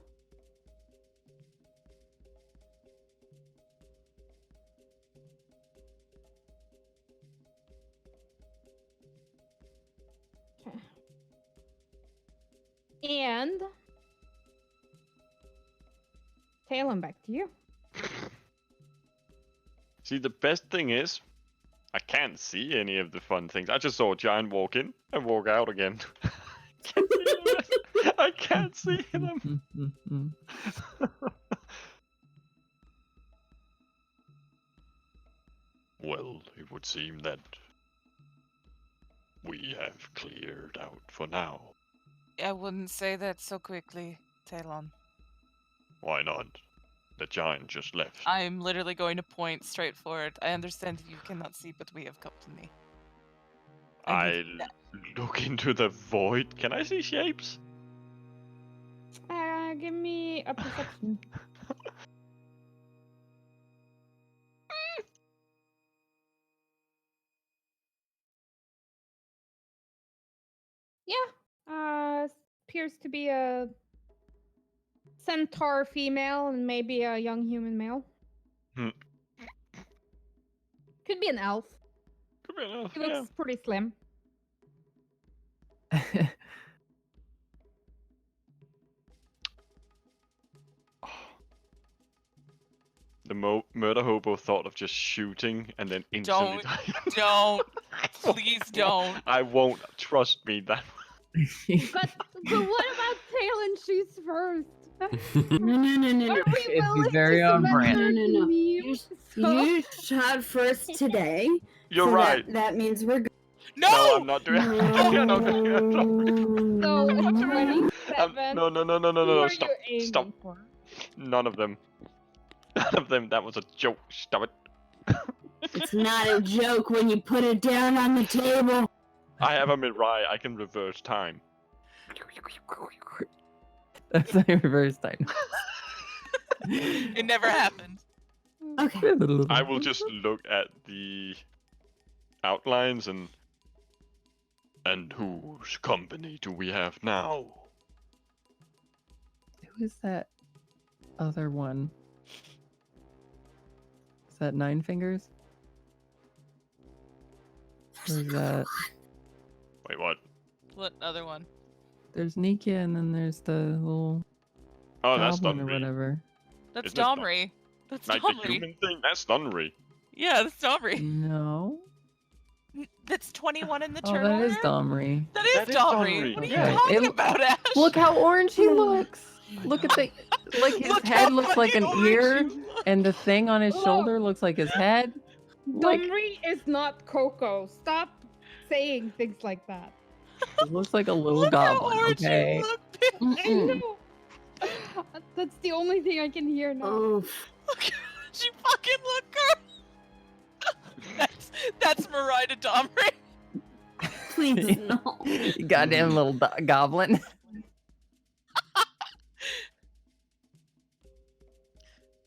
[SPEAKER 2] Okay. And Talon, back to you.
[SPEAKER 3] See, the best thing is, I can't see any of the fun things. I just saw a giant walk in and walk out again. I can't see them. Well, it would seem that we have cleared out for now.
[SPEAKER 4] I wouldn't say that so quickly, Talon.
[SPEAKER 3] Why not? The giant just left.
[SPEAKER 4] I'm literally going to point straight forward. I understand you cannot see, but we have company.
[SPEAKER 3] I look into the void. Can I see shapes?
[SPEAKER 2] Give me a perception. Yeah. Appears to be a centaur female and maybe a young human male. Could be an elf.
[SPEAKER 3] Could be enough,
[SPEAKER 2] He looks
[SPEAKER 3] yeah.
[SPEAKER 2] pretty slim.
[SPEAKER 3] The murder hobo thought of just shooting and then instantly
[SPEAKER 4] Don't. Please don't.
[SPEAKER 3] I won't. Trust me. That.
[SPEAKER 2] But what about Talon shoots first?
[SPEAKER 5] No.
[SPEAKER 2] Are we
[SPEAKER 1] It'd be
[SPEAKER 2] willing
[SPEAKER 1] very
[SPEAKER 2] to
[SPEAKER 1] on
[SPEAKER 2] surrender
[SPEAKER 1] brand.
[SPEAKER 2] to
[SPEAKER 5] No.
[SPEAKER 2] me?
[SPEAKER 5] You shot first today.
[SPEAKER 3] You're
[SPEAKER 5] so
[SPEAKER 3] right.
[SPEAKER 5] That means we're good.
[SPEAKER 4] No!
[SPEAKER 3] No, I'm not doing it. You're not doing it.
[SPEAKER 2] So,
[SPEAKER 5] No.
[SPEAKER 2] 27.
[SPEAKER 3] No.
[SPEAKER 2] Who are
[SPEAKER 3] Stop.
[SPEAKER 2] you aiming
[SPEAKER 3] Stop.
[SPEAKER 2] for?
[SPEAKER 3] None of them. None of them. That was a joke. Stop it.
[SPEAKER 5] It's not a joke when you put it down on the table.
[SPEAKER 3] I have a Mirai. I can reverse time.
[SPEAKER 1] That's not reverse time.
[SPEAKER 4] It never happened.
[SPEAKER 5] Okay.
[SPEAKER 3] I will just look at the outlines and whose company do we have now?
[SPEAKER 1] Who is that other one? Is that Nine Fingers? Or is that...
[SPEAKER 3] Wait, what?
[SPEAKER 4] What other one?
[SPEAKER 1] There's Nikia and then there's the little
[SPEAKER 3] Oh, that's
[SPEAKER 1] goblin or
[SPEAKER 3] Dunry.
[SPEAKER 1] whatever.
[SPEAKER 4] That's
[SPEAKER 3] Isn't it Dom-
[SPEAKER 4] Domri. That's
[SPEAKER 3] Like the
[SPEAKER 4] Domri.
[SPEAKER 3] human thing? That's Dunry.
[SPEAKER 4] Yeah, that's Domri.
[SPEAKER 1] No.
[SPEAKER 4] That's 21 in the
[SPEAKER 1] Oh,
[SPEAKER 4] turn
[SPEAKER 1] that
[SPEAKER 4] order?
[SPEAKER 1] is Domri.
[SPEAKER 4] That is
[SPEAKER 3] That is
[SPEAKER 4] Domri.
[SPEAKER 3] Domri,
[SPEAKER 4] What are
[SPEAKER 1] yeah.
[SPEAKER 4] you talking
[SPEAKER 1] It-
[SPEAKER 4] about, Ash?
[SPEAKER 1] Look how orange he looks! Look at the... Like his
[SPEAKER 4] Look
[SPEAKER 1] head
[SPEAKER 4] how
[SPEAKER 1] looks like an
[SPEAKER 4] fucking orange
[SPEAKER 1] ear,
[SPEAKER 4] you look.
[SPEAKER 1] and the thing on his
[SPEAKER 2] Look.
[SPEAKER 1] shoulder looks like his head. Like,
[SPEAKER 2] Domri is not Coco. Stop saying things like that.
[SPEAKER 1] it looks like a little
[SPEAKER 4] Look how
[SPEAKER 1] goblin,
[SPEAKER 4] orange
[SPEAKER 1] okay?
[SPEAKER 4] you look, bitch.
[SPEAKER 2] I know. That's the only thing I can hear now.
[SPEAKER 5] Oof.
[SPEAKER 4] Look how orange you fucking look, girl. That's Mariah to Domri.
[SPEAKER 5] Please, no.
[SPEAKER 1] You goddamn little goblin.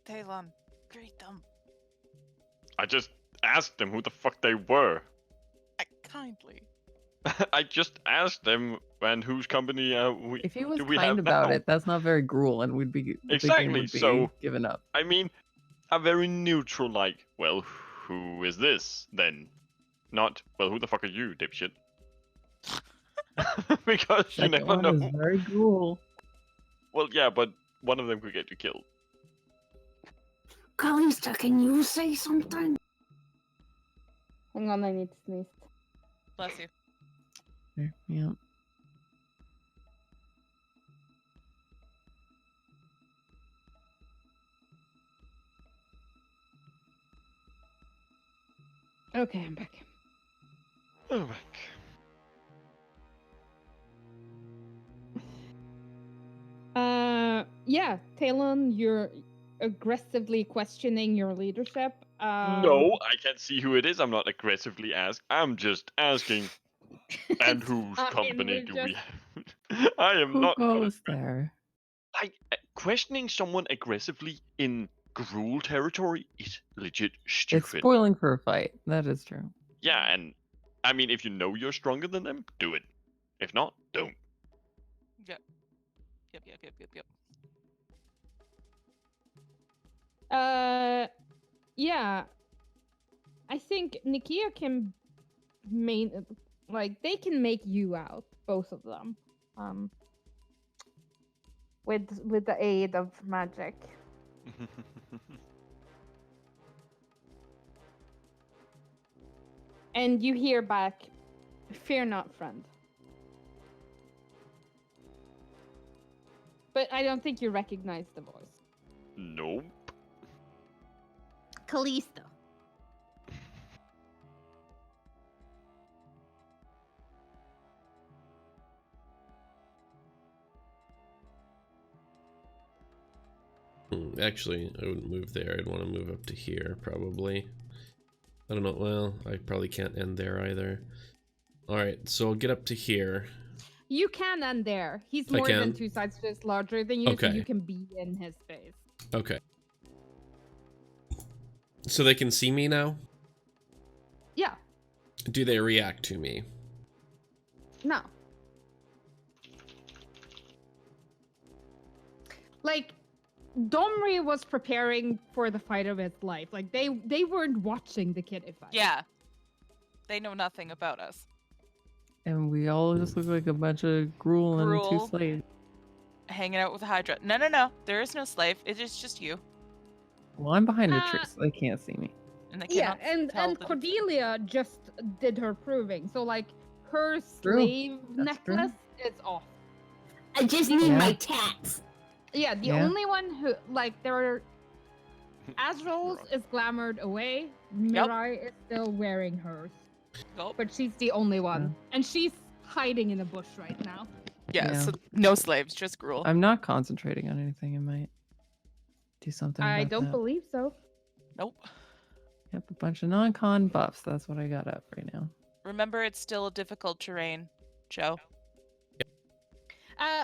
[SPEAKER 4] Talon, greet them.
[SPEAKER 3] I just asked them who the fuck they were.
[SPEAKER 4] Kindly.
[SPEAKER 3] I just asked them and whose company
[SPEAKER 1] If he was
[SPEAKER 3] do we
[SPEAKER 1] kind
[SPEAKER 3] have
[SPEAKER 1] about
[SPEAKER 3] now.
[SPEAKER 1] it, that's not very gruel, and the game
[SPEAKER 3] Exactly,
[SPEAKER 1] would be
[SPEAKER 3] so-
[SPEAKER 1] given up.
[SPEAKER 3] I mean, a very neutral like, well, who is this then? Not, well, who the fuck are you, dipshit? Because you
[SPEAKER 1] Second
[SPEAKER 3] never
[SPEAKER 1] one
[SPEAKER 3] know.
[SPEAKER 1] is very gruel.
[SPEAKER 3] Well, yeah, but one of them could get you killed.
[SPEAKER 5] Kallista, can you say something?
[SPEAKER 2] Hang on, I need to sneeze.
[SPEAKER 4] Bless you.
[SPEAKER 1] There, yeah.
[SPEAKER 2] Okay, I'm back.
[SPEAKER 3] Oh my
[SPEAKER 2] Yeah, Talon, you're aggressively questioning your leadership.
[SPEAKER 3] No, I can't see who it is. I'm not aggressively asking. I'm just asking. And
[SPEAKER 2] It's
[SPEAKER 3] whose
[SPEAKER 2] fine,
[SPEAKER 3] company
[SPEAKER 2] we're
[SPEAKER 3] do we
[SPEAKER 2] just-
[SPEAKER 3] have? I am
[SPEAKER 1] Who
[SPEAKER 3] not gonna
[SPEAKER 1] goes there?
[SPEAKER 3] like questioning someone aggressively in Gruul territory is legit
[SPEAKER 1] It's
[SPEAKER 3] stupid.
[SPEAKER 1] spoiling for a fight. That is true.
[SPEAKER 3] Yeah, and I mean, if you know you're stronger than them, do it. If not, don't.
[SPEAKER 4] Yep.
[SPEAKER 2] Yeah. I think Nikia can they can make you out, both of them. With the aid of magic. And you hear back, "Fear not, friend." But I don't think you recognize the voice.
[SPEAKER 3] Nope.
[SPEAKER 2] Kallista.
[SPEAKER 6] Actually, I wouldn't move there. I'd want to move up to here, probably. I don't know. Well, I probably can't end there either. Alright, so I'll get up to here.
[SPEAKER 2] You can end there. He's
[SPEAKER 6] I
[SPEAKER 2] more than
[SPEAKER 6] can?
[SPEAKER 2] 2 sizes larger than you, so
[SPEAKER 6] Okay.
[SPEAKER 2] you can be in his space.
[SPEAKER 6] Okay. So they can see me now?
[SPEAKER 2] Yeah.
[SPEAKER 6] Do they react to me?
[SPEAKER 2] No. Like, Domri was preparing for the fight of his life. Like, they weren't watching the kid fight.
[SPEAKER 4] Yeah. They know nothing about us.
[SPEAKER 1] And we all just look like a bunch of gruel and 2
[SPEAKER 4] Gruel.
[SPEAKER 1] slaves.
[SPEAKER 4] Hanging out with Hydra. No. There is no slave. It is just you.
[SPEAKER 1] Well, I'm behind a tree,
[SPEAKER 2] Uh,
[SPEAKER 1] so they can't see me.
[SPEAKER 4] And they
[SPEAKER 2] Yeah,
[SPEAKER 4] cannot tell
[SPEAKER 2] and
[SPEAKER 4] the
[SPEAKER 2] Cordelia just did her proving. So, like, her
[SPEAKER 1] True.
[SPEAKER 2] slave
[SPEAKER 1] That's true.
[SPEAKER 2] necklace is off.
[SPEAKER 5] I just need
[SPEAKER 1] Yeah.
[SPEAKER 5] my tats.
[SPEAKER 2] Yeah, the
[SPEAKER 1] Yeah.
[SPEAKER 2] only one who, like, there are... Azrael's is glamored away. Mirai is still wearing hers.
[SPEAKER 4] Nope.
[SPEAKER 2] But she's the only one. And she's hiding in a bush right now.
[SPEAKER 4] Yeah,
[SPEAKER 1] Yeah.
[SPEAKER 4] so no slaves, just Gruul.
[SPEAKER 1] I'm not concentrating on anything. I might do something
[SPEAKER 2] I
[SPEAKER 1] about
[SPEAKER 2] don't
[SPEAKER 1] that.
[SPEAKER 2] believe so.
[SPEAKER 4] Nope.
[SPEAKER 1] Yep, a bunch of non-con buffs. That's what I got up right now.
[SPEAKER 4] Remember, it's still a difficult terrain, Joe.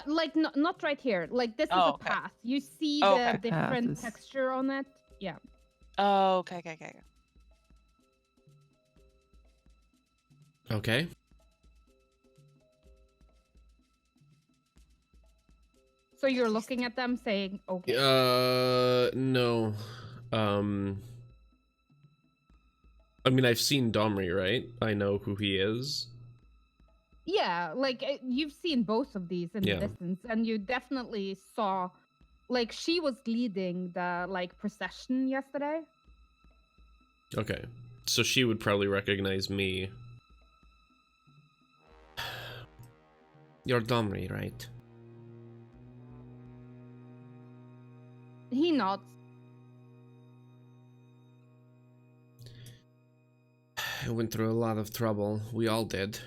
[SPEAKER 2] Like, not right here. Like, this is
[SPEAKER 4] Oh,
[SPEAKER 2] a
[SPEAKER 4] okay.
[SPEAKER 2] path. You see
[SPEAKER 4] Oh,
[SPEAKER 2] the
[SPEAKER 4] okay.
[SPEAKER 1] The path
[SPEAKER 2] different
[SPEAKER 1] is-
[SPEAKER 2] texture on it? Yeah.
[SPEAKER 4] Oh, okay.
[SPEAKER 6] Okay.
[SPEAKER 2] So you're looking at them saying, okay.
[SPEAKER 6] No. I mean, I've seen Domri, right? I know who he is.
[SPEAKER 2] Yeah, like, you've seen both of these in
[SPEAKER 6] Yeah.
[SPEAKER 2] the distance, and you definitely saw, like, she was leading the, like, procession yesterday.
[SPEAKER 6] Okay. So she would probably recognize me. You're Domri, right?
[SPEAKER 2] He nods.
[SPEAKER 6] I went through a lot of trouble. We all did.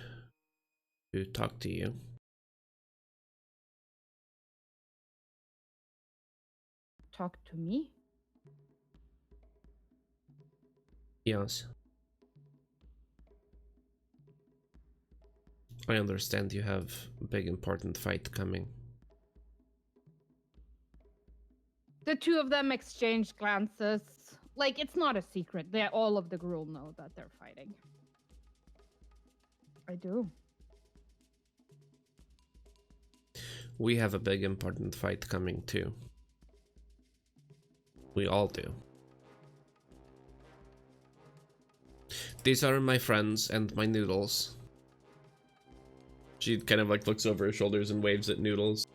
[SPEAKER 6] To talk to you.
[SPEAKER 2] Talk to me.
[SPEAKER 6] Yes. I understand you have a big important fight coming.
[SPEAKER 2] The two of them exchange glances. Like, it's not a secret. All of the Gruul know that they're fighting. I do.
[SPEAKER 6] We have a big important fight coming too. We all do. These are my friends and my noodles. She kind of like looks over her shoulders and waves at Noodles.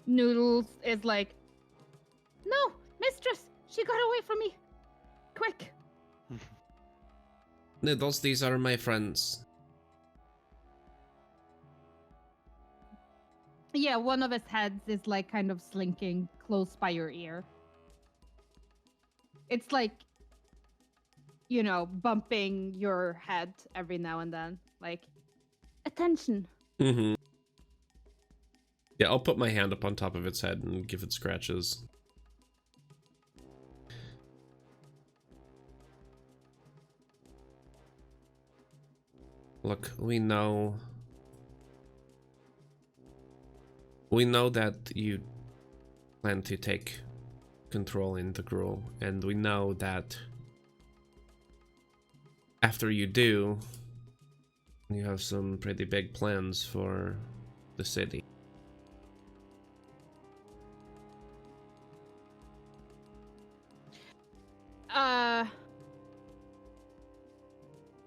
[SPEAKER 2] Noodles is like, no, mistress, she got away from me. Quick.
[SPEAKER 6] Noodles, these are my friends.
[SPEAKER 2] Yeah, one of his heads is like kind of slinking close by your ear. It's like, you know, bumping your head every now and then. Like, attention.
[SPEAKER 6] Mm-hmm. Yeah, I'll put my hand up on top of its head and give it scratches. Look, we know that you plan to take control in the Gruul, and we know that after you do, you have some pretty big plans for the city.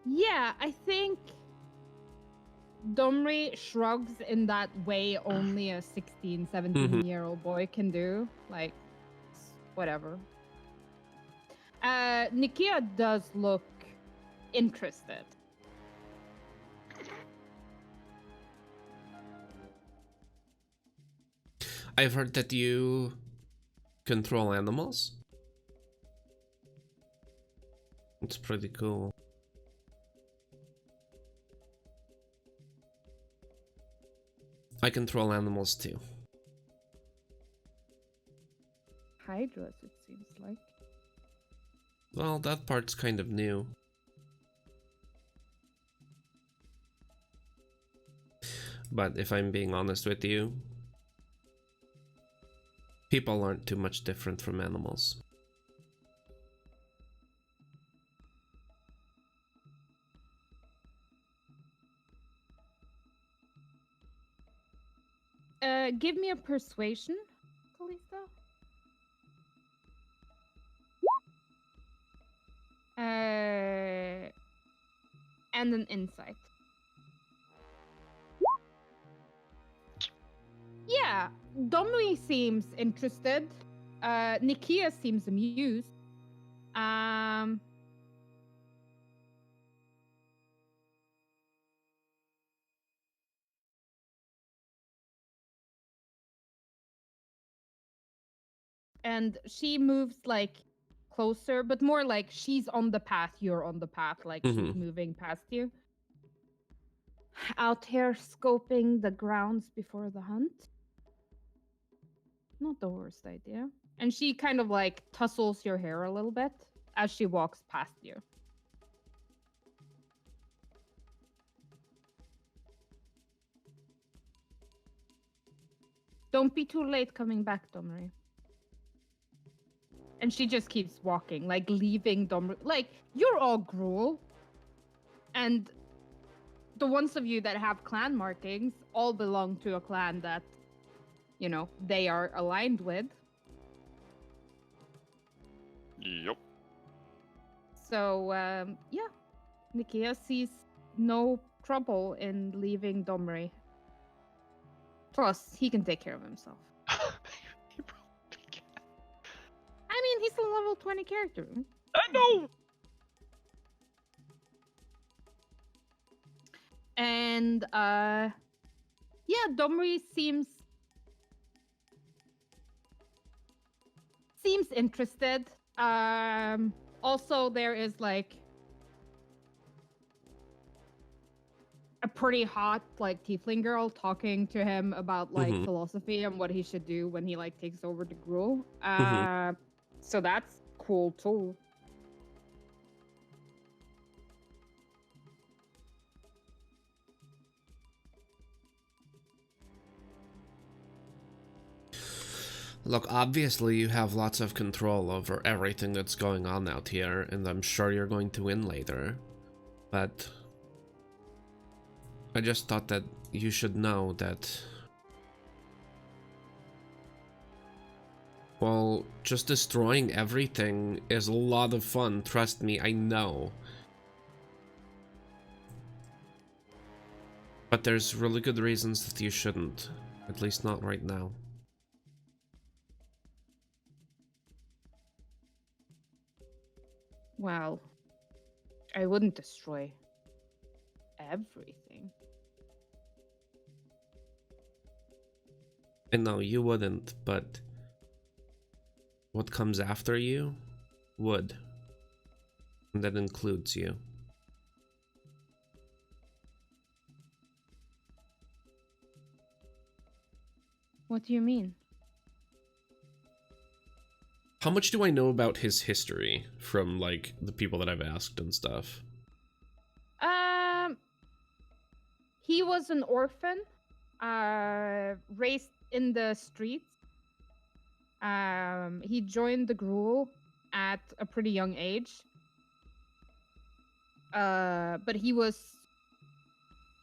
[SPEAKER 2] Yeah, I think Domri shrugs in that way only a 16, 17-year-old boy can do. Like, whatever. Nikia does look interested.
[SPEAKER 6] I've heard that you control animals. It's pretty cool. I control animals too.
[SPEAKER 2] Hydras, it seems like.
[SPEAKER 6] Well, that part's kind of new. But if I'm being honest with you, people aren't too much different from animals.
[SPEAKER 2] Give me a persuasion, Kallista. And an insight. Yeah, Domri seems interested. Nikia seems amused. And she moves like closer, but more like she's on the path, you're on the path, like she's moving past you. Out here scoping the grounds before the hunt. Not the worst idea. And she kind of like tussles your hair a little bit as she walks past you. Don't be too late coming back, Domri. And she just keeps walking, like leaving Domri. Like, you're all Gruul. And the ones of you that have clan markings all belong to a clan that, you know, they are aligned with.
[SPEAKER 3] Yep.
[SPEAKER 2] So, yeah. Nikia sees no trouble in leaving Domri. Plus, he can take care of himself.
[SPEAKER 3] He probably can.
[SPEAKER 2] I mean, he's a level 20 character.
[SPEAKER 3] I know!
[SPEAKER 2] And, yeah, Domri seems interested. Also, there is, like, a pretty hot, like, tiefling girl talking to him about, like, philosophy and what he should do when he, like, takes over the Gruul. So that's cool, too.
[SPEAKER 6] Look, obviously you have lots of control over everything that's going on out here, and I'm sure you're going to win later. But I just thought that you should know that, well, just destroying everything is a lot of fun. Trust me, I know. But there's really good reasons that you shouldn't. At least not right now.
[SPEAKER 2] Well, I wouldn't destroy everything.
[SPEAKER 6] I know you wouldn't, but what comes after you would. And that includes you.
[SPEAKER 2] What do you mean?
[SPEAKER 6] How much do I know about his history from, like, the people that I've asked and stuff?
[SPEAKER 2] He was an orphan, raised in the streets. He joined the Gruul at a pretty young age. But he was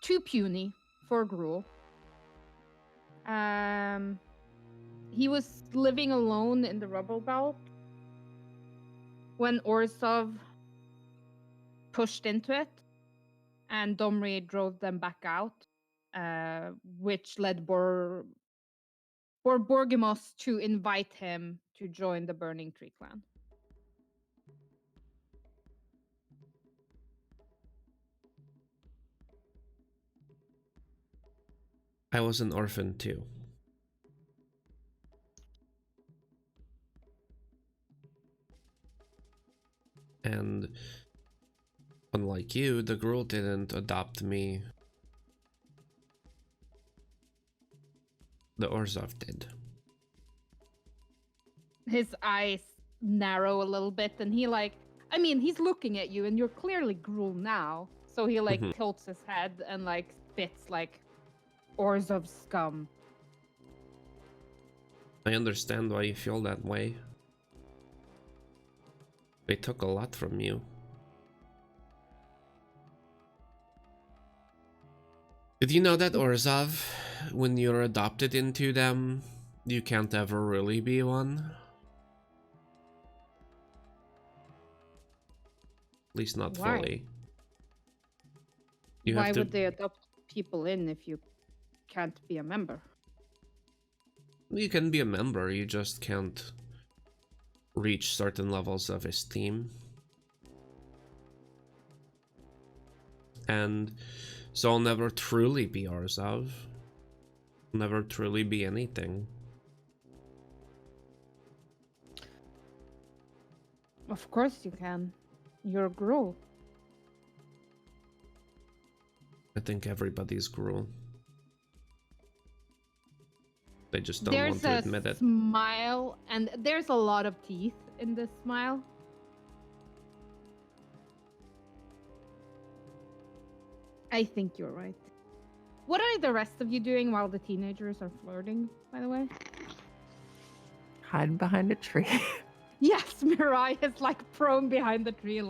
[SPEAKER 2] too puny for Gruul. He was living alone in the rubble belt when Orzhov pushed into it, and Domri drove them back out, which led Borgemos to invite him to join the Burning Tree clan.
[SPEAKER 6] I was an orphan too. And unlike you, the Gruul didn't adopt me. The Orzhov did.
[SPEAKER 2] His eyes narrow a little bit, and he's looking at you, and you're clearly Gruul now. So he tilts his head and spits Orzhov scum.
[SPEAKER 6] I understand why you feel that way. They took a lot from you. Did you know that, Orzhov, when you're adopted into them, you can't ever really be one? At least not
[SPEAKER 2] Why?
[SPEAKER 6] fully.
[SPEAKER 2] Why would they adopt people in if you can't be a member?
[SPEAKER 6] You can be a member, you just can't reach certain levels of esteem. And so I'll never truly be Orzhov. Never truly be anything.
[SPEAKER 2] Of course you can. You're a Gruul.
[SPEAKER 6] I think everybody's Gruul. They just don't want to admit it.
[SPEAKER 2] There's a smile, and there's a lot of teeth in this smile. I think you're right. What are the rest of you doing while the teenagers are flirting, by the way?
[SPEAKER 1] Hiding behind a tree.
[SPEAKER 2] Yes, Mirai is prone behind the tree,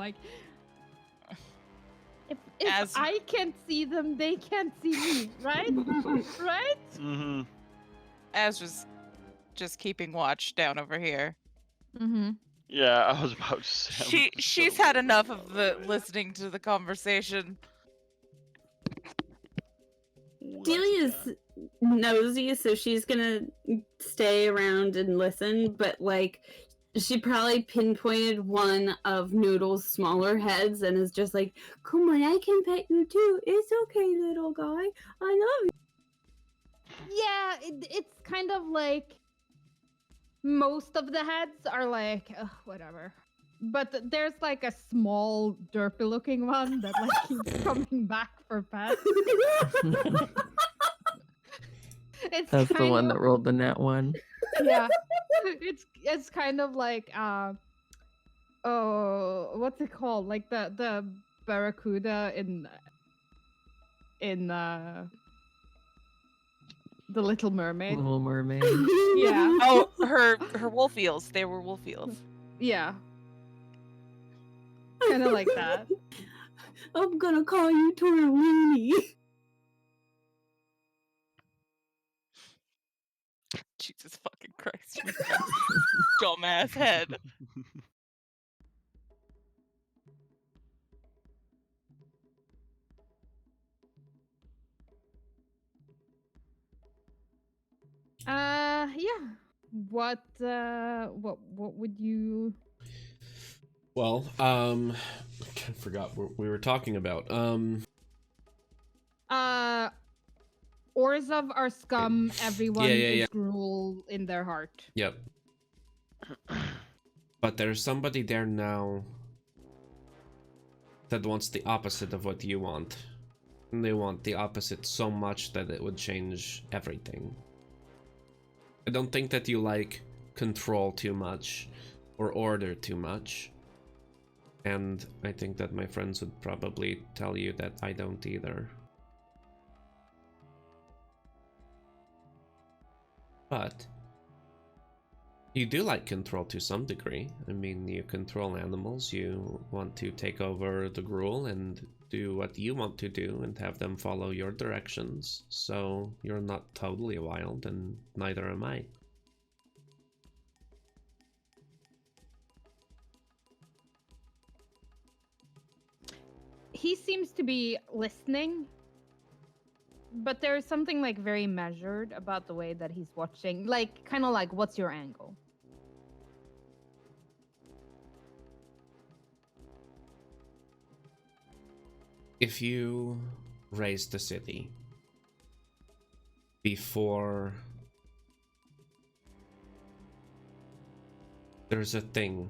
[SPEAKER 2] if I can't see them, they can't see me, right? Right?
[SPEAKER 3] Mm-hmm.
[SPEAKER 4] Azra's just keeping watch down over here.
[SPEAKER 2] Mm-hmm.
[SPEAKER 3] Yeah, I was about to say.
[SPEAKER 4] She's had enough of the listening to the conversation.
[SPEAKER 5] Delia's nosy, so she's gonna stay around and listen, but she probably pinpointed one of Noodle's smaller heads and is just like, come on, I can pet you too. It's okay, little guy. I love you.
[SPEAKER 2] Yeah, it's kind of most of the heads are whatever. But there's a small derpy looking one that keeps coming back for pets.
[SPEAKER 1] That's the one that rolled the net one.
[SPEAKER 2] Yeah. It's kind of oh, what's it called? The barracuda in The Little Mermaid.
[SPEAKER 1] Little Mermaid.
[SPEAKER 2] Yeah.
[SPEAKER 4] Oh, her wolf eels. They were wolf eels.
[SPEAKER 2] Yeah. Kind of like that.
[SPEAKER 5] I'm gonna call you Tortellini.
[SPEAKER 4] Jesus fucking Christ. You got dumbass head.
[SPEAKER 2] Yeah. What would you?
[SPEAKER 6] Well, I forgot what we were talking about.
[SPEAKER 2] Orzhov are scum. Everyone
[SPEAKER 6] Yeah.
[SPEAKER 2] is Gruul in their heart.
[SPEAKER 6] Yep. But there's somebody there now that wants the opposite of what you want. And they want the opposite so much that it would change everything. I don't think that you like control too much or order too much. And I think that my friends would probably tell you that I don't either. But you do like control to some degree. I mean, you control animals, you want to take over the Gruul and do what you want to do and have them follow your directions. So you're not totally wild, and neither am I.
[SPEAKER 2] He seems to be listening, but there's something like very measured about the way that he's watching. Like, kind of like, what's your angle?
[SPEAKER 6] If you raise the city before there's a thing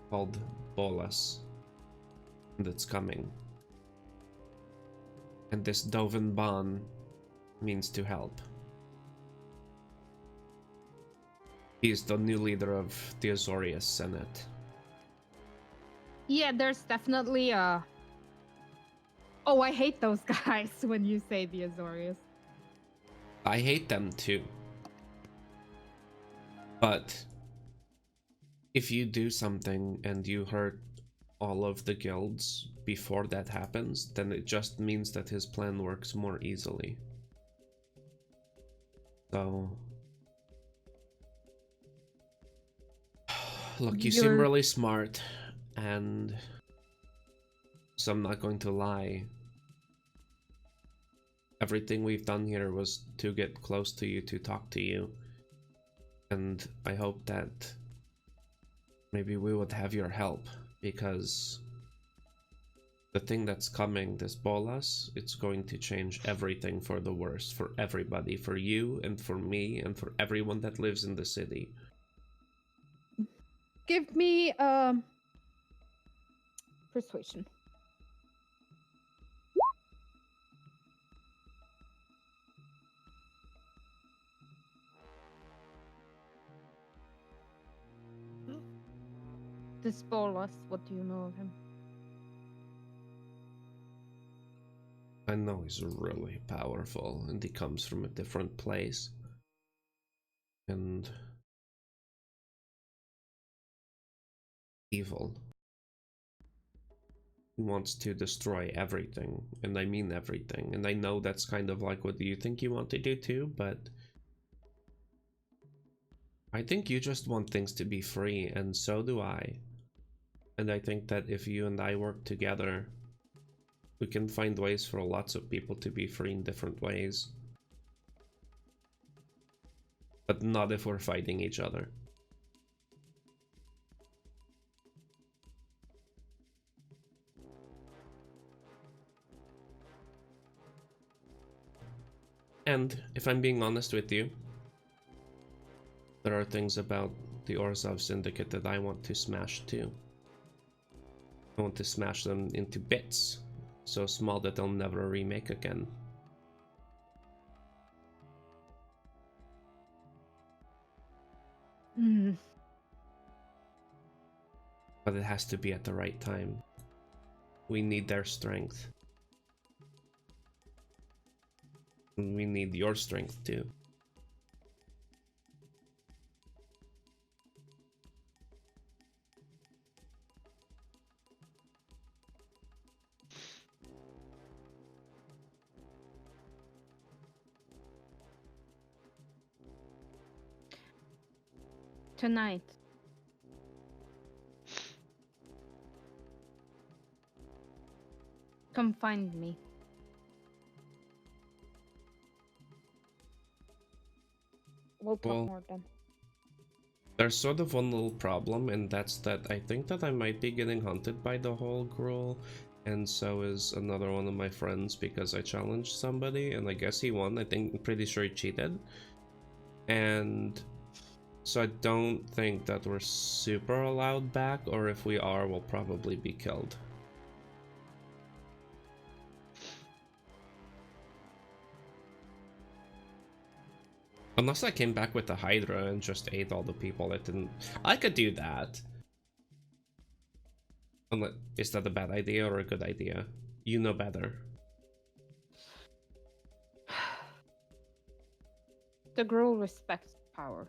[SPEAKER 6] called Bolas that's coming, and this Dovin Ban means to help. He is the new leader of the Azorius Senate.
[SPEAKER 2] Yeah, there's definitely a. Oh, I hate those guys when you say the Azorius.
[SPEAKER 6] I hate them too. But if you do something and you hurt all of the guilds before that happens, then it just means that his plan works more easily. So look, you seem really smart, and so I'm not going to lie. Everything we've done here was to get close to you, to talk to you, and I hope that maybe we would have your help, because the thing that's coming, this Bolas, it's going to change everything for the worse, for everybody, for you and for me and for everyone that lives in the city.
[SPEAKER 2] Give me persuasion. This Bolas, what do you know of him?
[SPEAKER 6] I know he's really powerful, and he comes from a different place. And evil. He wants to destroy everything, and I mean everything. And I know that's kind of like what you think you want to do too, but I think you just want things to be free, and so do I. And I think that if you and I work together, we can find ways for lots of people to be free in different ways. But not if we're fighting each other. And if I'm being honest with you, there are things about the Orzhov Syndicate that I want to smash too. I want to smash them into bits, so small that they'll never remake again. But it has to be at the right time. We need their strength. We need your strength too.
[SPEAKER 2] Tonight. Come find me. We'll talk
[SPEAKER 6] Well,
[SPEAKER 2] more then.
[SPEAKER 6] there's sort of one little problem, and that's that I think that I might be getting hunted by the whole gruel, and so is another one of my friends because I challenged somebody, and I guess he won. I'm pretty sure he cheated. And so I don't think that we're super allowed back, or if we are, we'll probably be killed. Unless I came back with the Hydra and just ate all the people that didn't... I could do that. Is that a bad idea or a good idea? You know better.
[SPEAKER 2] The girl respects power.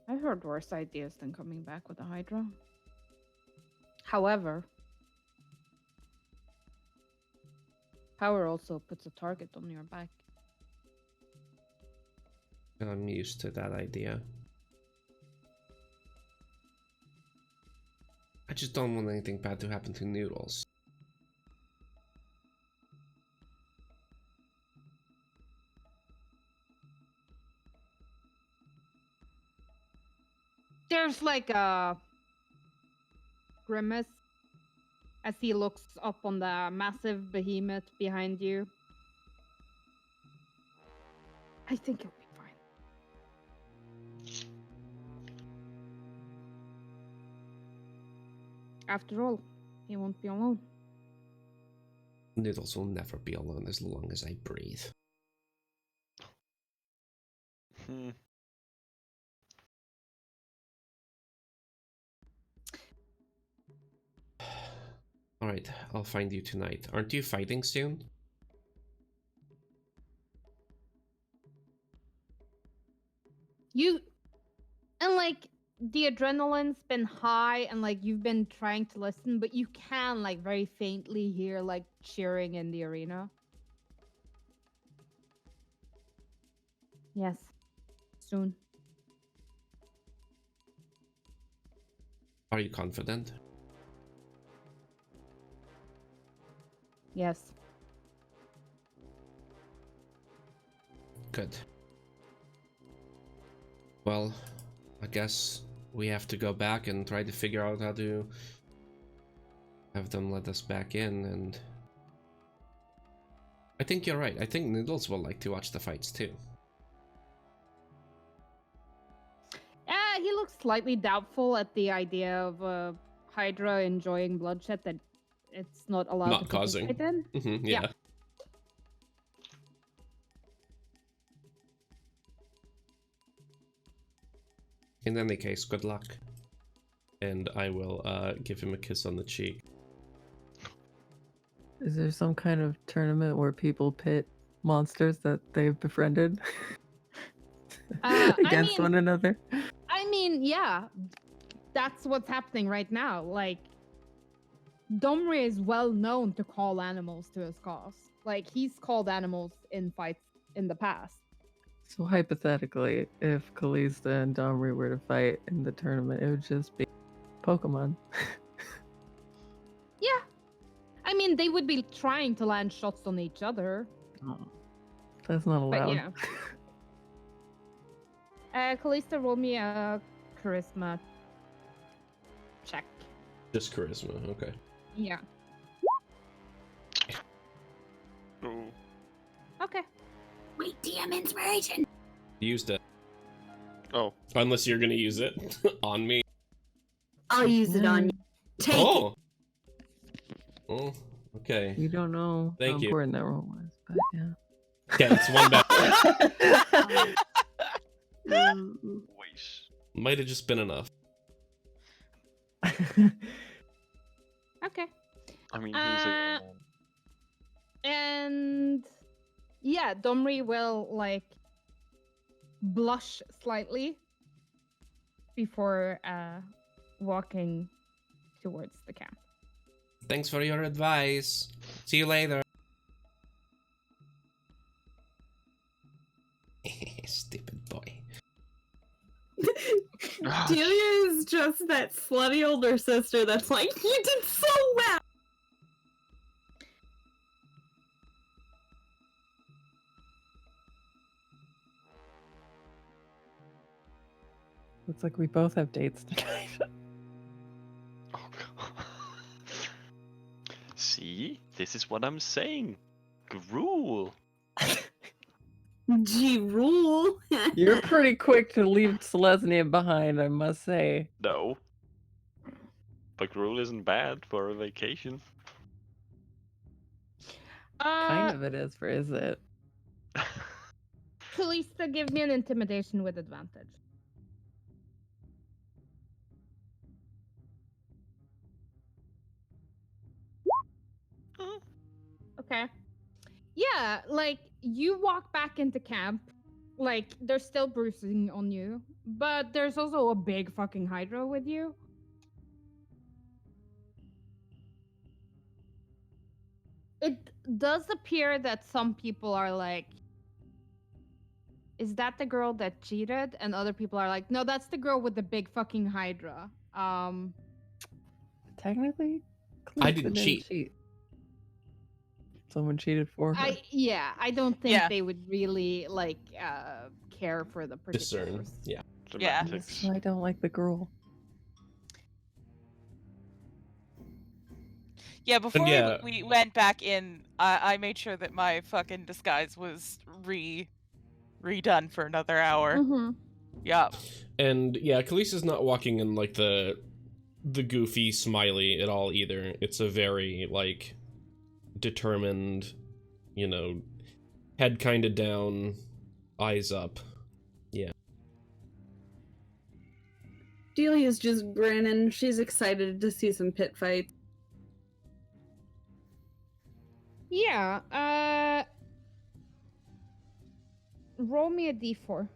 [SPEAKER 2] I heard worse ideas than coming back with a Hydra. However, power also puts a target on your back.
[SPEAKER 6] I'm used to that idea. I just don't want anything bad to happen to Noodles.
[SPEAKER 2] There's like a grimace as he looks up on the massive behemoth behind you. I think it'll be fine. After all, he won't be alone.
[SPEAKER 6] Noodles will never be alone as long as I breathe.
[SPEAKER 3] Hmm.
[SPEAKER 6] Alright, I'll find you tonight. Aren't you fighting soon?
[SPEAKER 2] And like the adrenaline's been high and like you've been trying to listen, but you can like very faintly hear like cheering in the arena. Yes. Soon.
[SPEAKER 6] Are you confident?
[SPEAKER 2] Yes.
[SPEAKER 6] Good. Well, I guess we have to go back and try to figure out how to have them let us back in, and I think you're right. I think Noodles will like to watch the fights too.
[SPEAKER 2] He looks slightly doubtful at the idea of Hydra enjoying bloodshed that it's not allowed
[SPEAKER 6] Not
[SPEAKER 2] to
[SPEAKER 6] causing.
[SPEAKER 2] participate in.
[SPEAKER 6] Yeah. In any case, good luck. And I will give him a kiss on the cheek.
[SPEAKER 1] Is there some kind of tournament where people pit monsters that they've befriended against one another?
[SPEAKER 2] I mean, yeah, that's what's happening right now. Like, Domri is well known to call animals to his cause. Like, he's called animals in fights in the past.
[SPEAKER 1] So hypothetically, if Kallista and Domri were to fight in the tournament, it would just be Pokemon.
[SPEAKER 2] Yeah. I mean, they would be trying to land shots on each other.
[SPEAKER 1] Oh, that's not allowed.
[SPEAKER 2] But yeah. Kallista, roll me a charisma check.
[SPEAKER 6] Just charisma, okay.
[SPEAKER 2] Yeah.
[SPEAKER 3] Ooh.
[SPEAKER 2] Okay.
[SPEAKER 5] Wait, DM inspiration.
[SPEAKER 6] Used it.
[SPEAKER 3] Oh.
[SPEAKER 6] Unless you're gonna use it on me.
[SPEAKER 5] I'll use it on you. Take it.
[SPEAKER 6] Oh, okay.
[SPEAKER 1] You don't know
[SPEAKER 6] Thank
[SPEAKER 1] how
[SPEAKER 6] you.
[SPEAKER 1] important that role was, but yeah.
[SPEAKER 6] Okay, it's one back.
[SPEAKER 3] Wait.
[SPEAKER 6] Might have just been enough.
[SPEAKER 2] Okay.
[SPEAKER 3] I mean, he's a
[SPEAKER 2] And yeah, Domri will like blush slightly before walking towards the camp.
[SPEAKER 6] Thanks for your advice. See you later. Stupid boy.
[SPEAKER 5] Delia is just that slutty older sister that's like, you did so well!
[SPEAKER 1] Looks like we both have dates tonight.
[SPEAKER 3] Oh, God. See? This is what I'm saying. Gruel.
[SPEAKER 5] Gee, rule.
[SPEAKER 1] You're pretty quick to leave Selesnya behind, I must say.
[SPEAKER 3] No. But gruel isn't bad for a vacation.
[SPEAKER 1] Kind of it is, for is it?
[SPEAKER 2] Kallista, give me an intimidation with advantage. Okay. Yeah, like you walk back into camp, like there's still bruising on you, but there's also a big fucking hydra with you. It does appear that some people are like, is that the girl that cheated? And other people are like, no, that's the girl with the big fucking hydra.
[SPEAKER 1] Technically,
[SPEAKER 6] I
[SPEAKER 1] Kallista
[SPEAKER 6] didn't cheat.
[SPEAKER 1] Someone cheated for her.
[SPEAKER 2] I don't think
[SPEAKER 4] Yeah.
[SPEAKER 2] they would really like care for the
[SPEAKER 6] Discern.
[SPEAKER 2] particulars.
[SPEAKER 6] Yeah.
[SPEAKER 4] Yeah.
[SPEAKER 3] Semantics.
[SPEAKER 1] I don't like the girl.
[SPEAKER 4] Yeah, before
[SPEAKER 6] yeah.
[SPEAKER 4] we went back in, I made sure that my fucking disguise was redone for another hour.
[SPEAKER 2] Mm-hmm.
[SPEAKER 4] Yeah.
[SPEAKER 6] And yeah, Kallista's not walking in like the goofy smiley at all either. It's a very like determined, you know, head kind of down, eyes up. Yeah.
[SPEAKER 5] Delia's just grinning. She's excited to see some pit fight.
[SPEAKER 2] Yeah. Roll me a d4.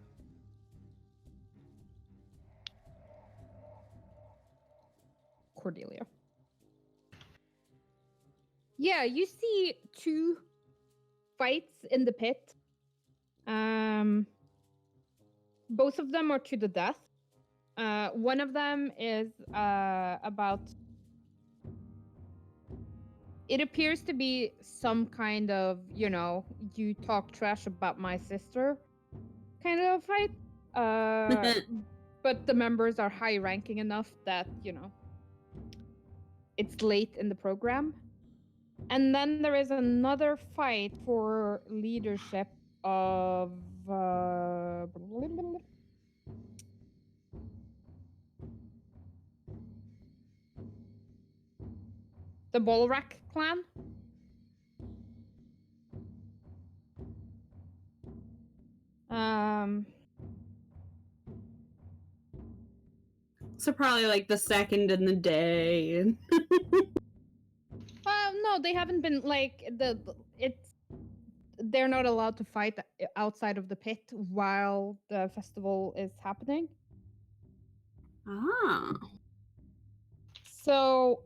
[SPEAKER 2] Cordelia. Yeah, you see two fights in the pit. Both of them are to the death. One of them is about. It appears to be some kind of, you talk trash about my sister kind of fight. But the members are high ranking enough that, it's late in the program. And then there is another fight for leadership of the Bolrak clan.
[SPEAKER 5] So probably like the second in the day.
[SPEAKER 2] No, they haven't been like they're not allowed to fight outside of the pit while the festival is happening.
[SPEAKER 5] Ah.
[SPEAKER 2] So,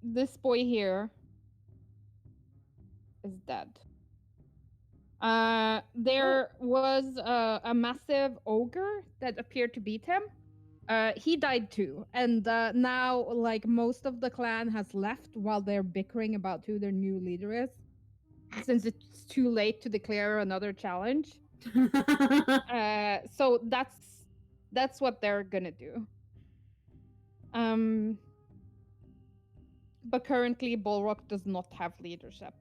[SPEAKER 2] this boy here is dead. There was a massive ogre that appeared to beat him. He died too, and now like most of the clan has left while they're bickering about who their new leader is, since it's too late to declare another challenge. So that's what they're gonna do. But currently Bolrock does not have leadership.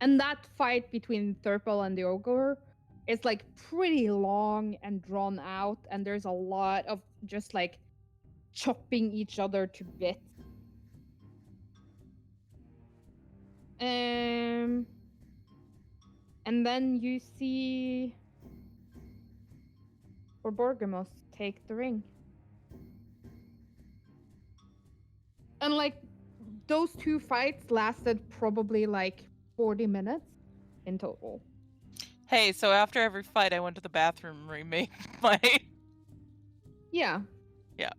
[SPEAKER 2] And that fight between Thurple and the ogre is like pretty long and drawn out, and there's a lot of just like chopping each other to bits. And then you see for Borgamos, take the ring. And like those two fights lasted probably like 40 minutes in total.
[SPEAKER 4] Hey, so after every fight, I went to the bathroom and remade my.
[SPEAKER 2] Yeah.
[SPEAKER 4] Yeah.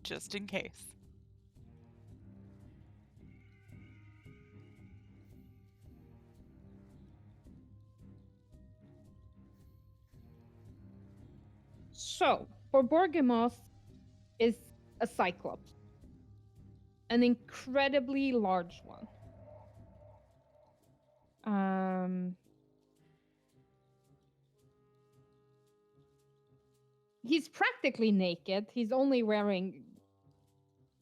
[SPEAKER 4] Just in case.
[SPEAKER 2] So, for Borgamos is a cyclops. An incredibly large one. He's practically naked. He's only wearing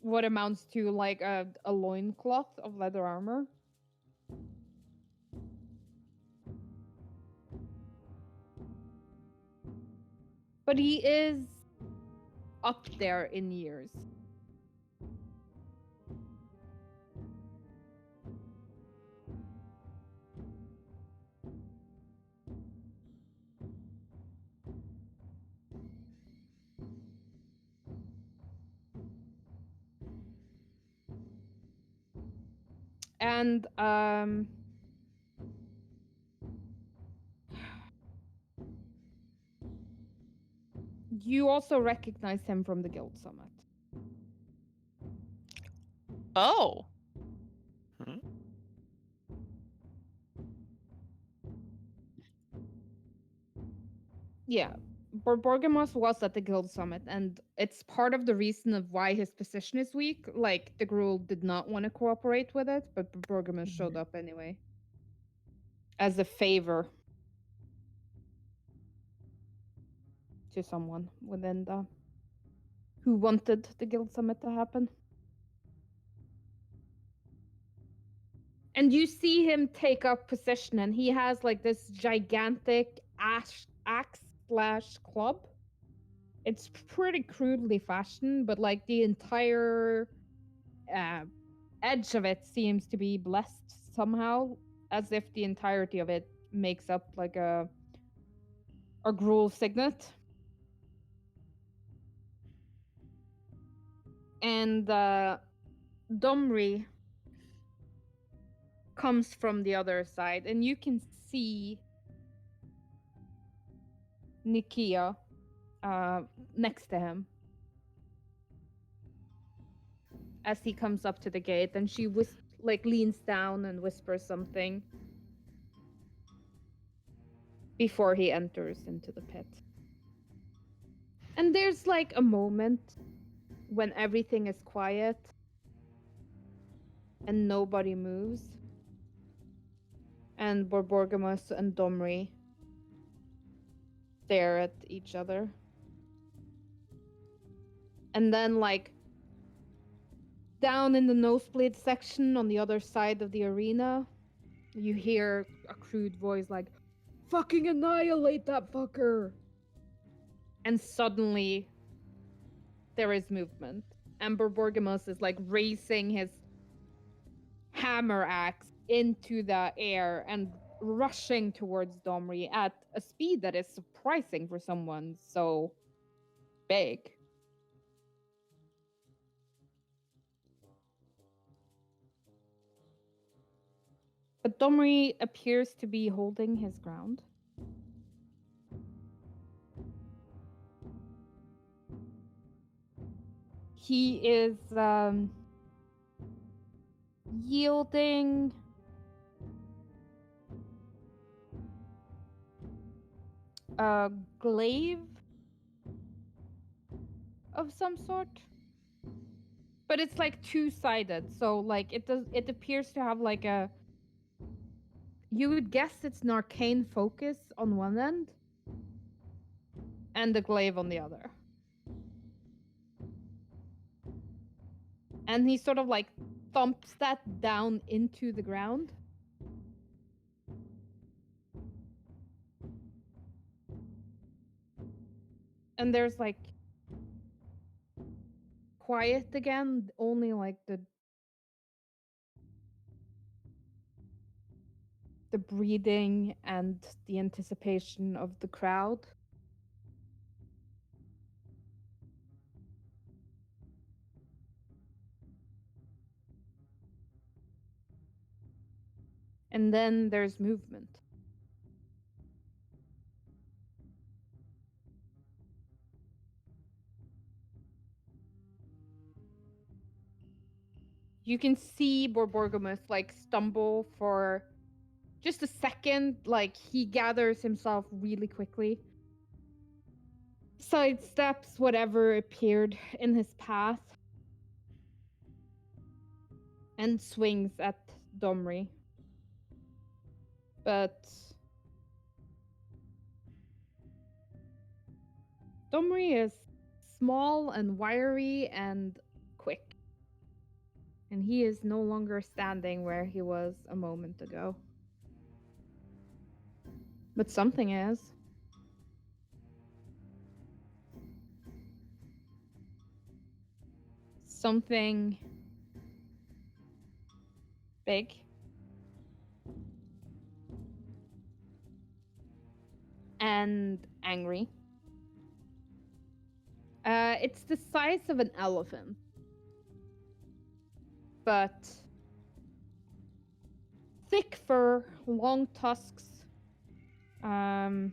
[SPEAKER 2] what amounts to like a loincloth of leather armor. But he is up there in years. And you also recognize him from the Guild Summit.
[SPEAKER 4] Oh.
[SPEAKER 3] Hmm?
[SPEAKER 2] Yeah, Borgamos was at the Guild Summit, and it's part of the reason of why his position is weak. Like, the Gruul did not want to cooperate with it, but Borgamos showed up anyway. As a favor to someone within the... who wanted the Guild Summit to happen. And you see him take up position, and he has like this gigantic axe/club. It's pretty crudely fashioned, but like the entire edge of it seems to be blessed somehow, as if the entirety of it makes up like a Gruul signet. And Domri comes from the other side, and you can see Nikia next to him as he comes up to the gate, and she leans down and whispers something before he enters into the pit. And there's like a moment when everything is quiet and nobody moves, and Borborgamos and Domri stare at each other. And then, like, down in the nosebleed section on the other side of the arena, you hear a crude voice like, "Fucking annihilate that fucker!" And suddenly, there is movement. Amber Borgamos is like raising his hammer axe into the air and rushing towards Domri at a speed that is surprising for someone so big. But Domri appears to be holding his ground. He is yielding a glaive of some sort, but it's like two-sided, so like it appears to have like a, you would guess it's an arcane focus on one end and the glaive on the other. And he sort of like thumps that down into the ground. And there's like quiet again, only like the the breathing and the anticipation of the crowd. And then there's movement. You can see Borborgomus like stumble for just a second, like he gathers himself really quickly, sidesteps whatever appeared in his path, and swings at Domri. But Domri is small and wiry and quick. And he is no longer standing where he was a moment ago. But something is. Something big. And angry. It's the size of an elephant. But thick fur, long tusks. A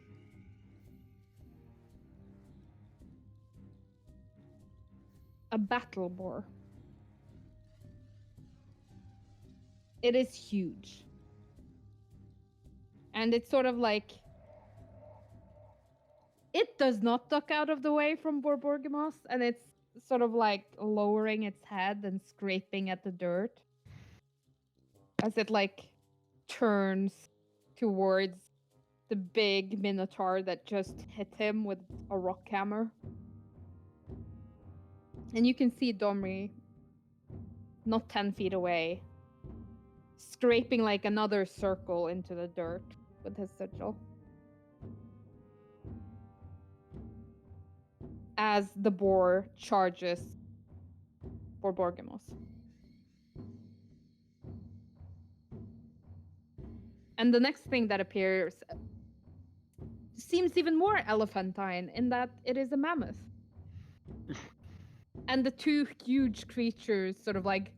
[SPEAKER 2] battle boar. It is huge. And it's sort of like it does not duck out of the way from Borborgamos, and it's sort of like lowering its head and scraping at the dirt as it like turns towards the big minotaur that just hit him with a rock hammer. And you can see Domri not 10 feet away, scraping like another circle into the dirt with his sigil. As the boar charges Borborgamos. And the next thing that appears seems even more elephantine in that it is a mammoth. And the two huge creatures sort of like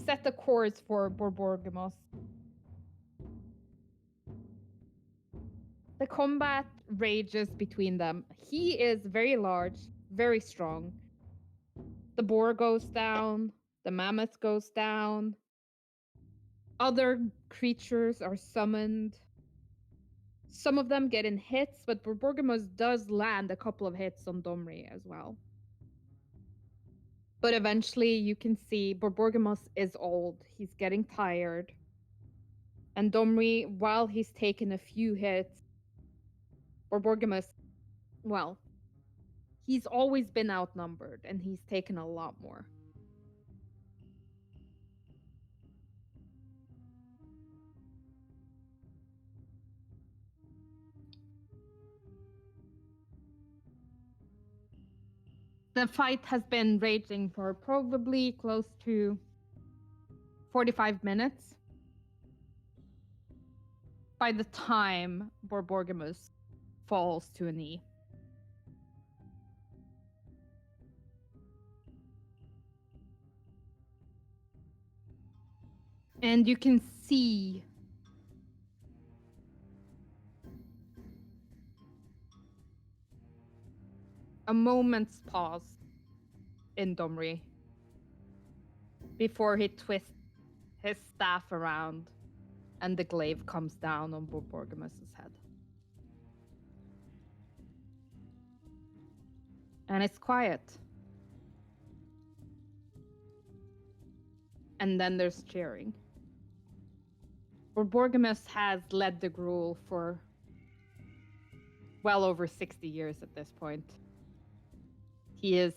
[SPEAKER 2] set the course for Borborgamos. The combat rages between them. He is very large, very strong. The boar goes down, the mammoth goes down. Other creatures are summoned. Some of them get in hits, but Borborgamos does land a couple of hits on Domri as well. But eventually you can see Borborgamos is old. He's getting tired. And Domri, while he's taken a few hits, Borborgamos, well, he's always been outnumbered and he's taken a lot more. The fight has been raging for probably close to 45 minutes. By the time Borborgamos falls to a knee. And you can see a moment's pause in Domri before he twists his staff around and the glaive comes down on Borborgamos' head. And it's quiet. And then there's cheering. Borborgamos has led the Gruul for well over 60 years at this point. He is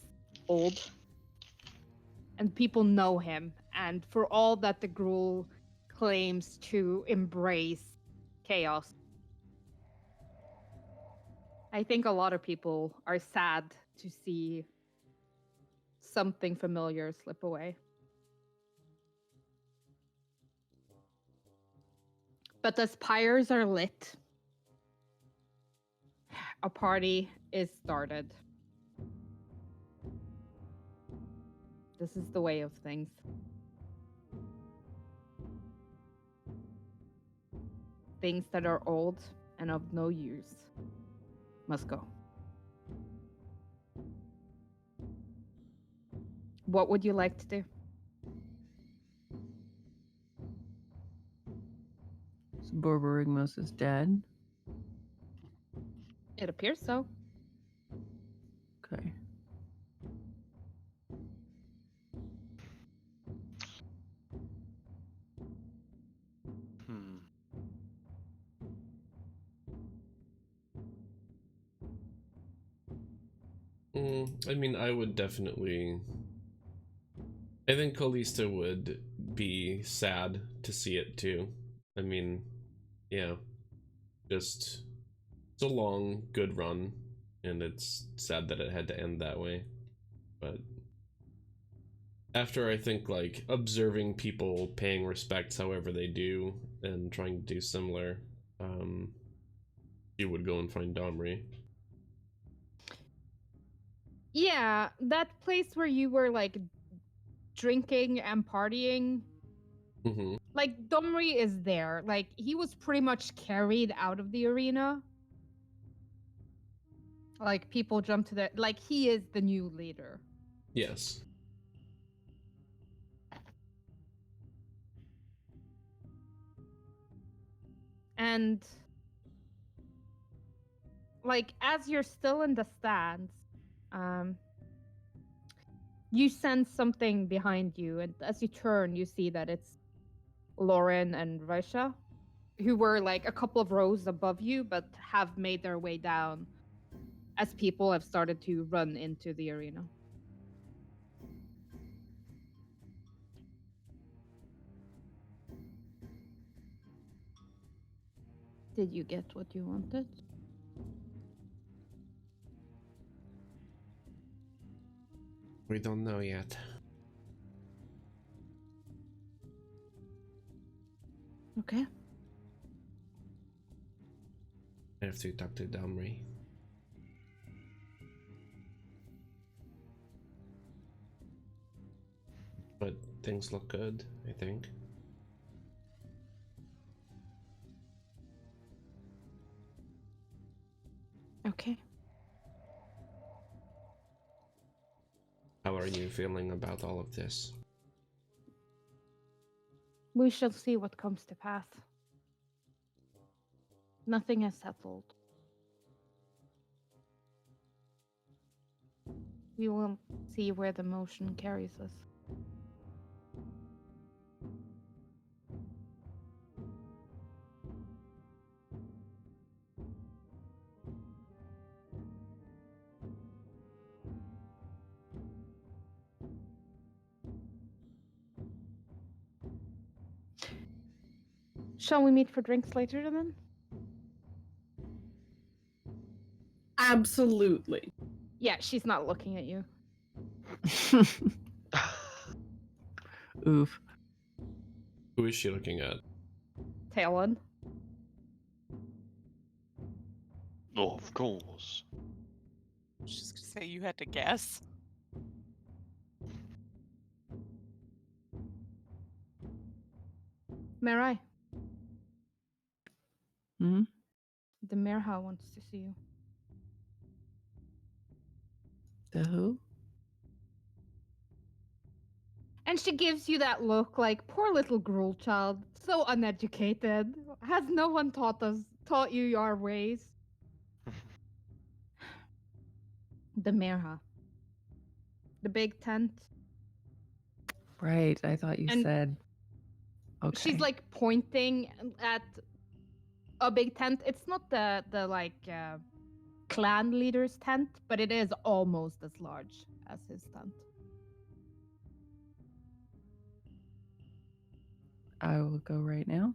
[SPEAKER 2] old. And people know him. And for all that the Gruul claims to embrace chaos, I think a lot of people are sad to see something familiar slip away. But as pyres are lit, a party is started. This is the way of things. Things that are old and of no use must go. What would you like to do?
[SPEAKER 1] So Borborygmos is dead.
[SPEAKER 2] It appears so.
[SPEAKER 1] Okay.
[SPEAKER 3] Hmm.
[SPEAKER 6] I mean, I would definitely... I think Kallista would be sad to see it too. I mean, yeah. Just... It's a long, good run, and it's sad that it had to end that way. But... After, I think, like, observing people paying respects however they do, and trying to do similar, you would go and find Domri.
[SPEAKER 2] Yeah, that place where you were like drinking and partying.
[SPEAKER 6] Mm-hmm.
[SPEAKER 2] Like Domri is there. Like he was pretty much carried out of the arena. Like people jump to the like he is the new leader.
[SPEAKER 6] Yes.
[SPEAKER 2] And like as you're still in the stands, you sense something behind you, and as you turn, you see that it's Lauren and Raisha, who were like a couple of rows above you, but have made their way down as people have started to run into the arena. Did you get what you wanted?
[SPEAKER 6] We don't know yet.
[SPEAKER 2] Okay.
[SPEAKER 6] I have to talk to Domri. But things look good, I think.
[SPEAKER 2] Okay.
[SPEAKER 6] How are you feeling about all of this?
[SPEAKER 2] We shall see what comes to pass. Nothing is settled. We will see where the motion carries us. Shall we meet for drinks later then?
[SPEAKER 5] Absolutely.
[SPEAKER 2] Yeah, she's not looking at you.
[SPEAKER 1] Oof.
[SPEAKER 6] Who is she looking at?
[SPEAKER 2] Talon.
[SPEAKER 3] Oh, of course.
[SPEAKER 4] I was just gonna say you had to guess.
[SPEAKER 2] Mirai,
[SPEAKER 1] Hmm?
[SPEAKER 2] the Merha wants to see you.
[SPEAKER 1] The who?
[SPEAKER 2] And she gives you that look like, poor little gruel child, so uneducated. Has no one taught you our ways? The Merha. The big tent.
[SPEAKER 1] Right. I thought you
[SPEAKER 2] And
[SPEAKER 1] said. Okay.
[SPEAKER 2] she's like pointing at a big tent. It's not the like clan leader's tent, but it is almost as large as his tent.
[SPEAKER 1] I will go right now.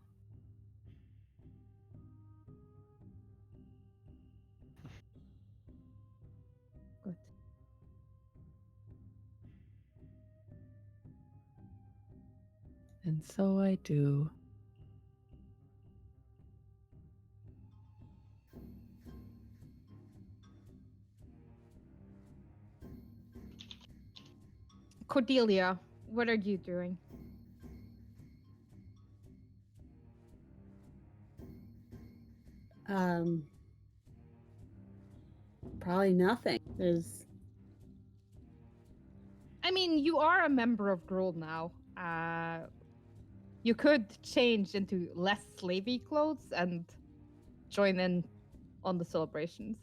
[SPEAKER 2] Good.
[SPEAKER 1] And so I do.
[SPEAKER 2] Cordelia, what are you doing?
[SPEAKER 5] Probably nothing.
[SPEAKER 2] I mean, you are a member of Gruul now. You could change into less slavey clothes and join in on the celebrations.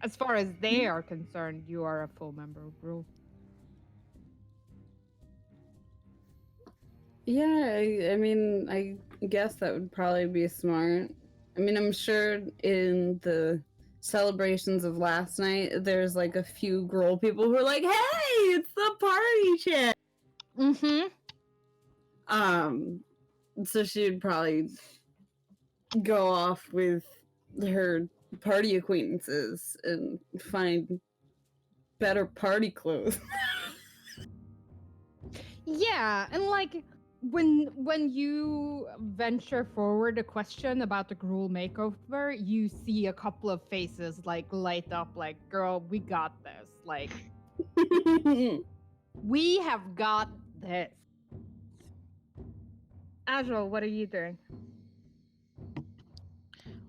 [SPEAKER 2] As far as they are concerned, you are a full member of Gruul.
[SPEAKER 5] Yeah, I mean, I guess that would probably be smart. I mean, I'm sure in the celebrations of last night, there's like a few Gruul people who are like, "Hey, it's the party chick."
[SPEAKER 2] Mm-hmm.
[SPEAKER 5] So she'd probably go off with her party acquaintances and find better party clothes.
[SPEAKER 2] Yeah, and like when you venture forward a question about the Gruul makeover, you see a couple of faces like light up, like, "Girl, we got this. Like, we have got this." Azra, what are you doing?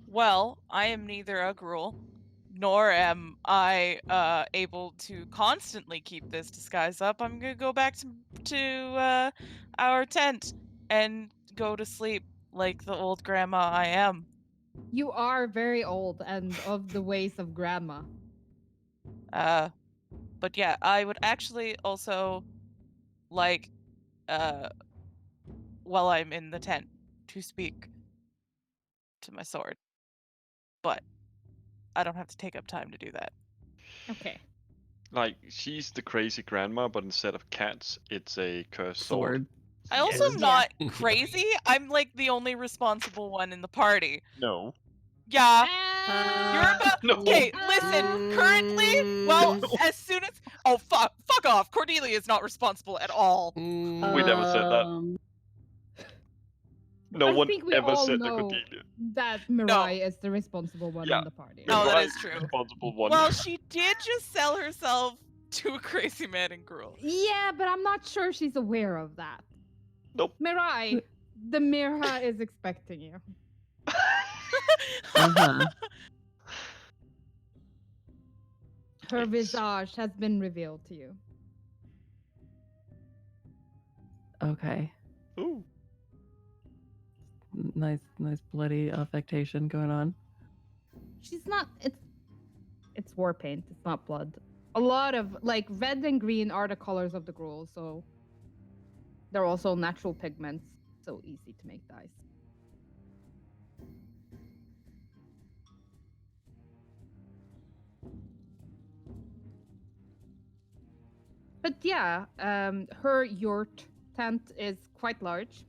[SPEAKER 4] Well, I am neither a Gruul, nor am I able to constantly keep this disguise up. I'm gonna go back to our tent and go to sleep like the old grandma I am.
[SPEAKER 2] You are very old and of the ways of grandma.
[SPEAKER 4] But yeah, I would actually also like while I'm in the tent to speak to my sword. But I don't have to take up time to do that.
[SPEAKER 2] Okay.
[SPEAKER 3] Like, she's the crazy grandma, but instead of cats, it's a cursed sword.
[SPEAKER 1] Sword.
[SPEAKER 4] I also am
[SPEAKER 3] Yes.
[SPEAKER 4] not crazy. I'm like the only responsible one in the party.
[SPEAKER 3] No.
[SPEAKER 4] Yeah. You're about
[SPEAKER 3] No.
[SPEAKER 4] okay, listen, currently, well, as soon as fuck off. Cordelia is not responsible at all.
[SPEAKER 3] We never said that. No
[SPEAKER 2] I
[SPEAKER 3] one
[SPEAKER 2] think we
[SPEAKER 3] ever
[SPEAKER 2] all
[SPEAKER 3] said the
[SPEAKER 2] know
[SPEAKER 3] Cordelia.
[SPEAKER 2] that Mirai is the responsible one
[SPEAKER 3] Yeah.
[SPEAKER 2] in the party.
[SPEAKER 4] No, that
[SPEAKER 3] Mirai
[SPEAKER 4] is
[SPEAKER 3] the
[SPEAKER 4] true.
[SPEAKER 3] responsible one.
[SPEAKER 4] Well, she did just sell herself to a crazy man in Gruul.
[SPEAKER 2] Yeah, but I'm not sure she's aware of that.
[SPEAKER 3] Nope.
[SPEAKER 2] Mirai, the Mirha is expecting you.
[SPEAKER 1] Uh-huh.
[SPEAKER 2] Her
[SPEAKER 3] Yes.
[SPEAKER 2] visage has been revealed to you.
[SPEAKER 1] Okay.
[SPEAKER 3] Ooh.
[SPEAKER 1] Nice bloody affectation going on.
[SPEAKER 2] She's not. It's war paint. It's not blood. A lot of like red and green are the colors of the Gruul, so they're also natural pigments. So easy to make dyes. But yeah, her yurt tent is quite large.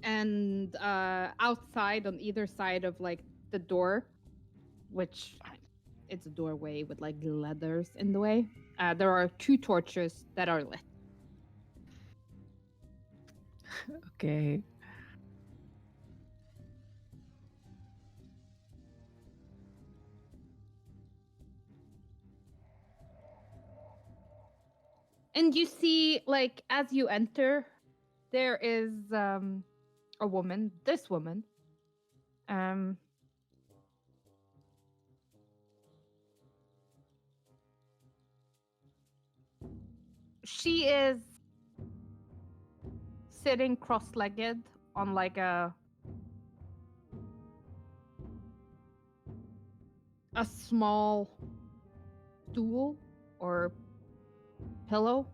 [SPEAKER 2] And outside on either side of like the door, which it's a doorway with like leathers in the way, there are 2 torches that are lit.
[SPEAKER 1] Okay.
[SPEAKER 2] And you see, like, as you enter, there is a woman, this woman. She is sitting cross-legged on like a small stool or pillow.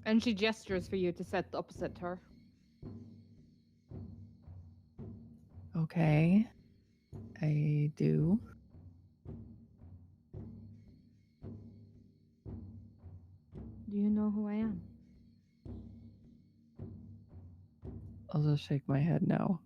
[SPEAKER 2] And she gestures for you to sit opposite her.
[SPEAKER 1] Okay. I do.
[SPEAKER 2] Do you know who I am?
[SPEAKER 1] I'll just shake my head no.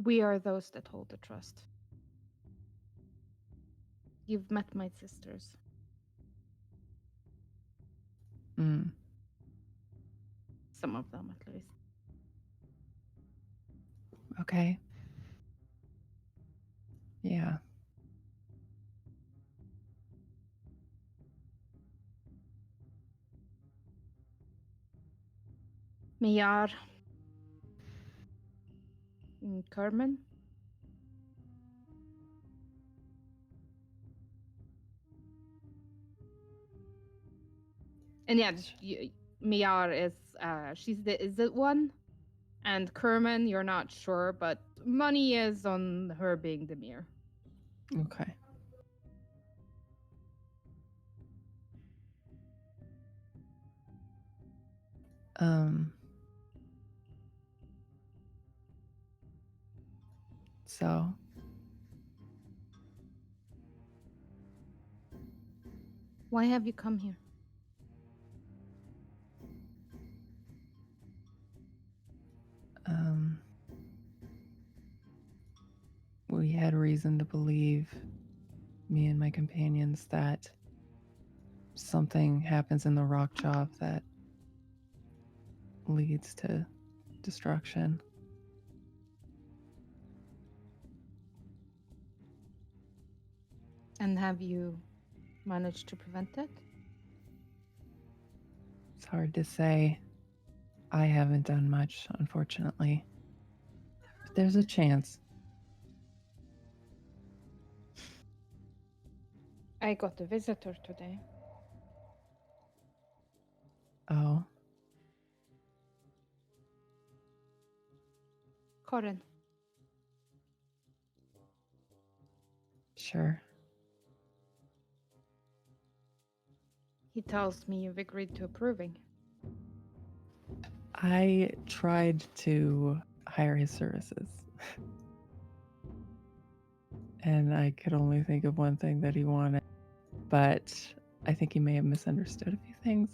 [SPEAKER 2] We are those that hold the trust. You've met my sisters.
[SPEAKER 1] Mm.
[SPEAKER 2] Some of them, at least.
[SPEAKER 1] Okay. Yeah.
[SPEAKER 2] Miyar. Carmen. And yeah, Miyar is she's the is it one, and Kerman you're not sure, but money is on her being the mirror.
[SPEAKER 1] Okay. So
[SPEAKER 2] Why have you come here?
[SPEAKER 1] we had reason to believe, me and my companions, that something happens in the rock chop that leads to destruction.
[SPEAKER 2] And have you managed to prevent it?
[SPEAKER 1] It's hard to say. I haven't done much, unfortunately. But there's a chance.
[SPEAKER 2] I got a visitor today.
[SPEAKER 1] Oh,
[SPEAKER 2] Corin.
[SPEAKER 1] sure.
[SPEAKER 2] He tells me you've agreed to approving.
[SPEAKER 1] I tried to hire his services. And I could only think of one thing that he wanted. But I think he may have misunderstood a few things.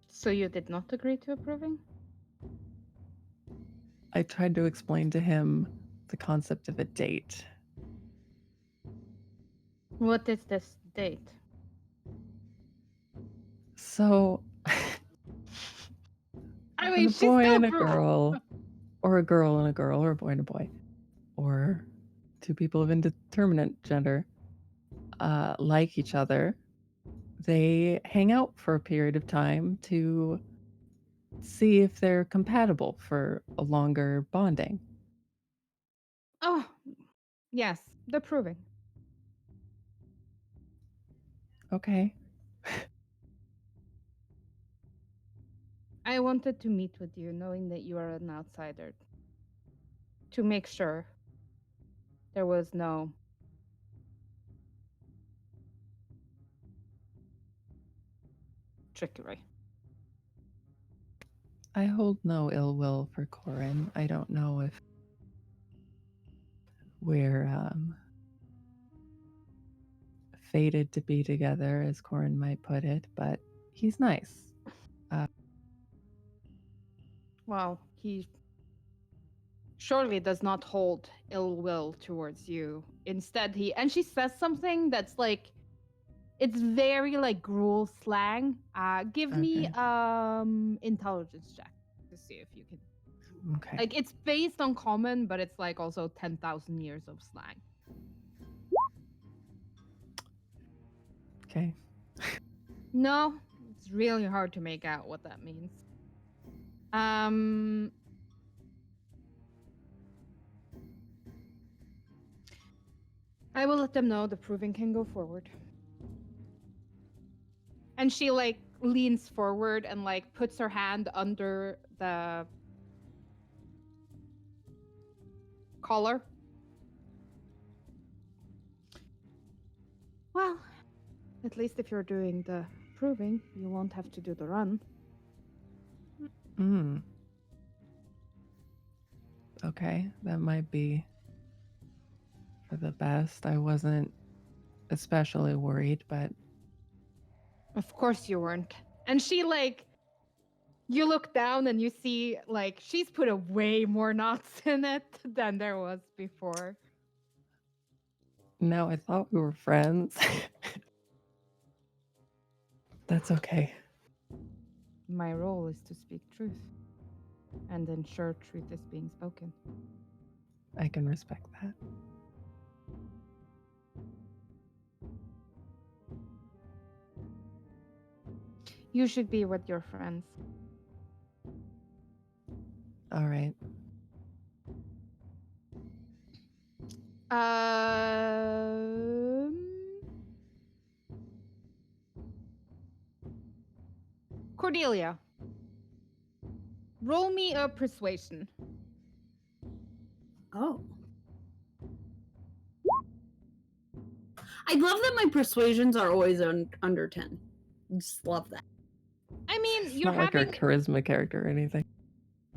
[SPEAKER 2] So you did not agree to approving?
[SPEAKER 1] I tried to explain to him the concept of a date.
[SPEAKER 2] What is this date?
[SPEAKER 1] So,
[SPEAKER 2] I
[SPEAKER 1] when
[SPEAKER 2] mean,
[SPEAKER 1] a
[SPEAKER 2] she's
[SPEAKER 1] boy
[SPEAKER 2] still
[SPEAKER 1] and a girl, or a girl and a girl, or a boy and a boy, or two people of indeterminate gender, like each other, they hang out for a period of time to see if they're compatible for a longer bonding.
[SPEAKER 2] Oh, yes, the proving.
[SPEAKER 1] Okay.
[SPEAKER 2] I wanted to meet with you knowing that you are an outsider. To make sure there was no trickery.
[SPEAKER 1] I hold no ill will for Corin. I don't know if we're fated to be together, as Corin might put it, but he's nice.
[SPEAKER 2] Well, he surely does not hold ill will towards you. Instead, she says something that's like, it's very like gruel slang. Give me
[SPEAKER 1] Okay.
[SPEAKER 2] intelligence check to see if you can.
[SPEAKER 1] Okay.
[SPEAKER 2] Like, it's based on common, but it's like also 10,000 years of slang.
[SPEAKER 1] Okay.
[SPEAKER 2] No, it's really hard to make out what that means. I will let them know the proving can go forward. And she like leans forward and like puts her hand under the collar. Well, at least if you're doing the proving, you won't have to do the run.
[SPEAKER 1] Okay, that might be for the best. I wasn't especially worried, but
[SPEAKER 2] Of course you weren't. And she like, you look down and you see like she's put a way more knots in it than there was before.
[SPEAKER 1] No, I thought we were friends. That's okay.
[SPEAKER 2] My role is to speak truth and ensure truth is being spoken.
[SPEAKER 1] I can respect that.
[SPEAKER 2] You should be with your friends.
[SPEAKER 1] All right.
[SPEAKER 2] Cordelia, roll me a persuasion.
[SPEAKER 5] Oh. I love that my persuasions are always under 10. Just love that.
[SPEAKER 2] I mean,
[SPEAKER 1] It's
[SPEAKER 2] you're
[SPEAKER 1] not like our
[SPEAKER 2] having
[SPEAKER 1] charisma character or anything.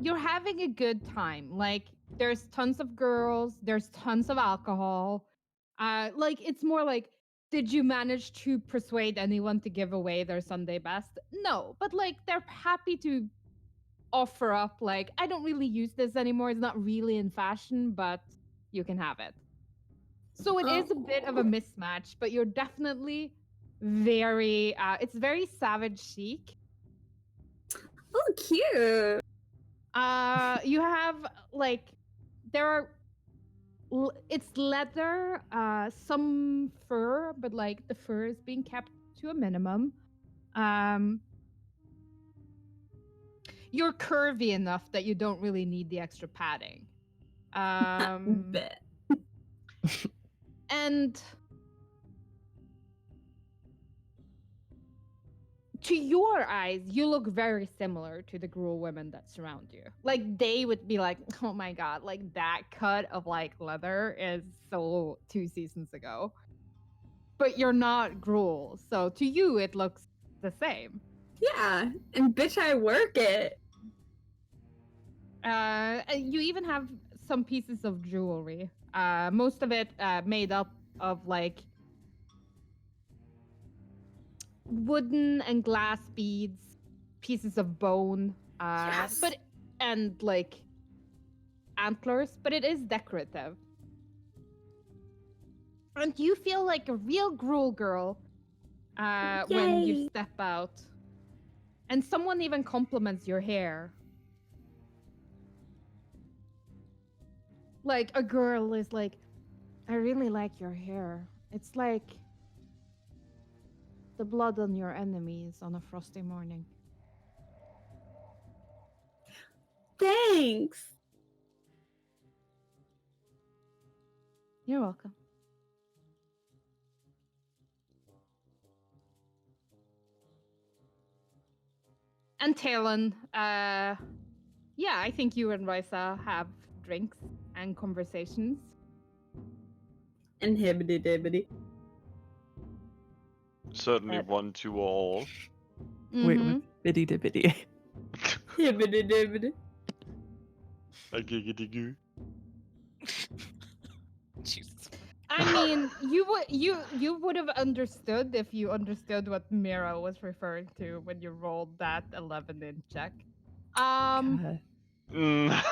[SPEAKER 2] you're having a good time. Like there's tons of girls, there's tons of alcohol. Like it's more like, did you manage to persuade anyone to give away their Sunday best? No, but like they're happy to offer up like, I don't really use this anymore. It's not really in fashion, but you can have it. So it is a bit of a mismatch, but you're definitely very it's very savage chic.
[SPEAKER 5] Oh, cute.
[SPEAKER 2] You have like there are it's leather, some fur, but like the fur is being kept to a minimum. You're curvy enough that you don't really need the extra padding.
[SPEAKER 5] Bet.
[SPEAKER 2] And to your eyes, you look very similar to the Gruul women that surround you. Like they would be like, "Oh my god, like that cut of like leather is so 2 seasons ago." But you're not Gruul, so to you it looks the same.
[SPEAKER 5] Yeah, and bitch, I work it.
[SPEAKER 2] You even have some pieces of jewelry. Most of it made up of like wooden and glass beads, pieces of bone,
[SPEAKER 5] Yes.
[SPEAKER 2] but and like antlers, but it is decorative. And you feel like a real Gruul girl when you
[SPEAKER 5] Yay.
[SPEAKER 2] step out. And someone even compliments your hair. Like a girl is like, I really like your hair. It's like the blood on your enemies on a frosty morning.
[SPEAKER 5] Thanks.
[SPEAKER 2] You're welcome. And Talon, yeah, I think you and Risa have drinks and conversations.
[SPEAKER 5] And hibbity dibbity.
[SPEAKER 3] Certainly one to all.
[SPEAKER 1] Wait,
[SPEAKER 2] Mhm.
[SPEAKER 1] what's bitty dibbity?
[SPEAKER 5] Hibbity dibbity.
[SPEAKER 3] A giggity goo.
[SPEAKER 4] Jesus.
[SPEAKER 2] I mean, you would have understood if you understood what Mira was referring to when you rolled that 11 check.
[SPEAKER 1] God.
[SPEAKER 3] Mm.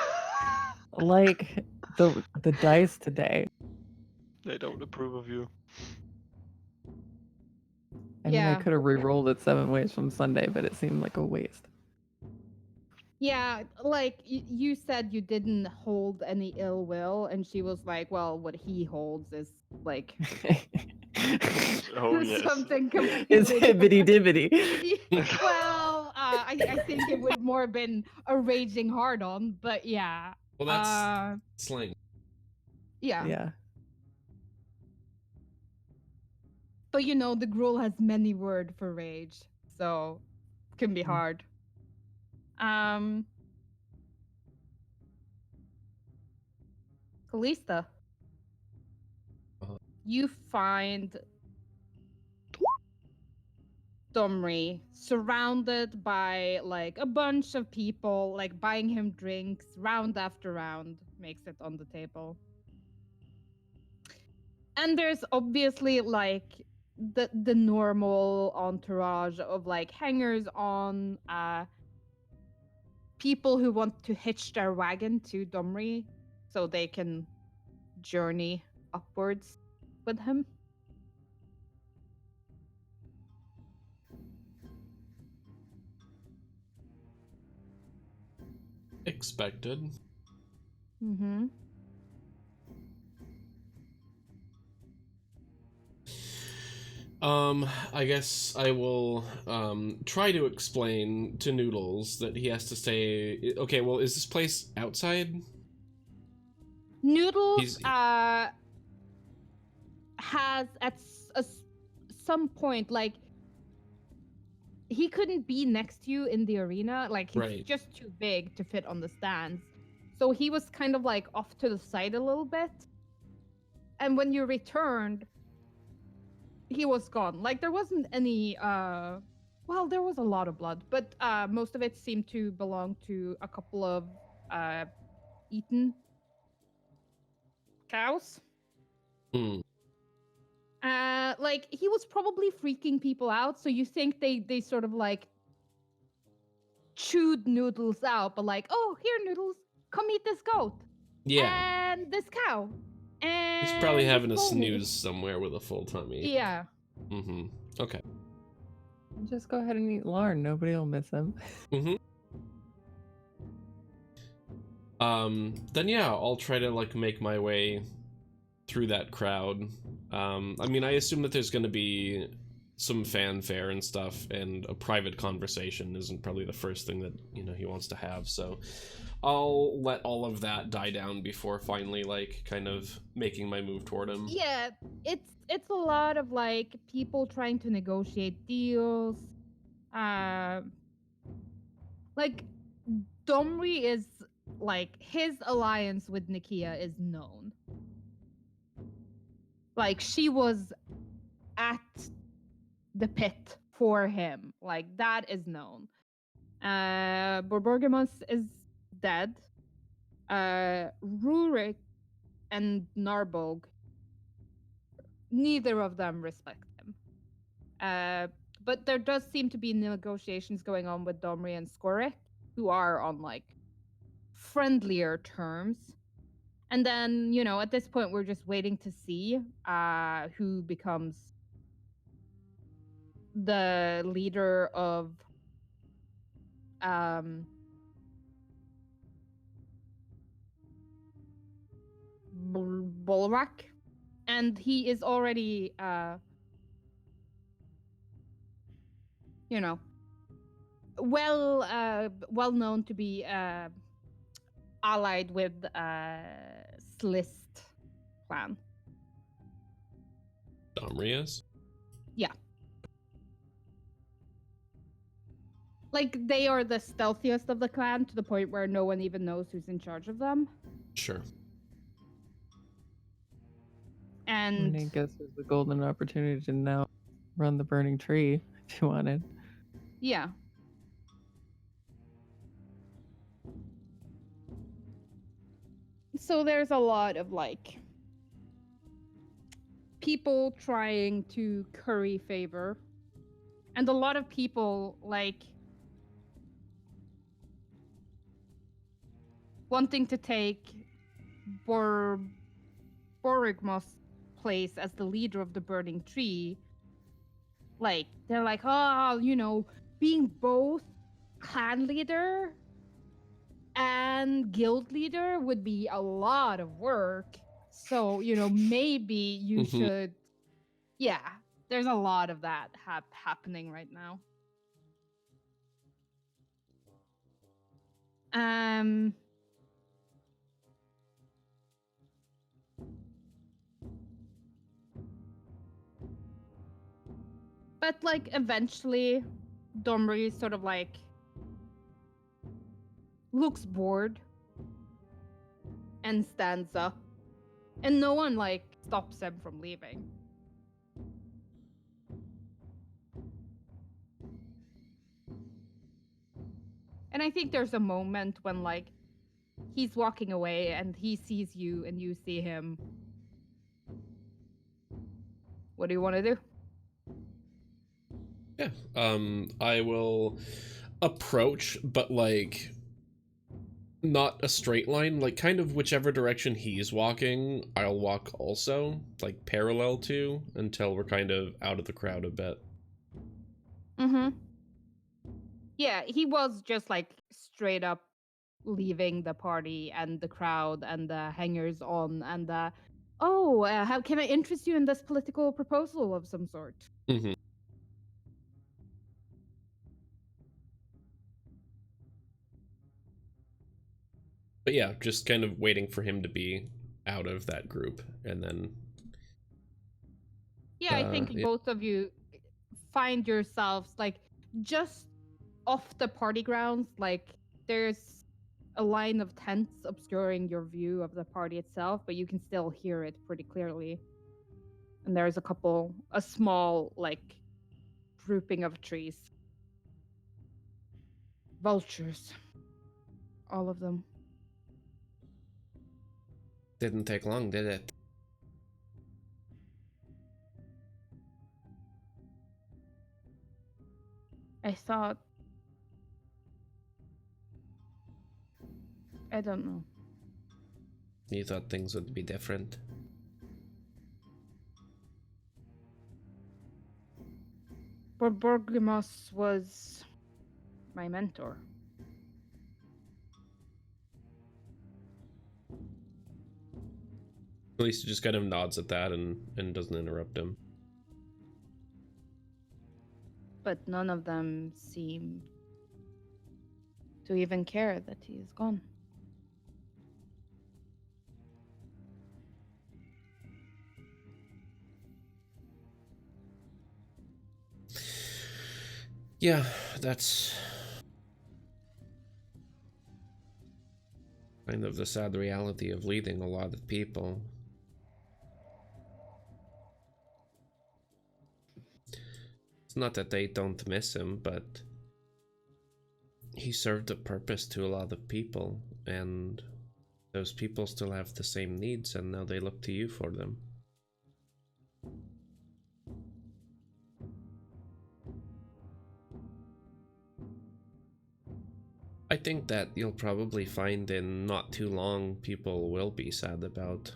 [SPEAKER 1] Like the dice today.
[SPEAKER 3] They don't approve of you.
[SPEAKER 1] I mean, I
[SPEAKER 2] Yeah.
[SPEAKER 1] could have re-rolled it 7 ways from Sunday, but it seemed like a waste.
[SPEAKER 2] Yeah, like you said you didn't hold any ill will, and she was like, well, what he holds is like
[SPEAKER 3] Oh yes.
[SPEAKER 2] something completely
[SPEAKER 1] It's hibbity
[SPEAKER 2] different.
[SPEAKER 1] dibbity.
[SPEAKER 2] Well, I think it would more have been a raging hard on, but yeah.
[SPEAKER 6] Well, that's slang.
[SPEAKER 2] Yeah.
[SPEAKER 1] Yeah.
[SPEAKER 2] But you know, the Gruul has many word for rage, so it can be hard. Kallista,
[SPEAKER 6] Uh-huh.
[SPEAKER 2] you find Domri surrounded by like a bunch of people, like buying him drinks, round after round, makes it on the table. And there's obviously like the normal entourage of like hangers on, people who want to hitch their wagon to Domri so they can journey upwards. with him.
[SPEAKER 6] Expected.
[SPEAKER 2] Mm-hmm.
[SPEAKER 6] I guess I will try to explain to Noodles that he has to stay. Okay, well, is this place outside?
[SPEAKER 2] Noodles
[SPEAKER 6] He's
[SPEAKER 2] has some point, like, he couldn't be next to you in the arena. Like, he's
[SPEAKER 6] right.
[SPEAKER 2] just too big to fit on the stands. So he was kind of like off to the side a little bit. And when you returned, he was gone. Like, there wasn't any well, there was a lot of blood, but most of it seemed to belong to a couple of eaten cows.
[SPEAKER 6] Hmm.
[SPEAKER 2] Like, he was probably freaking people out, so you think they sort of like chewed Noodles out, but like, oh, here, Noodles, come eat this goat
[SPEAKER 6] Yeah.
[SPEAKER 2] and this cow
[SPEAKER 6] He's probably
[SPEAKER 2] and this
[SPEAKER 6] having a
[SPEAKER 2] pony.
[SPEAKER 6] snooze somewhere with a full tummy.
[SPEAKER 2] Yeah.
[SPEAKER 6] Mm-hmm. Okay.
[SPEAKER 1] Just go ahead and eat Larn. Nobody will miss him.
[SPEAKER 6] Mm-hmm. Then yeah, I'll try to like make my way through that crowd. I mean, I assume that there's going to be some fanfare and stuff, and a private conversation isn't probably the first thing that, you know, he wants to have, so I'll let all of that die down before finally, like, kind of making my move toward him.
[SPEAKER 2] Yeah, it's a lot of like people trying to negotiate deals. Like, Domri is like, his alliance with Nikia is known. Like, she was at the pit for him. Like, that is known. Borborgamos is dead. Rurik and Narbog, neither of them respect him. But there does seem to be negotiations going on with Domri and Skorek, who are on like friendlier terms. And then, you know, at this point, we're just waiting to see who becomes the leader of Bolrak. And he is already, you know, well known to be allied with Slist clan.
[SPEAKER 6] Domrius?
[SPEAKER 2] Yeah. Like, they are the stealthiest of the clan, to the point where no one even knows who's in charge of them.
[SPEAKER 6] Sure.
[SPEAKER 2] And
[SPEAKER 1] I guess there's the golden opportunity to now run the burning tree if you wanted.
[SPEAKER 2] yeah. So there's a lot of like people trying to curry favor, and a lot of people like wanting to take Borigmos' place as the leader of the burning tree. Like, they're like, oh, you know, being both clan leader and guild leader would be a lot of work. So, you know, maybe you should. Yeah, there's a lot of that happening right now. But like, eventually, Domri sort of like looks bored and stands up, and no one like stops him from leaving. And I think there's a moment when like he's walking away and he sees you and you see him. What do you want to do?
[SPEAKER 6] Yeah. I will approach, but like not a straight line, like kind of whichever direction he's walking, I'll walk also, like parallel to, until we're kind of out of the crowd a bit.
[SPEAKER 2] Mm-hmm. Yeah, he was just like straight up leaving the party and the crowd and the hangers on and the, how can I interest you in this political proposal of some sort?
[SPEAKER 6] Mm-hmm. But yeah, just kind of waiting for him to be out of that group, and then...
[SPEAKER 2] Yeah, I think
[SPEAKER 6] yeah.
[SPEAKER 2] both of you find yourselves like just off the party grounds. Like there's a line of tents obscuring your view of the party itself, but you can still hear it pretty clearly. And there's a small like grouping of trees. Vultures. All of them.
[SPEAKER 6] Didn't take long, did it?
[SPEAKER 2] I thought. I don't know.
[SPEAKER 6] You thought things would be different?
[SPEAKER 2] But Borgamos was my mentor.
[SPEAKER 6] At least he just kind of nods at that and doesn't interrupt him.
[SPEAKER 2] But none of them seem to even care that he is gone.
[SPEAKER 6] Yeah, that's kind of the sad reality of leading a lot of people. It's not that they don't miss him, but he served a purpose to a lot of people, and those people still have the same needs, and now they look to you for them. I think that you'll probably find in not too long people will be sad about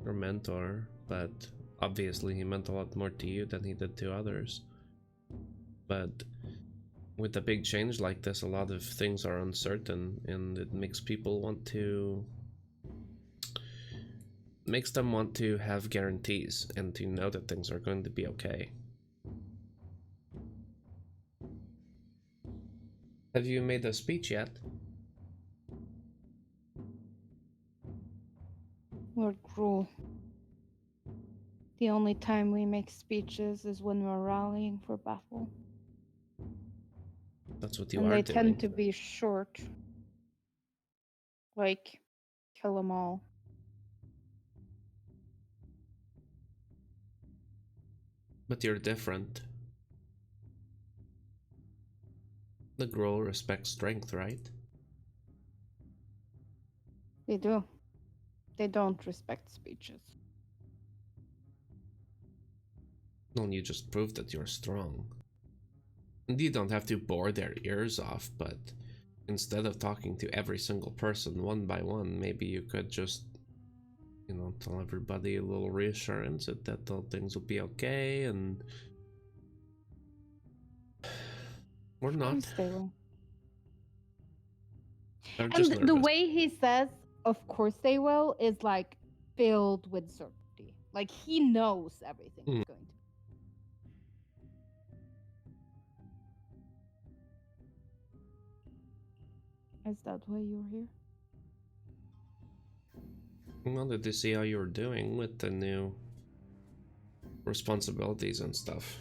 [SPEAKER 6] your mentor, but obviously he meant a lot more to you than he did to others. But with a big change like this, a lot of things are uncertain, and it makes people want to... makes them want to have guarantees and to know that things are going to be okay. Have you made a speech yet?
[SPEAKER 2] Lord Gruul. The only time we make speeches is when we're rallying for battle.
[SPEAKER 6] That's what you
[SPEAKER 2] and
[SPEAKER 6] are
[SPEAKER 2] they
[SPEAKER 6] doing.
[SPEAKER 2] tend to be short. Like, kill them all.
[SPEAKER 6] But you're different. The Gruul respects strength, right?
[SPEAKER 2] They do. They don't respect speeches.
[SPEAKER 6] Well, you just proved that you're strong. And you don't have to bore their ears off, but instead of talking to every single person one by one, maybe you could just, you know, tell everybody a little reassurance that all things will be okay, and... Or not.
[SPEAKER 2] Of course they will.
[SPEAKER 6] They're
[SPEAKER 2] And
[SPEAKER 6] just
[SPEAKER 2] the
[SPEAKER 6] nervous.
[SPEAKER 2] way he says, of course they will, is like filled with certainty. Like he knows everything is going to. Is that why you're here?
[SPEAKER 6] I wanted to see how you were doing with the new responsibilities and stuff.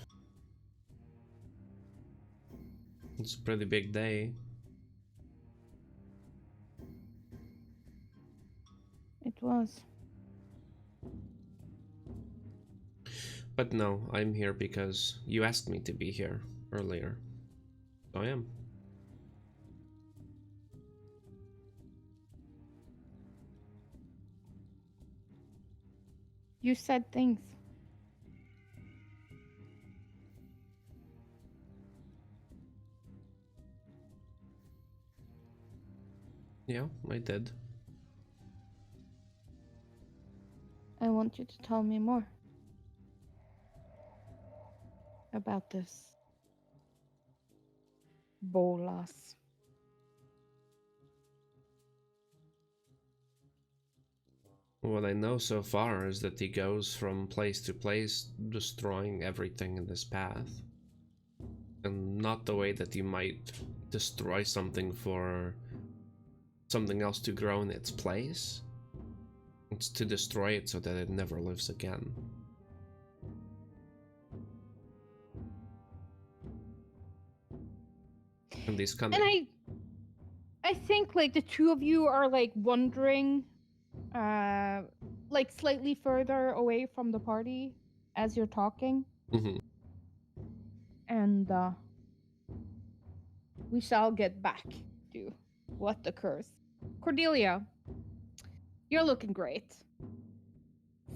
[SPEAKER 6] It's a pretty big day.
[SPEAKER 2] It was.
[SPEAKER 6] But no, I'm here because you asked me to be here earlier. So I am.
[SPEAKER 2] You said things.
[SPEAKER 6] Yeah, I did.
[SPEAKER 4] I want you to tell me more about this bolas.
[SPEAKER 6] What I know so far is that he goes from place to place, destroying everything in his path. And not the way that you might destroy something for something else to grow in its place. It's to destroy it so that it never lives again. And he's coming.
[SPEAKER 2] And I think like the two of you are like wandering like slightly further away from the party as you're talking.
[SPEAKER 6] Mm-hmm.
[SPEAKER 2] And we shall get back to what occurs. Cordelia, you're looking great.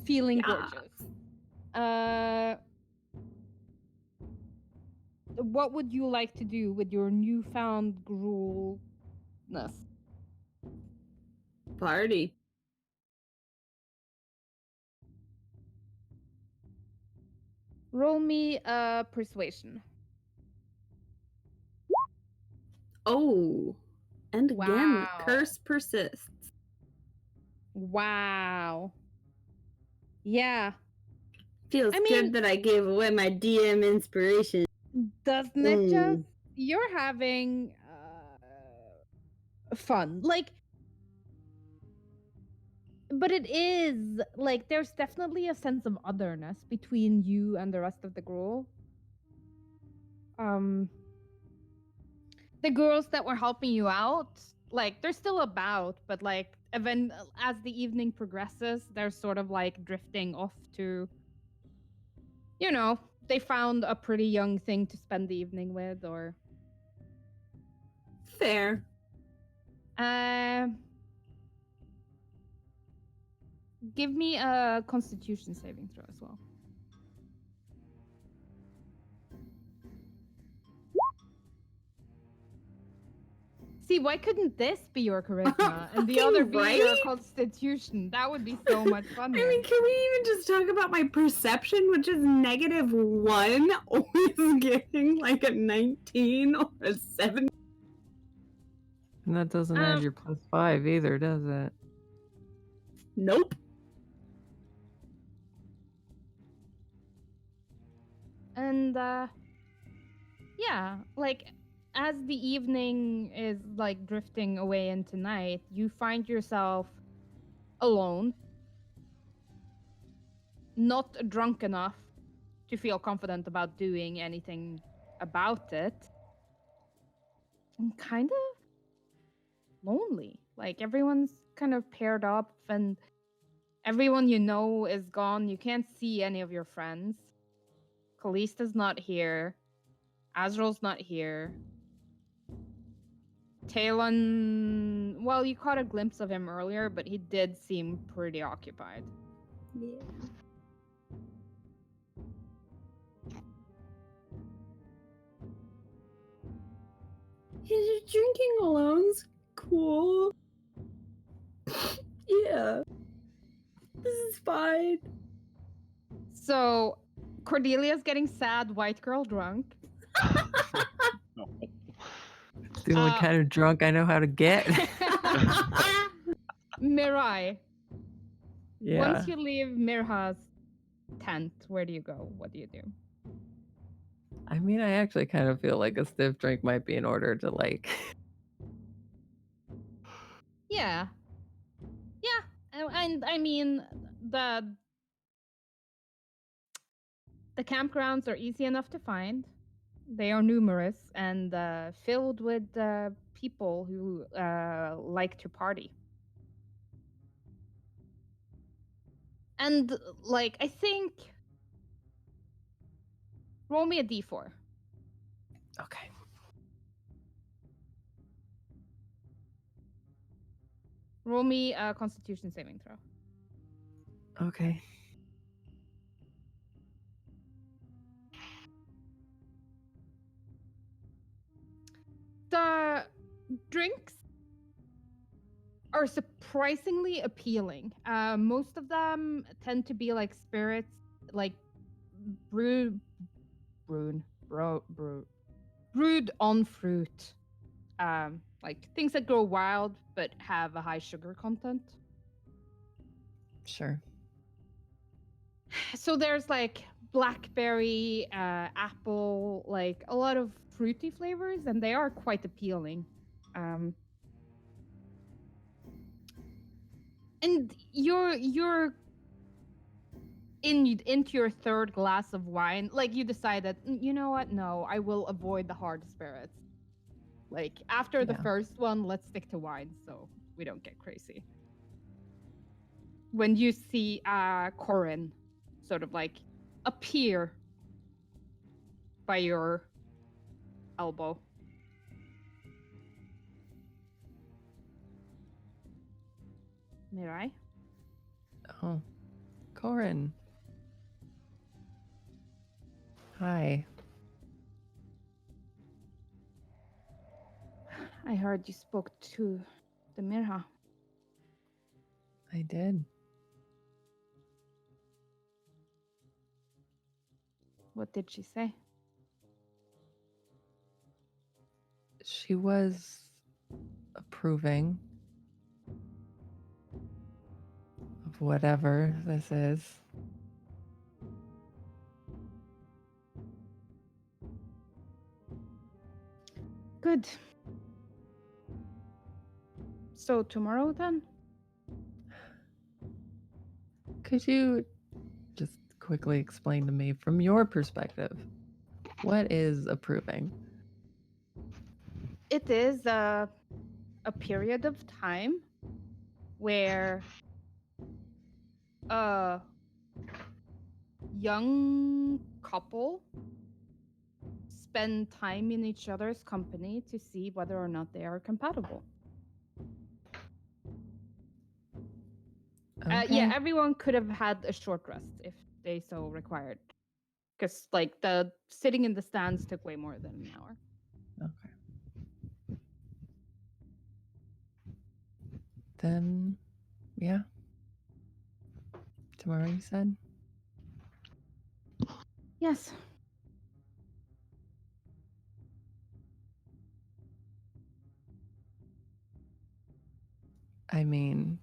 [SPEAKER 2] Feeling gorgeous. What would you like to do with your newfound gruelness?
[SPEAKER 5] Party.
[SPEAKER 2] Roll me a persuasion.
[SPEAKER 5] Oh. And again, the
[SPEAKER 2] Wow.
[SPEAKER 5] curse persists.
[SPEAKER 2] Wow. Yeah.
[SPEAKER 5] Feels good that I gave away my DM inspiration.
[SPEAKER 2] Doesn't it just? You're having fun. Like, but it is like there's definitely a sense of otherness between you and the rest of the gruel. The girls that were helping you out, like they're still about, but like even as the evening progresses, they're sort of like drifting off to, you know, they found a pretty young thing to spend the evening with, or
[SPEAKER 5] fair.
[SPEAKER 2] Give me a Constitution saving throw as well. See, why couldn't this be your charisma and the other be your Constitution? That would be so much fun.
[SPEAKER 5] I mean, can we even just talk about my perception, which is -1, always getting like a 19 or a 7?
[SPEAKER 1] And that doesn't add your +5 either, does it?
[SPEAKER 5] Nope.
[SPEAKER 2] And yeah, like as the evening is like drifting away into night, you find yourself alone, not drunk enough to feel confident about doing anything about it, and kind of lonely. Like everyone's kind of paired up and everyone you know is gone. You can't see any of your friends. Kallista's not here. Azrael's not here. Talon, well, you caught a glimpse of him earlier, but he did seem pretty occupied.
[SPEAKER 5] Yeah. His drinking alone's cool. Yeah. This is fine.
[SPEAKER 2] So, Cordelia's getting sad, white girl drunk.
[SPEAKER 1] It's the only kind of drunk I know how to get.
[SPEAKER 2] Mirai.
[SPEAKER 1] Yeah.
[SPEAKER 2] Once you leave Mirha's tent, where do you go? What do you do?
[SPEAKER 1] I mean, I actually kind of feel like a stiff drink might be in order to like.
[SPEAKER 2] Yeah. Yeah. And I mean, the campgrounds are easy enough to find. They are numerous and filled with people who like to party. And, like, I think... Roll me a d4.
[SPEAKER 1] Okay.
[SPEAKER 2] Roll me a Constitution saving throw.
[SPEAKER 1] Okay.
[SPEAKER 2] The drinks are surprisingly appealing. Most of them tend to be like spirits, like brewed on fruit. Like things that grow wild but have a high sugar content.
[SPEAKER 1] Sure.
[SPEAKER 2] So there's like blackberry, apple, like a lot of fruity flavors, and they are quite appealing. And you're into your third glass of wine, like you decided, you know what? No, I will avoid the hard spirits. Like after the
[SPEAKER 1] Yeah.
[SPEAKER 2] first one, let's stick to wine so we don't get crazy. When you see Corin sort of like appear by your elbow. Mirai?
[SPEAKER 1] Oh, Corin. Hi.
[SPEAKER 2] I heard you spoke to the Mirha.
[SPEAKER 1] I did.
[SPEAKER 2] What did she say?
[SPEAKER 1] She was approving of whatever this is.
[SPEAKER 2] Good. So tomorrow then?
[SPEAKER 1] Could you just quickly explain to me from your perspective, what is approving?
[SPEAKER 2] It is a period of time where a young couple spend time in each other's company to see whether or not they are compatible.
[SPEAKER 1] Okay.
[SPEAKER 2] Yeah, everyone could have had a short rest if they so required. Because, like, the sitting in the stands took way more than an hour.
[SPEAKER 1] Okay. Then, yeah. Tomorrow, you said?
[SPEAKER 2] Yes.
[SPEAKER 1] I mean,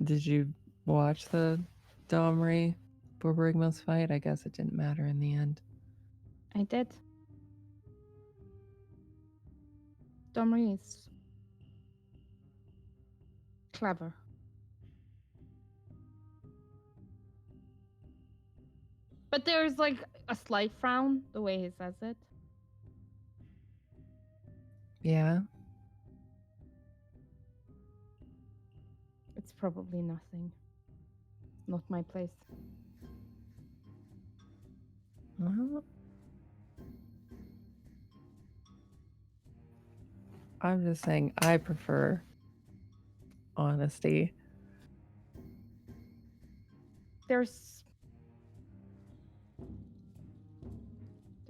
[SPEAKER 1] did you watch the Domri Borborigmos fight? I guess it didn't matter in the end.
[SPEAKER 2] I did. Domri is clever. But there's like a slight frown the way he says it.
[SPEAKER 1] Yeah.
[SPEAKER 2] It's probably nothing. Not my place.
[SPEAKER 1] Well, I'm just saying I prefer honesty.
[SPEAKER 2] There's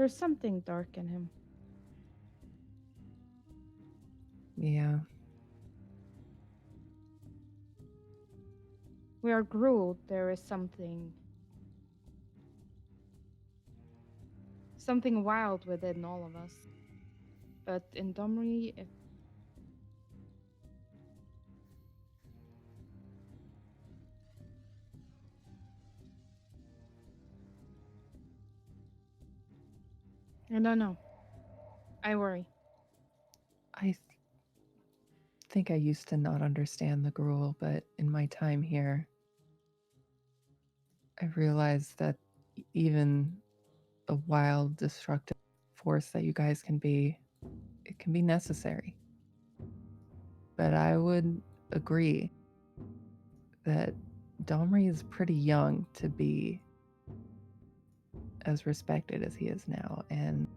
[SPEAKER 2] something dark in him.
[SPEAKER 1] Yeah.
[SPEAKER 2] We are Gruul. There is something wild within all of us. But in Domri, I don't know. I worry.
[SPEAKER 1] I think I used to not understand the Gruul, but in my time here, I realized that even a wild, destructive force that you guys can be, it can be necessary. But I would agree that Domri is pretty young to be as respected as he is now, and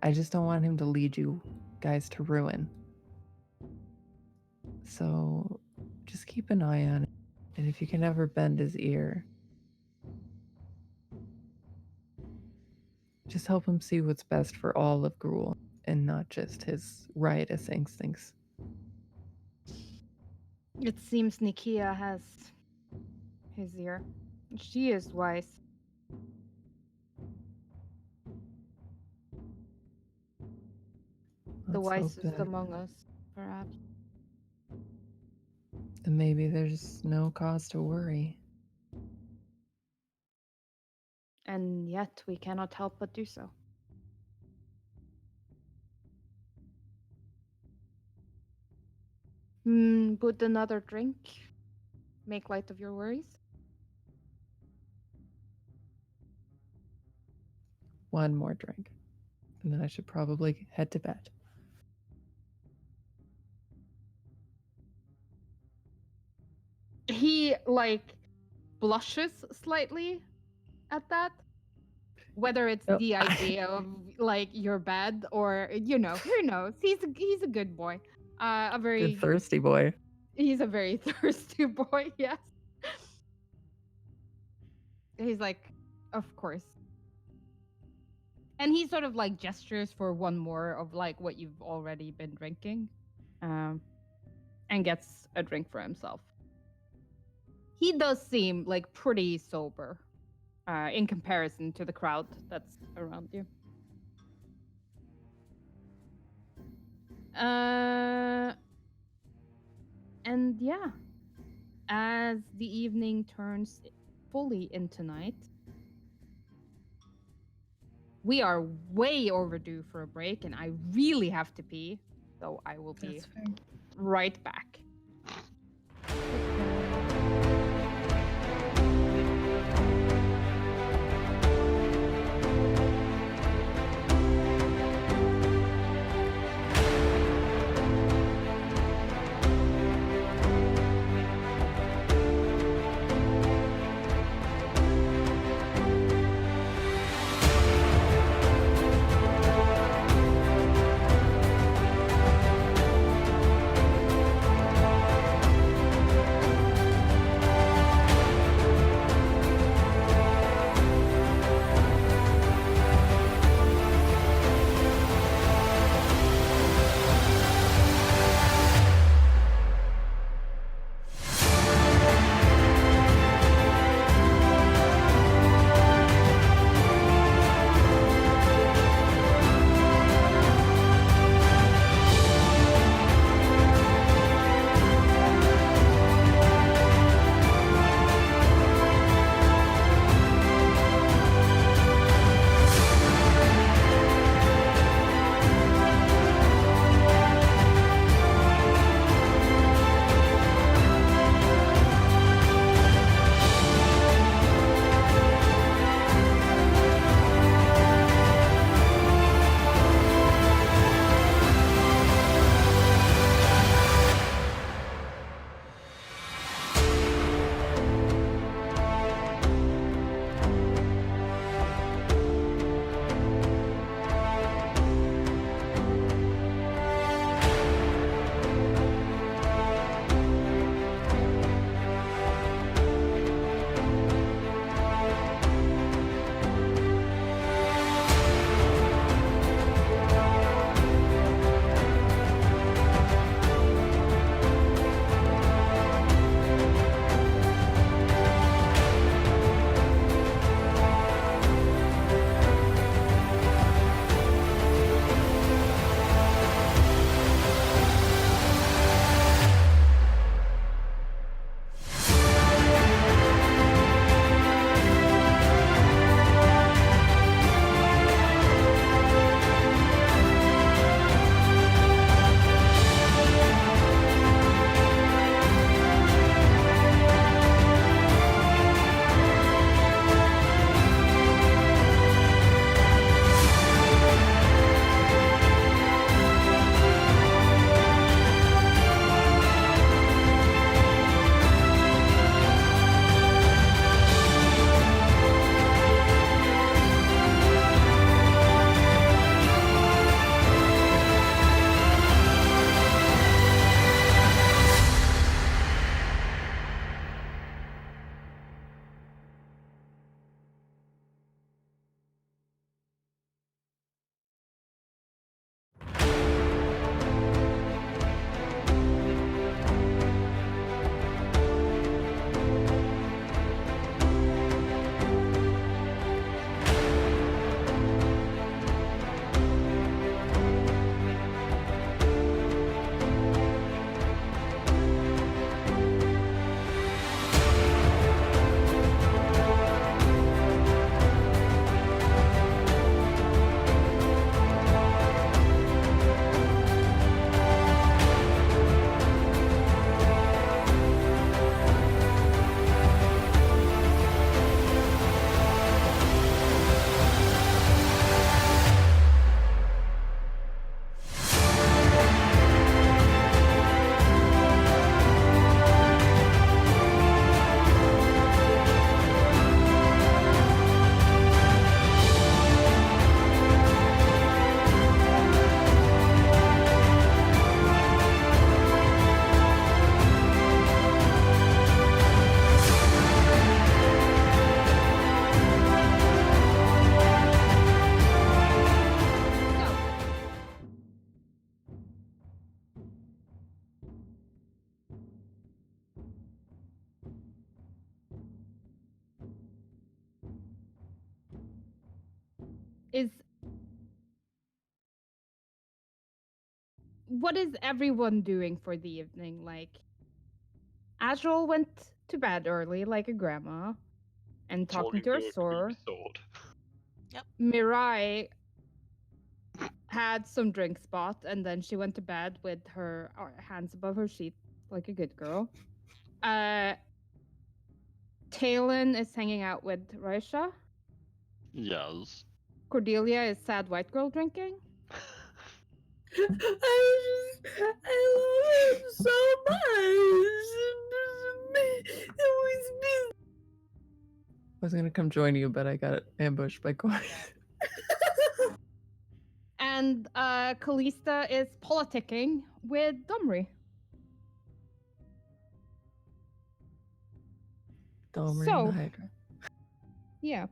[SPEAKER 1] I just don't want him to lead you guys to ruin. So just keep an eye on it, and if you can ever bend his ear, just help him see what's best for all of Gruul. and not just his riotous instincts.
[SPEAKER 2] It seems Nikia has his ear. She is wise. The
[SPEAKER 1] Let's hope
[SPEAKER 2] wisest
[SPEAKER 1] that-
[SPEAKER 2] among us, perhaps.
[SPEAKER 1] And maybe there's no cause to worry.
[SPEAKER 2] And yet we cannot help but do so. Would another drink make light of your worries?
[SPEAKER 1] One more drink. And then I should probably head to bed.
[SPEAKER 2] He, like, blushes slightly at that. Whether it's
[SPEAKER 1] Oh.
[SPEAKER 2] the idea of, like, you're bad or, you know, who knows? He's a good boy. A very...
[SPEAKER 1] Good thirsty boy.
[SPEAKER 2] He's a very thirsty boy, yes. He's like, of course. And he sort of like gestures for one more of like what you've already been drinking. And gets a drink for himself. He does seem like pretty sober in comparison to the crowd that's around you. And yeah, as the evening turns fully into night, we are way overdue for a break, and I really have to pee, so I will be
[SPEAKER 7] That's fair.
[SPEAKER 2] right back. what is everyone doing for the evening? Like, Azra went to bed early, like a grandma, and talking to her
[SPEAKER 3] to a
[SPEAKER 2] sword.
[SPEAKER 3] sword.
[SPEAKER 2] Mirai had some drink spot, and then she went to bed with her hands above her sheet, like a good girl. Talon is hanging out with Raisha.
[SPEAKER 3] Yes.
[SPEAKER 2] Cordelia is sad white girl drinking.
[SPEAKER 5] I love him so much.
[SPEAKER 1] I was gonna come join you, but I got ambushed by Corey.
[SPEAKER 2] And Kallista is politicking with Domri.
[SPEAKER 1] Domer
[SPEAKER 2] So-
[SPEAKER 1] and the Hydra.
[SPEAKER 2] Yeah.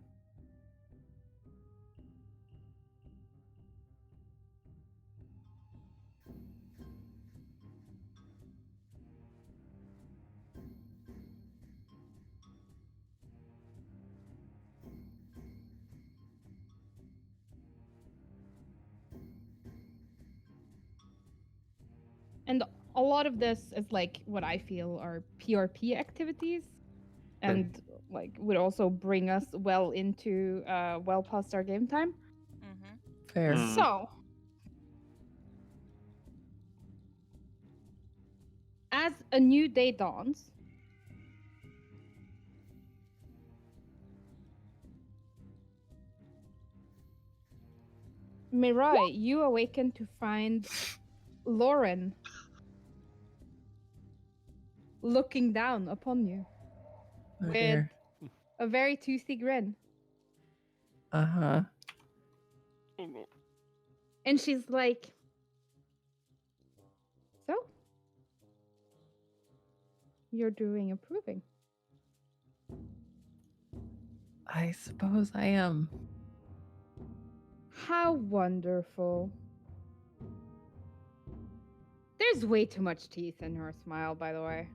[SPEAKER 2] And a lot of this is like what I feel are PRP activities, and like would also bring us well into well past our game time.
[SPEAKER 4] Mm-hmm.
[SPEAKER 1] Fair.
[SPEAKER 3] Mm.
[SPEAKER 2] So, as a new day dawns, Mirai, you awaken to find Lauren looking down upon you
[SPEAKER 1] Oh
[SPEAKER 2] with
[SPEAKER 1] dear.
[SPEAKER 2] a very toothy grin.
[SPEAKER 1] Uh-huh.
[SPEAKER 3] Oh, no.
[SPEAKER 2] And she's like, so? You're doing improving.
[SPEAKER 1] I suppose I am.
[SPEAKER 2] How wonderful. There's way too much teeth in her smile, by the way.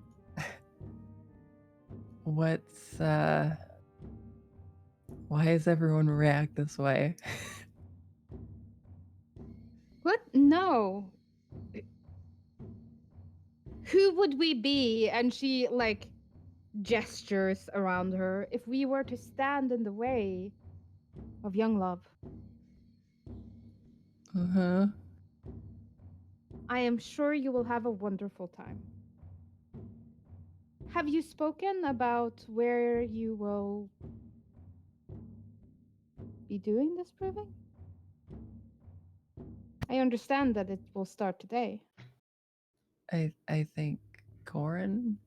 [SPEAKER 1] What's why does everyone react this way?
[SPEAKER 2] What? No. Who would we be? And she, like, gestures around her if we were to stand in the way of young love.
[SPEAKER 1] Uh-huh.
[SPEAKER 2] I am sure you will have a wonderful time. Have you spoken about where you will be doing this proving? I understand that it will start today.
[SPEAKER 1] I think Corin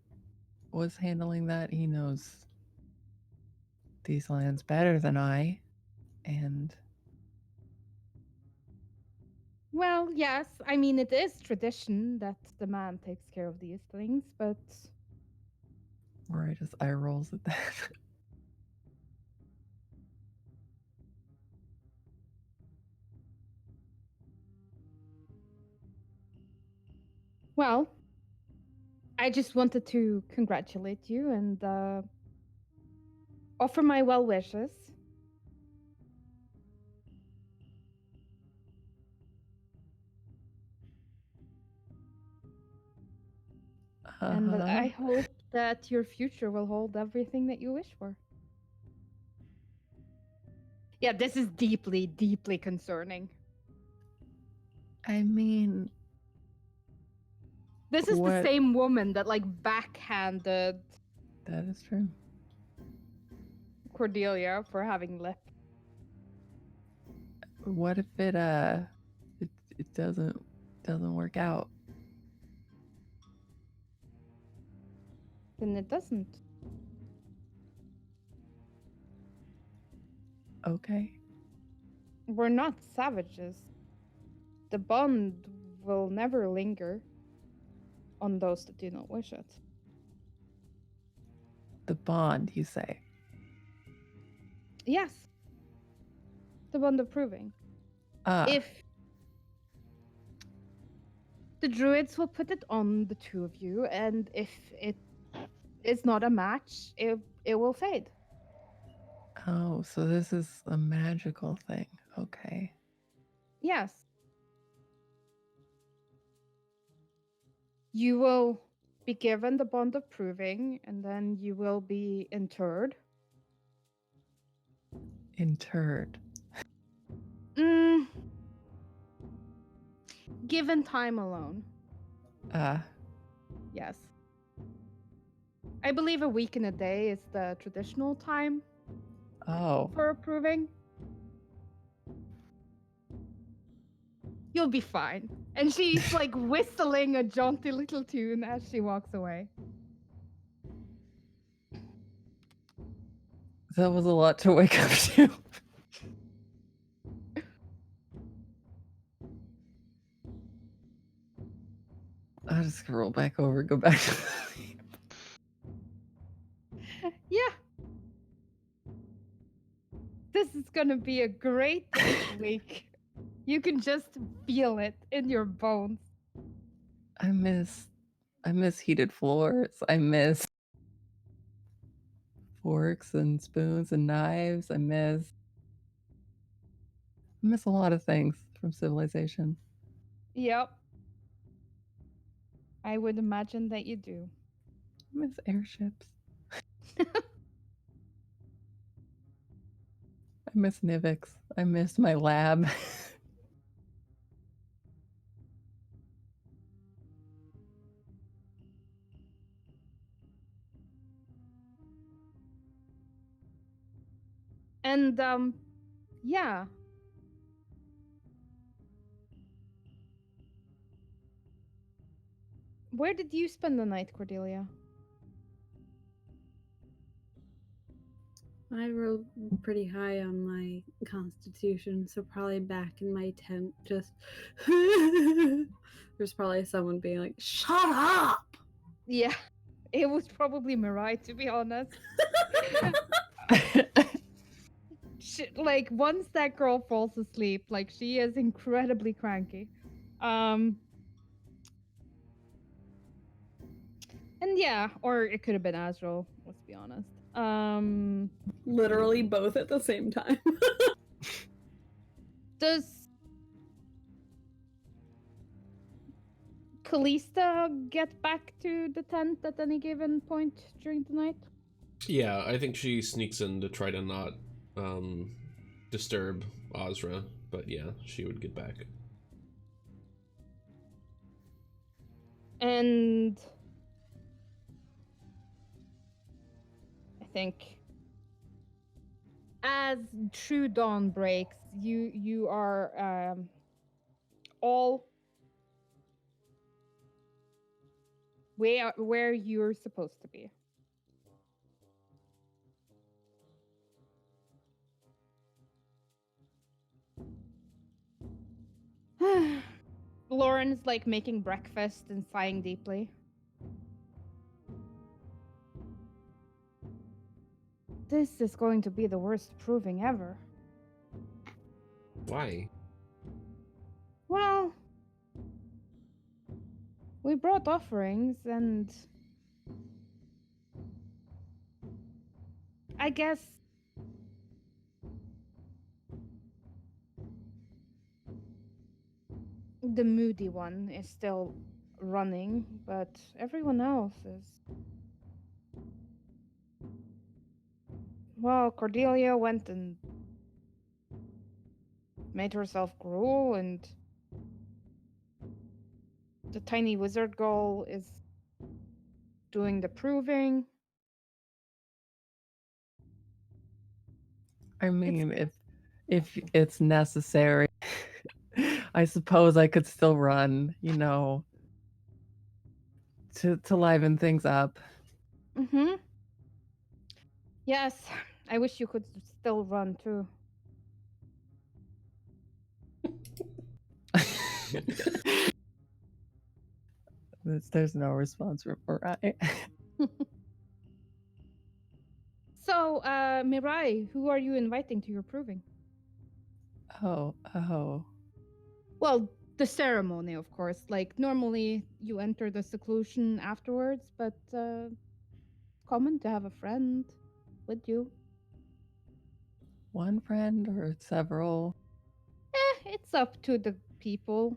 [SPEAKER 1] was handling that. He knows these lands better than I. And
[SPEAKER 2] Well, yes, I mean, it is tradition that the man takes care of these things, but
[SPEAKER 1] Roy just eye rolls at that.
[SPEAKER 2] well, I just wanted to congratulate you and offer my well wishes. And that I
[SPEAKER 1] Uh-huh.
[SPEAKER 2] hope that your future will hold everything that you wish for. Yeah, this is deeply, deeply concerning.
[SPEAKER 1] I mean,
[SPEAKER 2] This is the
[SPEAKER 1] What-
[SPEAKER 2] same woman that, like, backhanded
[SPEAKER 1] that is true.
[SPEAKER 2] Cordelia for having lip.
[SPEAKER 1] What if it it doesn't work out?
[SPEAKER 2] Then it doesn't.
[SPEAKER 1] Okay.
[SPEAKER 2] We're not savages. The bond will never linger on those that do not wish it.
[SPEAKER 1] The bond, you say.
[SPEAKER 2] Yes. The bond of proving.
[SPEAKER 1] Ah,
[SPEAKER 2] If the druids will put it on the two of you, and if it is not a match, it will fade.
[SPEAKER 1] oh, so this is a magical thing. Okay.
[SPEAKER 2] Yes. You will be given the bond of proving, and then you will be interred.
[SPEAKER 1] Interred.
[SPEAKER 2] Given time alone. Yes. I believe a week and a day is the traditional time
[SPEAKER 1] Oh.
[SPEAKER 2] for approving. You'll be fine. And she's like whistling a jaunty little tune as she walks away.
[SPEAKER 1] That was a lot to wake up to. I'll just roll back over, go back to sleep.
[SPEAKER 2] Yeah. This is gonna be a great week. You can just feel it in your bones.
[SPEAKER 1] I miss heated floors. I miss forks and spoons and knives. I miss a lot of things from Civilization.
[SPEAKER 2] Yep. I would imagine that you do.
[SPEAKER 1] I miss airships. I miss Nivix. I miss my lab.
[SPEAKER 2] And yeah. Where did you spend the night, Cordelia?
[SPEAKER 5] I rolled pretty high on my constitution, so probably back in my tent, just there's probably someone being like, "Shut up!"
[SPEAKER 2] Yeah, it was probably Mirai, to be honest. Like once that girl falls asleep, like she is incredibly cranky. And yeah, or it could have been Azra, let's be honest.
[SPEAKER 5] Literally both at the same time.
[SPEAKER 2] Does Kallista get back to the tent at any given point during the night?
[SPEAKER 6] Yeah, I think she sneaks in to try to not disturb Azra, but yeah, she would get back.
[SPEAKER 2] And I think as true dawn breaks, you are all where you're supposed to be. Lauren's like making breakfast and sighing deeply. This is going to be the worst proving ever.
[SPEAKER 6] Why?
[SPEAKER 2] Well, we brought offerings and I guess the moody one is still running, but everyone else is. Well, Cordelia went and made herself gruel, and the tiny wizard girl is doing the proving.
[SPEAKER 1] I mean, if it's necessary, I suppose I could still run, you know, to liven things up.
[SPEAKER 2] Mm-hmm. Yes, I wish you could still run too.
[SPEAKER 1] There's no response from Mirai.
[SPEAKER 2] So, Mirai, who are you inviting to your proving?
[SPEAKER 1] Oh.
[SPEAKER 2] Well, the ceremony, of course. Like, normally you enter the seclusion afterwards, but common to have a friend with you.
[SPEAKER 1] One friend or several?
[SPEAKER 2] It's up to the people.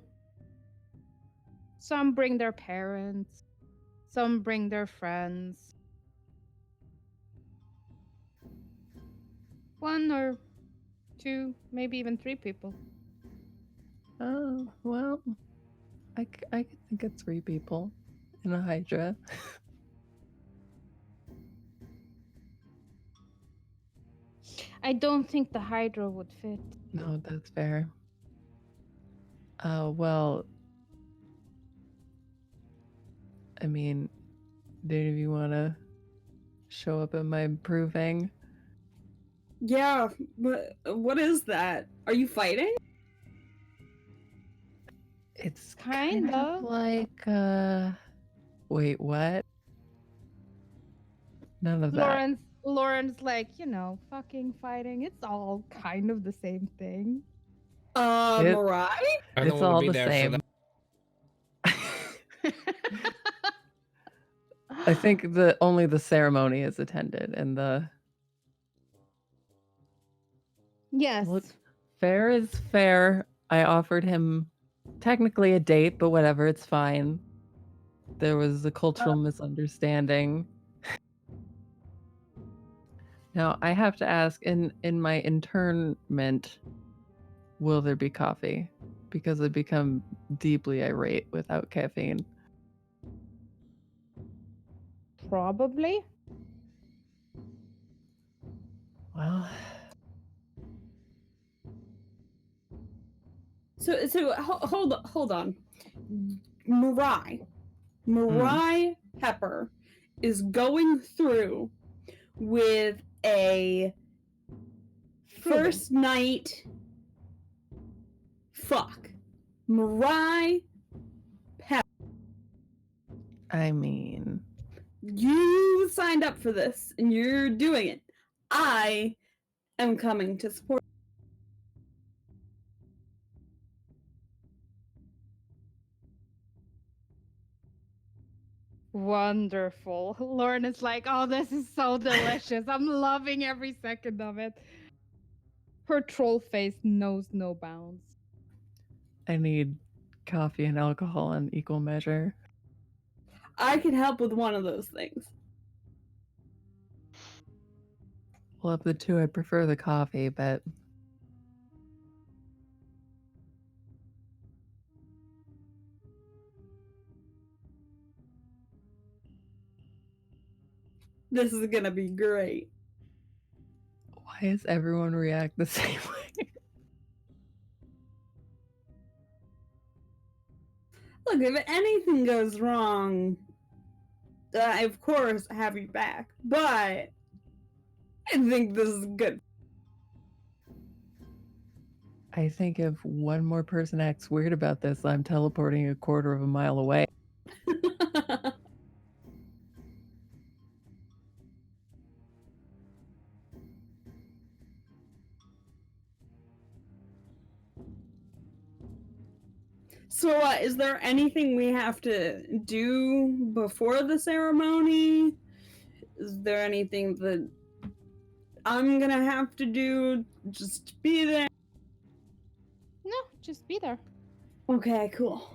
[SPEAKER 2] Some bring their parents. Some bring their friends. 1 or 2, maybe even 3 people.
[SPEAKER 1] Oh, well, I could think of 3 people in a Hydra.
[SPEAKER 2] I don't think the Hydra would fit.
[SPEAKER 1] No, that's fair. Well, I mean, do any of you want to show up at my proving?
[SPEAKER 5] Yeah, but what is that? Are you fighting?
[SPEAKER 1] It's
[SPEAKER 2] Kinda.
[SPEAKER 1] like, wait, what? None of that.
[SPEAKER 2] Lauren's like, fucking fighting. It's all kind of the same thing.
[SPEAKER 1] It-
[SPEAKER 5] Mirai?
[SPEAKER 6] I don't
[SPEAKER 1] It's
[SPEAKER 6] want to
[SPEAKER 1] all
[SPEAKER 6] be
[SPEAKER 1] the
[SPEAKER 6] there for
[SPEAKER 1] same.
[SPEAKER 6] that.
[SPEAKER 1] I think only the ceremony is attended, and the
[SPEAKER 2] Yes.
[SPEAKER 1] look, fair is fair. I offered him technically a date, but whatever, it's fine. There was a cultural misunderstanding. Now I have to ask, in my internment, will there be coffee? Because I become deeply irate without caffeine.
[SPEAKER 2] Probably.
[SPEAKER 1] Well,
[SPEAKER 5] Hold on. Mirai Pepper is going through with a first night fuck. Mirai Pepper,
[SPEAKER 1] I mean,
[SPEAKER 5] you signed up for this and you're doing it. I am coming to support.
[SPEAKER 2] Wonderful. Lauren is like, oh, this is so delicious. I'm loving every second of it. Her troll face knows no bounds.
[SPEAKER 1] I need coffee and alcohol in equal measure.
[SPEAKER 5] I can help with one of those things.
[SPEAKER 1] Well, of the two, I prefer the coffee, but
[SPEAKER 5] This is gonna be great.
[SPEAKER 1] why does everyone react the same way?
[SPEAKER 5] Look, if anything goes wrong, I of course have you back. But I think this is good.
[SPEAKER 1] I think if one more person acts weird about this, I'm teleporting a quarter of a mile away.
[SPEAKER 5] So, is there anything we have to do before the ceremony? Is there anything that I'm gonna have to do just to be there?
[SPEAKER 2] No, just be there.
[SPEAKER 5] Okay, cool.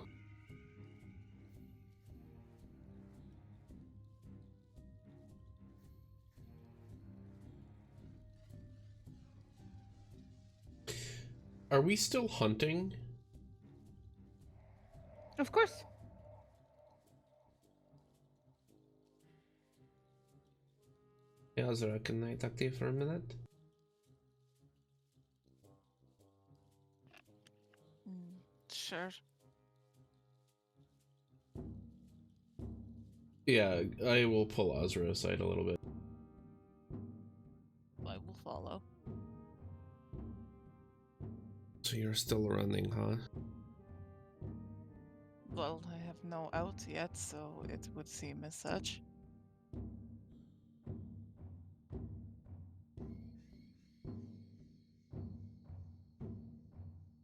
[SPEAKER 6] Are we still hunting?
[SPEAKER 2] Of course.
[SPEAKER 6] Yeah, Azra, can I talk to you for a minute?
[SPEAKER 4] Sure.
[SPEAKER 6] Yeah, I will pull Azra aside a little bit.
[SPEAKER 4] I will follow.
[SPEAKER 6] So you're still running, huh?
[SPEAKER 4] Well, I have no out yet, so it would seem as such.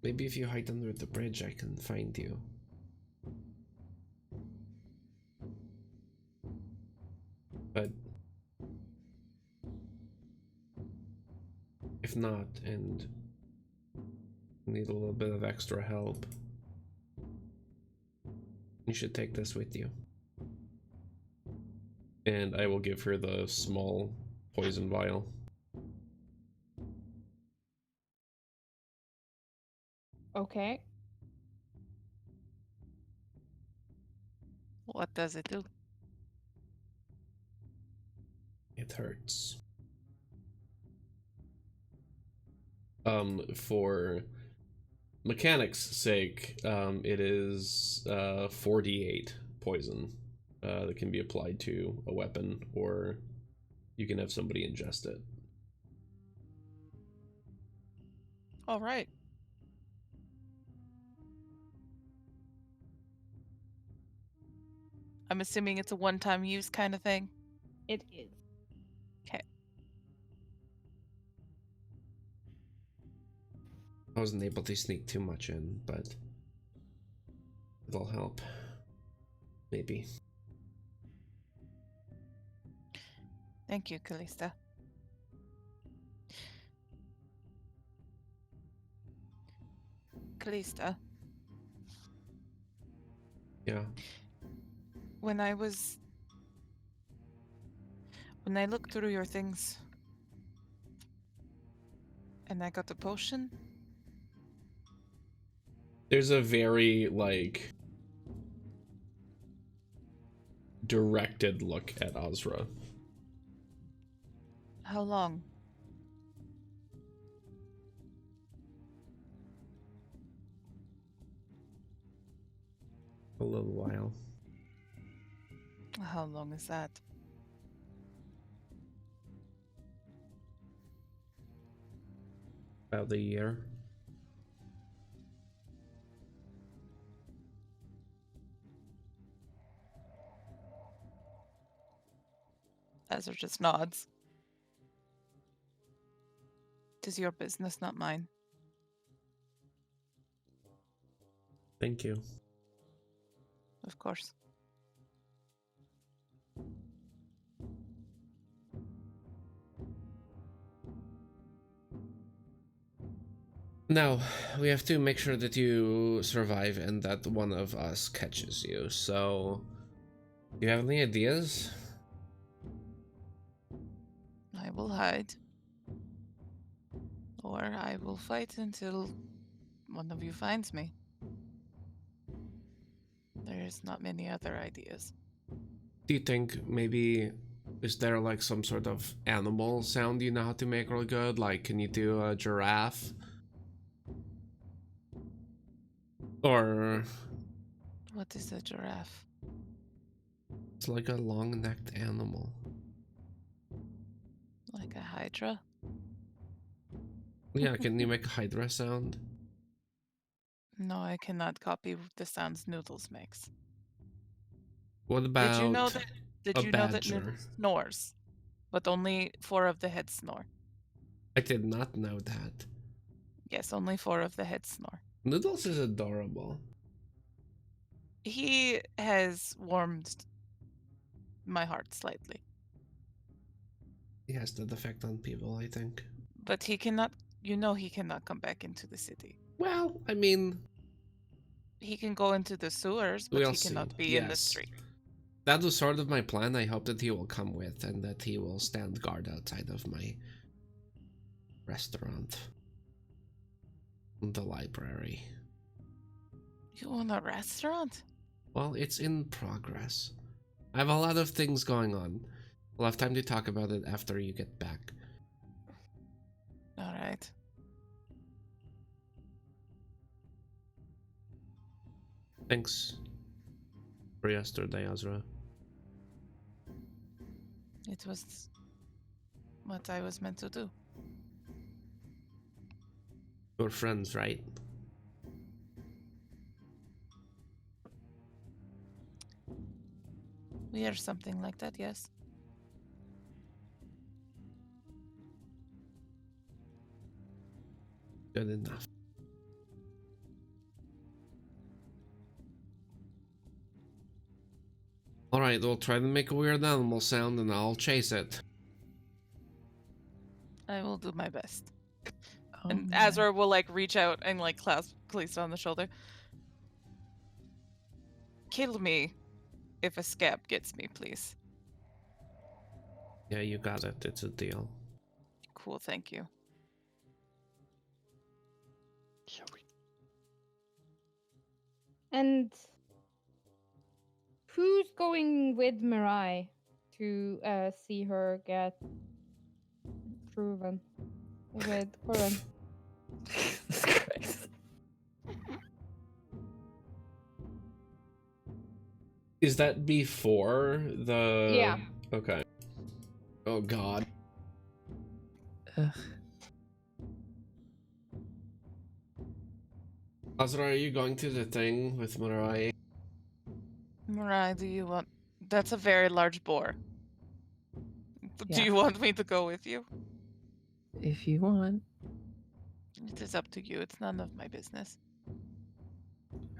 [SPEAKER 6] Maybe if you hide under the bridge, I can find you. But if not, and need a little bit of extra help, You should take this with you. And I will give her the small poison vial.
[SPEAKER 2] Okay.
[SPEAKER 4] What does it do?
[SPEAKER 6] It hurts. For mechanics' sake, it is 4d8 poison that can be applied to a weapon, or you can have somebody ingest it.
[SPEAKER 4] All right. I'm assuming it's a one-time use kind of thing.
[SPEAKER 2] It is.
[SPEAKER 4] Okay.
[SPEAKER 6] I wasn't able to sneak too much in, but it'll help. Maybe.
[SPEAKER 4] Thank you, Kallista. Kallista,
[SPEAKER 6] Yeah.
[SPEAKER 4] when I looked through your things and I got the potion,
[SPEAKER 6] There's a very, like, directed look at Azra.
[SPEAKER 4] how long?
[SPEAKER 6] A little while.
[SPEAKER 4] How long is that?
[SPEAKER 6] About a year.
[SPEAKER 4] Azra just nods. It is your business, not mine.
[SPEAKER 6] Thank you.
[SPEAKER 4] Of course.
[SPEAKER 6] Now, we have to make sure that you survive and that one of us catches you, so... Do you have any ideas?
[SPEAKER 4] I will hide. Or I will fight until one of you finds me. There's not many other ideas.
[SPEAKER 6] Do you think maybe... Is there like some sort of animal sound you know how to make real good? Like, can you do a giraffe? Or...
[SPEAKER 4] What is a giraffe?
[SPEAKER 6] It's like a long-necked animal.
[SPEAKER 4] Like a hydra?
[SPEAKER 6] Yeah, can you make a hydra sound?
[SPEAKER 4] No, I cannot copy the sounds Noodles makes.
[SPEAKER 6] What about
[SPEAKER 4] Did you know that
[SPEAKER 6] badger?
[SPEAKER 4] Noodles snores? But only 4 of the heads snore.
[SPEAKER 6] I did not know that.
[SPEAKER 4] Yes, only 4 of the heads snore.
[SPEAKER 6] Noodles is adorable.
[SPEAKER 4] He has warmed my heart slightly.
[SPEAKER 6] He has that effect on people, I think.
[SPEAKER 4] But he cannot, he cannot come back into the city.
[SPEAKER 6] Well, I mean...
[SPEAKER 4] He can go into the sewers, but
[SPEAKER 6] We'll
[SPEAKER 4] he cannot
[SPEAKER 6] see.
[SPEAKER 4] be in the
[SPEAKER 6] Yes.
[SPEAKER 4] street.
[SPEAKER 6] That was sort of my plan. I hope that he will come with and that he will stand guard outside of my restaurant. The library.
[SPEAKER 4] You own a restaurant?
[SPEAKER 6] Well, it's in progress. I have a lot of things going on. We'll have time to talk about it after you get back.
[SPEAKER 4] Alright.
[SPEAKER 6] Thanks for yesterday, Azra.
[SPEAKER 4] It was what I was meant to do.
[SPEAKER 6] We're friends, right?
[SPEAKER 4] We are something like that, yes.
[SPEAKER 6] Good enough. Alright, we'll try to make a weird animal sound and I'll chase it.
[SPEAKER 4] I will do my best.
[SPEAKER 1] Oh,
[SPEAKER 4] And
[SPEAKER 1] my.
[SPEAKER 4] Azra will like reach out and like clasp Kallista on the shoulder. kill me if a scab gets me, please.
[SPEAKER 6] Yeah, you got it. It's a deal.
[SPEAKER 4] Cool, thank you.
[SPEAKER 3] Yeah,
[SPEAKER 2] And who's going with Mirai to see her get proven with Corin?
[SPEAKER 1] Jesus Christ.
[SPEAKER 6] Is that before the...
[SPEAKER 2] Yeah.
[SPEAKER 6] Okay. Oh, God.
[SPEAKER 1] Ugh.
[SPEAKER 6] Azra, are you going to the thing with Mirai?
[SPEAKER 4] Mirai, do you want... That's a very large boar. Do
[SPEAKER 1] Yeah.
[SPEAKER 4] you want me to go with you?
[SPEAKER 1] If you want.
[SPEAKER 4] It is up to you. It's none of my business.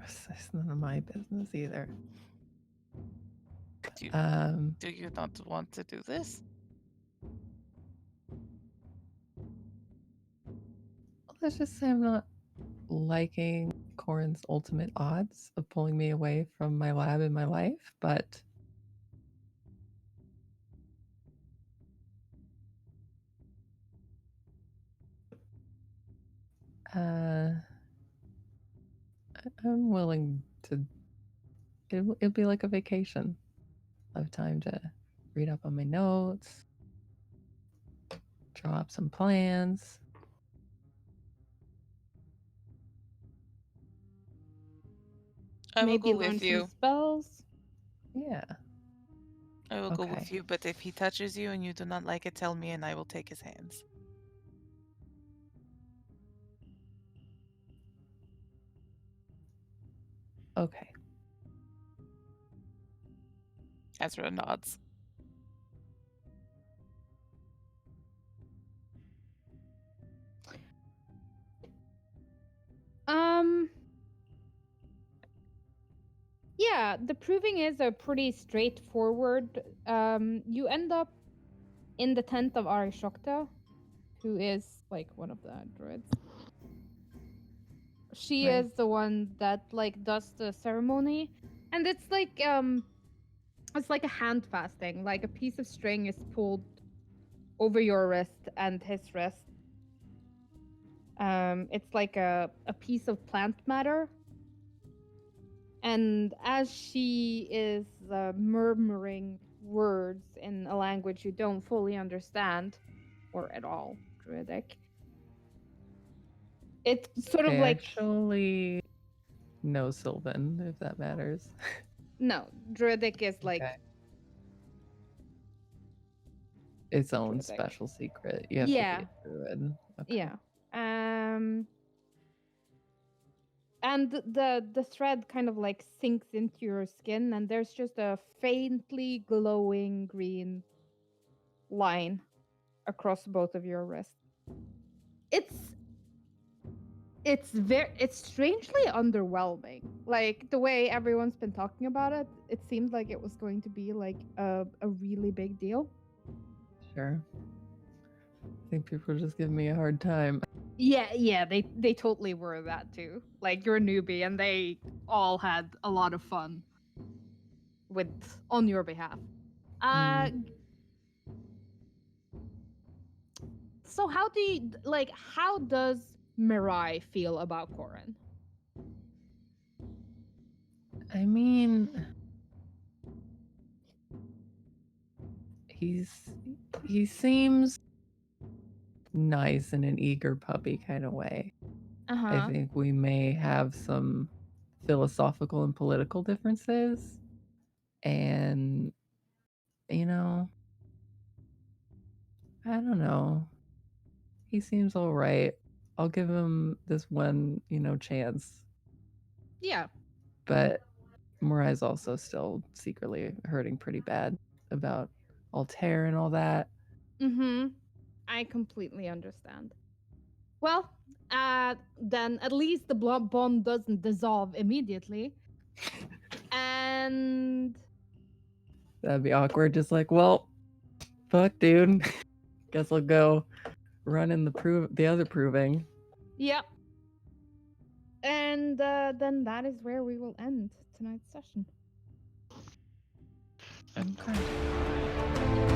[SPEAKER 1] It's none of my business either.
[SPEAKER 4] Do you,
[SPEAKER 1] Um,
[SPEAKER 4] do you not want to do this?
[SPEAKER 1] let's just say I'm not liking Corin's ultimate odds of pulling me away from my lab and my life, but I'm willing to. It'll be like a vacation of time to read up on my notes, draw up some plans.
[SPEAKER 4] I will
[SPEAKER 2] Maybe
[SPEAKER 4] go
[SPEAKER 2] learn
[SPEAKER 4] with
[SPEAKER 2] some
[SPEAKER 4] you.
[SPEAKER 2] spells.
[SPEAKER 1] Yeah.
[SPEAKER 4] I will go
[SPEAKER 1] Okay.
[SPEAKER 4] with you, but if he touches you and you do not like it, tell me and I will take his hands.
[SPEAKER 1] Okay.
[SPEAKER 4] Ezra nods.
[SPEAKER 2] Yeah, the proving is a pretty straightforward. You end up in the tent of Arishokta, who is like one of the druids. She
[SPEAKER 1] Right.
[SPEAKER 2] is the one that like does the ceremony, and it's like a hand fasting. Like a piece of string is pulled over your wrist and his wrist. It's like a piece of plant matter. And as she is murmuring words in a language you don't fully understand, or at all, Druidic, it's sort of
[SPEAKER 1] I
[SPEAKER 2] like
[SPEAKER 1] actually know Sylvan, if that matters.
[SPEAKER 2] no, Druidic is like
[SPEAKER 1] Okay. Its own
[SPEAKER 2] Druidic.
[SPEAKER 1] special secret. You have
[SPEAKER 2] Yeah.
[SPEAKER 1] to be a druid. Okay.
[SPEAKER 2] Yeah. And the thread kind of like sinks into your skin, and there's just a faintly glowing green line across both of your wrists. It's strangely underwhelming. Like the way everyone's been talking about it, it seemed like it was going to be like a really big deal.
[SPEAKER 1] Sure. I think people are just giving me a hard time.
[SPEAKER 2] Yeah, they totally were that too. Like you're a newbie, and they all had a lot of fun with on your behalf. So how does Mirai feel about Corin?
[SPEAKER 1] I mean, he seems nice in an eager puppy kind of way. I think we may have some philosophical and political differences, and you know, I don't know. He seems all right. I'll give him this one, chance.
[SPEAKER 2] Yeah.
[SPEAKER 1] But Morai's also still secretly hurting pretty bad about Altair and all that.
[SPEAKER 2] I completely understand. Well, then at least the blood bond doesn't dissolve immediately. And
[SPEAKER 1] That'd be awkward. Just like, well, fuck, dude. Guess I'll go run in the other proving.
[SPEAKER 2] yep. And then that is where we will end tonight's session.
[SPEAKER 1] Okay.